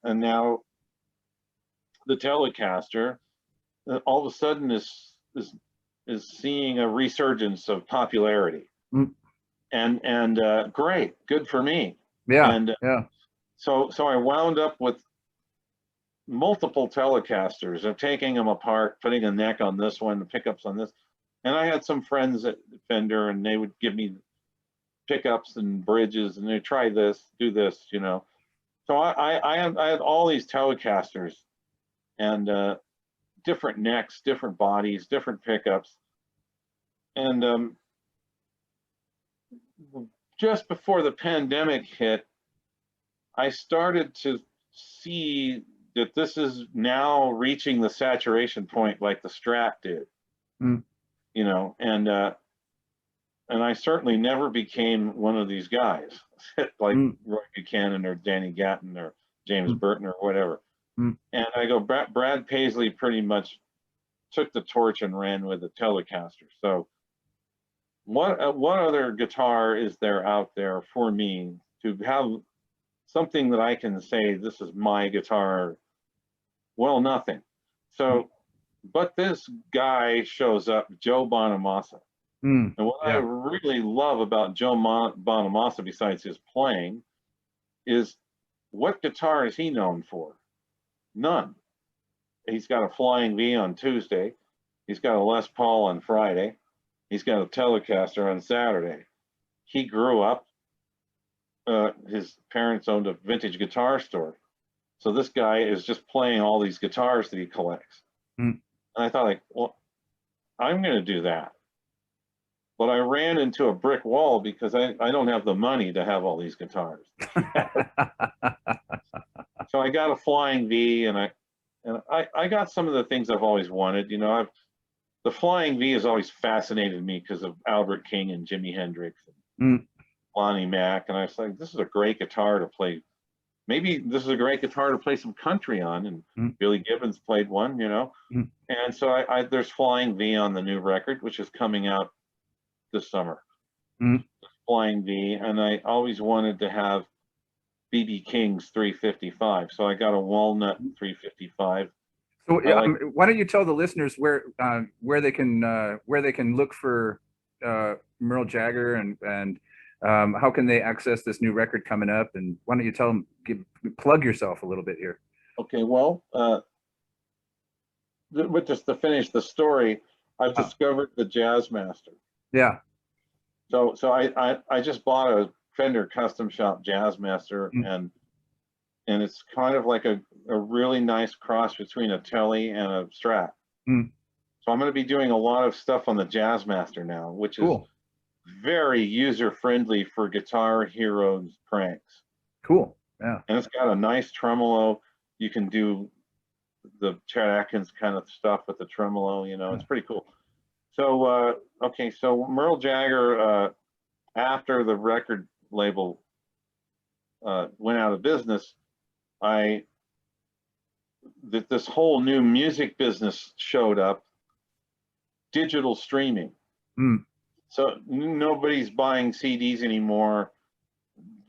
the Telecaster all of a sudden is seeing a resurgence of popularity. Mm. And great, good for me. Yeah. And yeah. So I wound up with multiple Telecasters of taking them apart, putting a neck on this one, the pickups on this. And I had some friends at Fender, and they would give me pickups and bridges, and they try this, do this, you know. So I had all these Telecasters, and different necks, different bodies, different pickups. And just before the pandemic hit, I started to see that this is now reaching the saturation point like the Strat did. Mm. You know, and I certainly never became one of these guys like Roy Buchanan or Danny Gatton or James Burton or whatever. And I go, Brad Paisley pretty much took the torch and ran with the Telecaster. So what other guitar is there out there for me to have something that I can say, this is my guitar? Well, nothing. So, but this guy shows up, Joe Bonamassa. And what I really love about Joe Bonamassa, besides his playing, is what guitar is he known for? None. He's got a Flying V on Tuesday. He's got a Les Paul on Friday. He's got a Telecaster on Saturday. He grew up, his parents owned a vintage guitar store. So this guy is just playing all these guitars that he collects. And I thought, like, well, I'm going to do that. But I ran into a brick wall because I don't have the money to have all these guitars. So I got a Flying V, and I got some of the things I've always wanted. You know, the Flying V has always fascinated me because of Albert King and Jimi Hendrix and Lonnie Mack. And I was like, this is a great guitar to play. Maybe this is a great guitar to play some country on. And Billy Gibbons played one, you know. And so there's Flying V on the new record, which is coming out this summer. Flying V. And I always wanted to have B.B. King's 355. So I got a walnut 355. So why don't you tell the listeners where they can look for Merle Jagger, and how can they access this new record coming up? And why don't you tell them, plug yourself a little bit here? Okay, well, just to finish the story, I've discovered the Jazzmaster. Yeah. So I just bought a Fender Custom Shop Jazzmaster, and it's kind of like a really nice cross between a Tele and a Strat. So I'm going to be doing a lot of stuff on the Jazzmaster now, which is very user friendly for Guitar Heroes pranks. Cool. Yeah. And it's got a nice tremolo. You can do the Chet Atkins kind of stuff with the tremolo, you know, it's pretty cool. So, okay, so Merle Jagger, after the record label went out of business, this whole new music business showed up, digital streaming. Mm. So nobody's buying CDs anymore.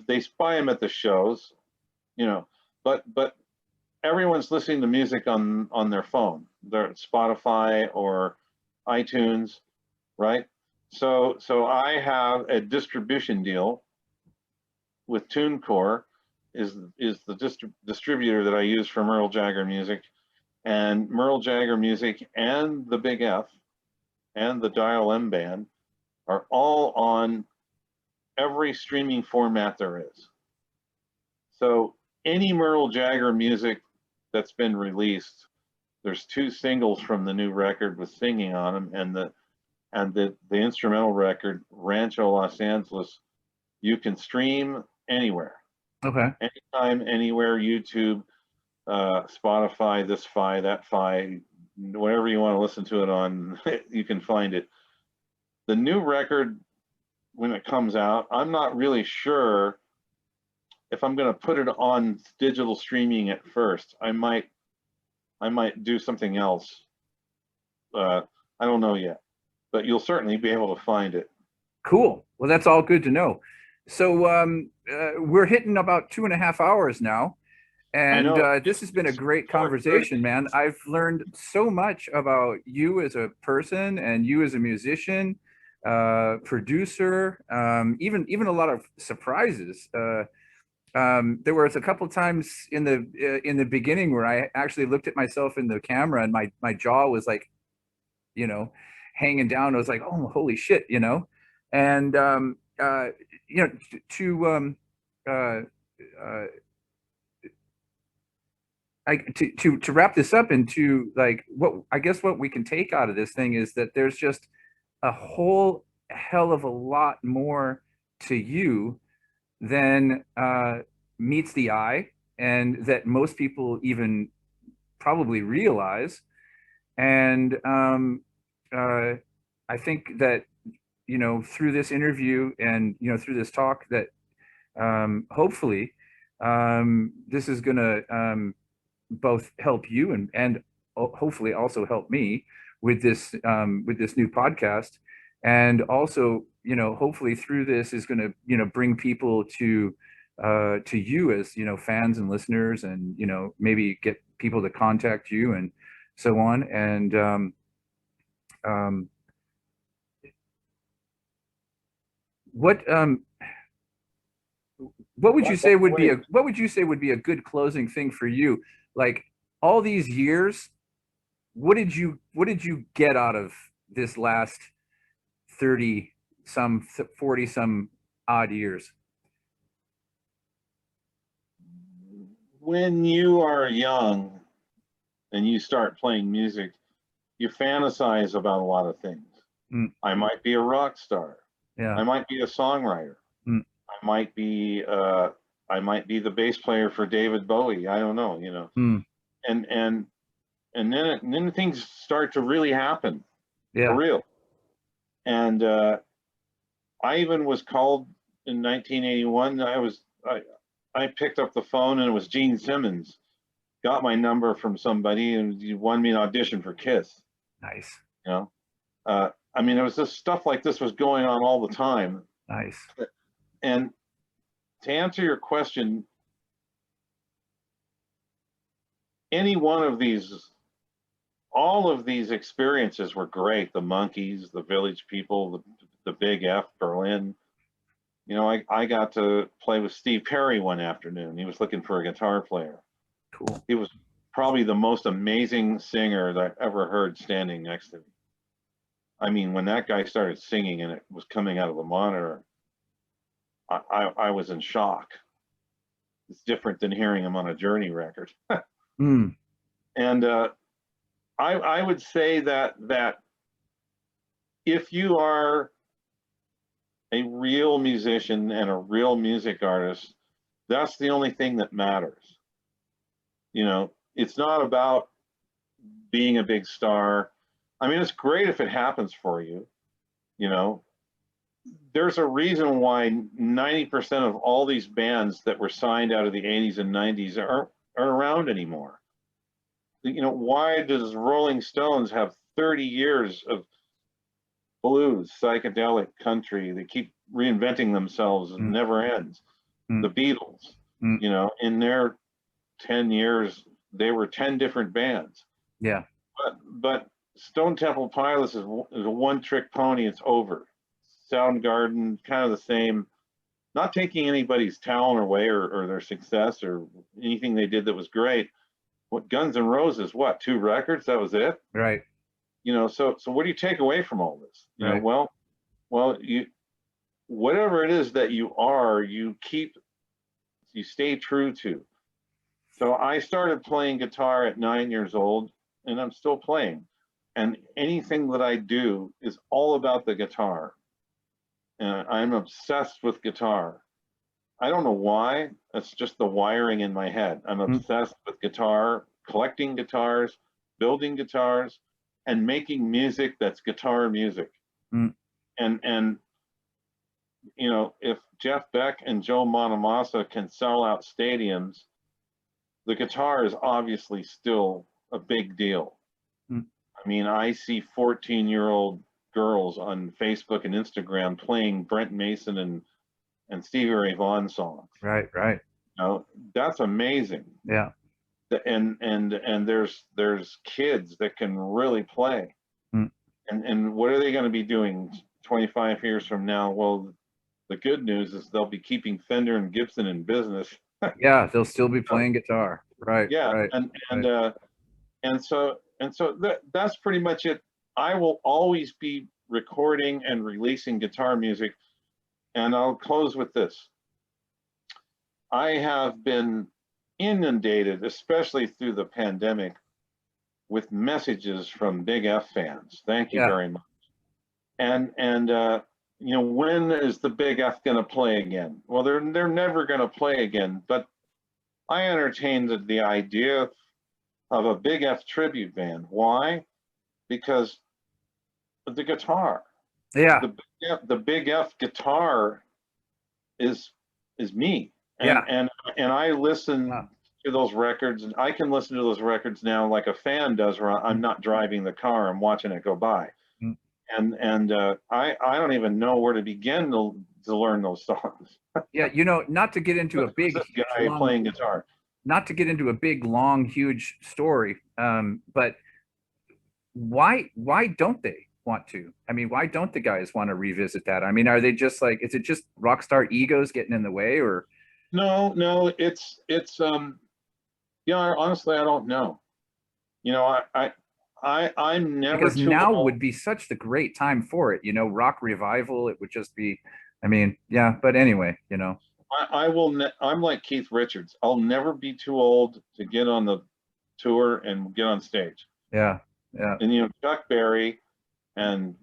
They buy them at the shows, you know, but everyone's listening to music on their phone, their Spotify or iTunes, right? So I have a distribution deal with TuneCore, is the distributor that I use for Merle Jagger music, and Merle Jagger music and the Big F and the Dial M band are all on every streaming format there is. So any Merle Jagger music that's been released, there's 2 singles from the new record with singing on them, and the instrumental record, Rancho Los Angeles, you can stream anywhere. Okay. Anytime, anywhere, YouTube, Spotify, this Fi, that Fi, whatever you want to listen to it on, you can find it. The new record, when it comes out, I'm not really sure if I'm going to put it on digital streaming at first. I might do something else. I don't know yet, but you'll certainly be able to find it. Cool. Well, that's all good to know. So we're hitting about 2.5 hours now. And this has been a great conversation, man. I've learned so much about you as a person and you as a musician, producer, even a lot of surprises. There was a couple times in the beginning where I actually looked at myself in the camera and my jaw was like, you know, hanging down. I was like, oh, holy shit, you know, and you know, to wrap this up into like what I guess what we can take out of this thing is that there's just a whole hell of a lot more to you than meets the eye, and that most people even probably realize. And I think that, you know, through this interview and, you know, through this talk that hopefully this is going to both help you and hopefully also help me with this new podcast. And also, you know, hopefully through this is going to, you know, bring people to you as, you know, fans and listeners, and, you know, maybe get people to contact you and so on. And what would you say would be a good closing thing for you? Like all these years, what did you get out of this last 30 some 40 some odd years? When you are young and you start playing music, you fantasize about a lot of things. Mm. I might be a rock star. Yeah. I might be a songwriter. Mm. I might be the bass player for David Bowie. I don't know, you know. Mm. And then things start to really happen. Yeah. For real. And I even was called in 1981. I picked up the phone and it was Gene Simmons. Got my number from somebody and he wanted me an audition for Kiss. Nice. You know, I mean, it was just stuff like this was going on all the time. Nice. And to answer your question, any one of these, all of these experiences were great. The Monkees, the Village People, the Big F, Berlin. You know, I got to play with Steve Perry one afternoon. He was looking for a guitar player. Cool. He was probably the most amazing singer that I ever heard standing next to me. I mean, when that guy started singing and it was coming out of the monitor, I was in shock. It's different than hearing him on a Journey record. Mm. And I would say that if you are a real musician and a real music artist, That's the only thing that matters. It's not about being a big star. I mean, it's great if it happens for you. There's a reason why 90% of all these bands that were signed out of the 80s and 90s aren't around anymore. Why does Rolling Stones have 30 years of blues, psychedelic country? They keep reinventing themselves and never ends. The Beatles, in their 10 years, they were 10 different bands. Yeah. But Stone Temple Pilots is a one-trick pony. It's over. Soundgarden, kind of the same. Not taking anybody's talent away or their success or anything they did that was great. What Guns N' Roses? What, 2 records? That was it. Right. So what do you take away from all this? Right. Well, you, whatever it is that you are, you stay true to. So I started playing guitar at 9 years old, and I'm still playing. And anything that I do is all about the guitar. And I'm obsessed with guitar. I don't know why. It's just the wiring in my head. I'm obsessed with guitar, collecting guitars, building guitars, and making music that's guitar music. And if Jeff Beck and Joe Bonamassa can sell out stadiums, the guitar is obviously still a big deal. I mean, I see 14-year-old girls on Facebook and Instagram playing Brent Mason and Stevie Ray Vaughan songs. Right. That's amazing. Yeah. And there's kids that can really play. And what are they going to be doing 25 years from now? Well, the good news is they'll be keeping Fender and Gibson in business. Yeah, they'll still be playing guitar. Right. Yeah. Right. And so that's pretty much it. I will always be recording and releasing guitar music. And I'll close with this. I have been inundated, especially through the pandemic, with messages from Big F fans. Thank you very much. And when is the Big F going to play again? Well, they're never going to play again. But I entertained the idea of a Big F tribute band. Why? Because the guitar. Yeah. The Big F guitar is me. And I listen to those records, and I can listen to those records now like a fan does, where I'm not driving the car, I'm watching it go by. And I don't even know where to begin to learn those songs. Yeah, not to get into a big guy playing guitar. Not to get into a big, long, huge story, but why don't they want to? I mean, why don't the guys want to revisit that? I mean, are they just like, is it just rock star egos getting in the way, or? No, it's honestly, I don't know. I'm never, because now would be such the great time for it. Rock revival. It would just be. I mean, yeah. But anyway, I will. I'm like Keith Richards. I'll never be too old to get on the tour and get on stage. Yeah. And Chuck Berry and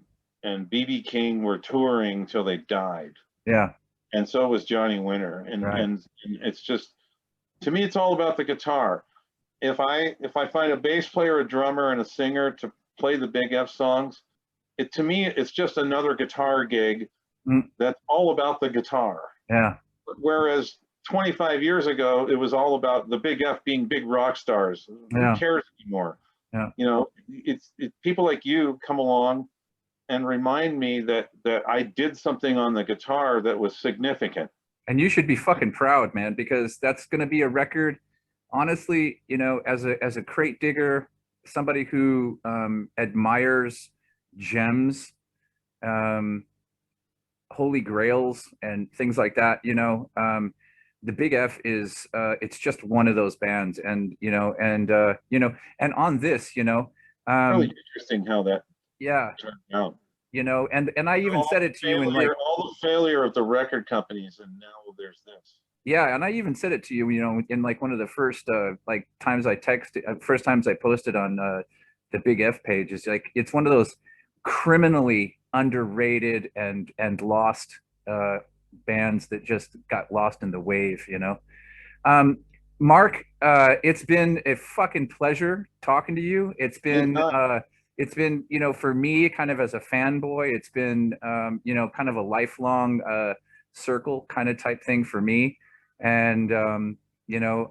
BB King were touring till they died. Yeah. And so was Johnny Winter. And it's just, to me, it's all about the guitar. If I find a bass player, a drummer, and a singer to play the Big F songs, to me, it's just another guitar gig that's all about the guitar. Yeah. Whereas 25 years ago, it was all about the Big F being big rock stars. Who cares anymore? Yeah. It's people like you come along and remind me that I did something on the guitar that was significant. And you should be fucking proud, man, because that's going to be a record. Honestly, as a crate digger, somebody who admires gems, holy grails, and things like that, the Big F is it's just one of those bands, and and on this, really interesting how that turned out. And I even said it to you in all the failure of the record companies, and now there's this. Yeah, and I even said it to you, in like one of the first times I texted, first times I posted on the Big F page. It's like, it's one of those criminally underrated and lost bands that just got lost in the wave, you know. Mark, it's been a fucking pleasure talking to you. It's been, you know, for me, kind of as a fanboy, it's been, you know, kind of a lifelong circle kind of type thing for me. And, you know,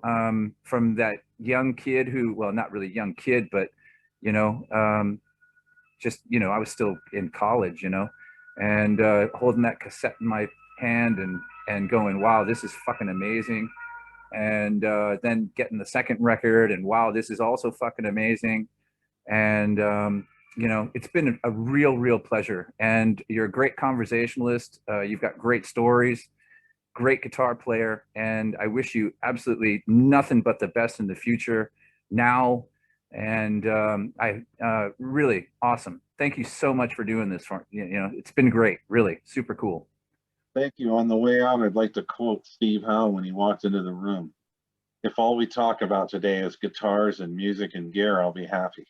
from that young kid who, well, not really young kid, but, you know, just, you know, I was still in college, you know, and holding that cassette in my hand and going, wow, this is fucking amazing. And then getting the second record and wow, this is also fucking amazing. And you know, it's been a real pleasure. And you're a great conversationalist. You've got great stories, great guitar player, and I wish you absolutely nothing but the best in the future now. And I really awesome. Thank you so much for doing this for you know, it's been great, really super cool. Thank you. On the way out, I'd like to quote Steve Howe when he walked into the room. If all we talk about today is guitars and music and gear, I'll be happy.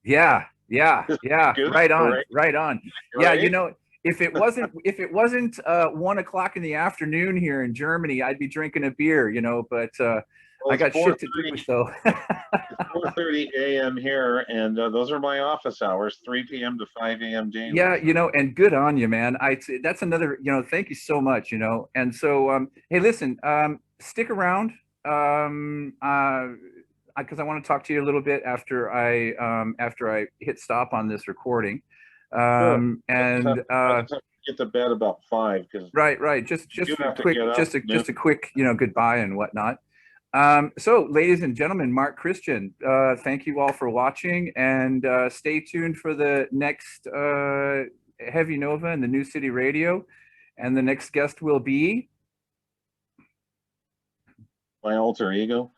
Yeah, Good, right on, right? right on. Yeah, you know, if it wasn't 1 o'clock in the afternoon here in Germany, I'd be drinking a beer, you know, but Well, I got shit to do, so. It's 4:30 a.m. here, and those are my office hours, 3 p.m. to 5 a.m. daily. Yeah, you know, and good on you, man. That's another, you know, thank you so much, you know. And so hey, listen, stick around. Because I want to talk to you a little bit after I hit stop on this recording. Sure. And I just have to get to bed about 5 because right, just quick, just a quick, you know, goodbye and whatnot. So, ladies and gentlemen, Mark Christian, thank you all for watching, and stay tuned for the next Heavy Nova and the New City Radio, and the next guest will be my alter ego.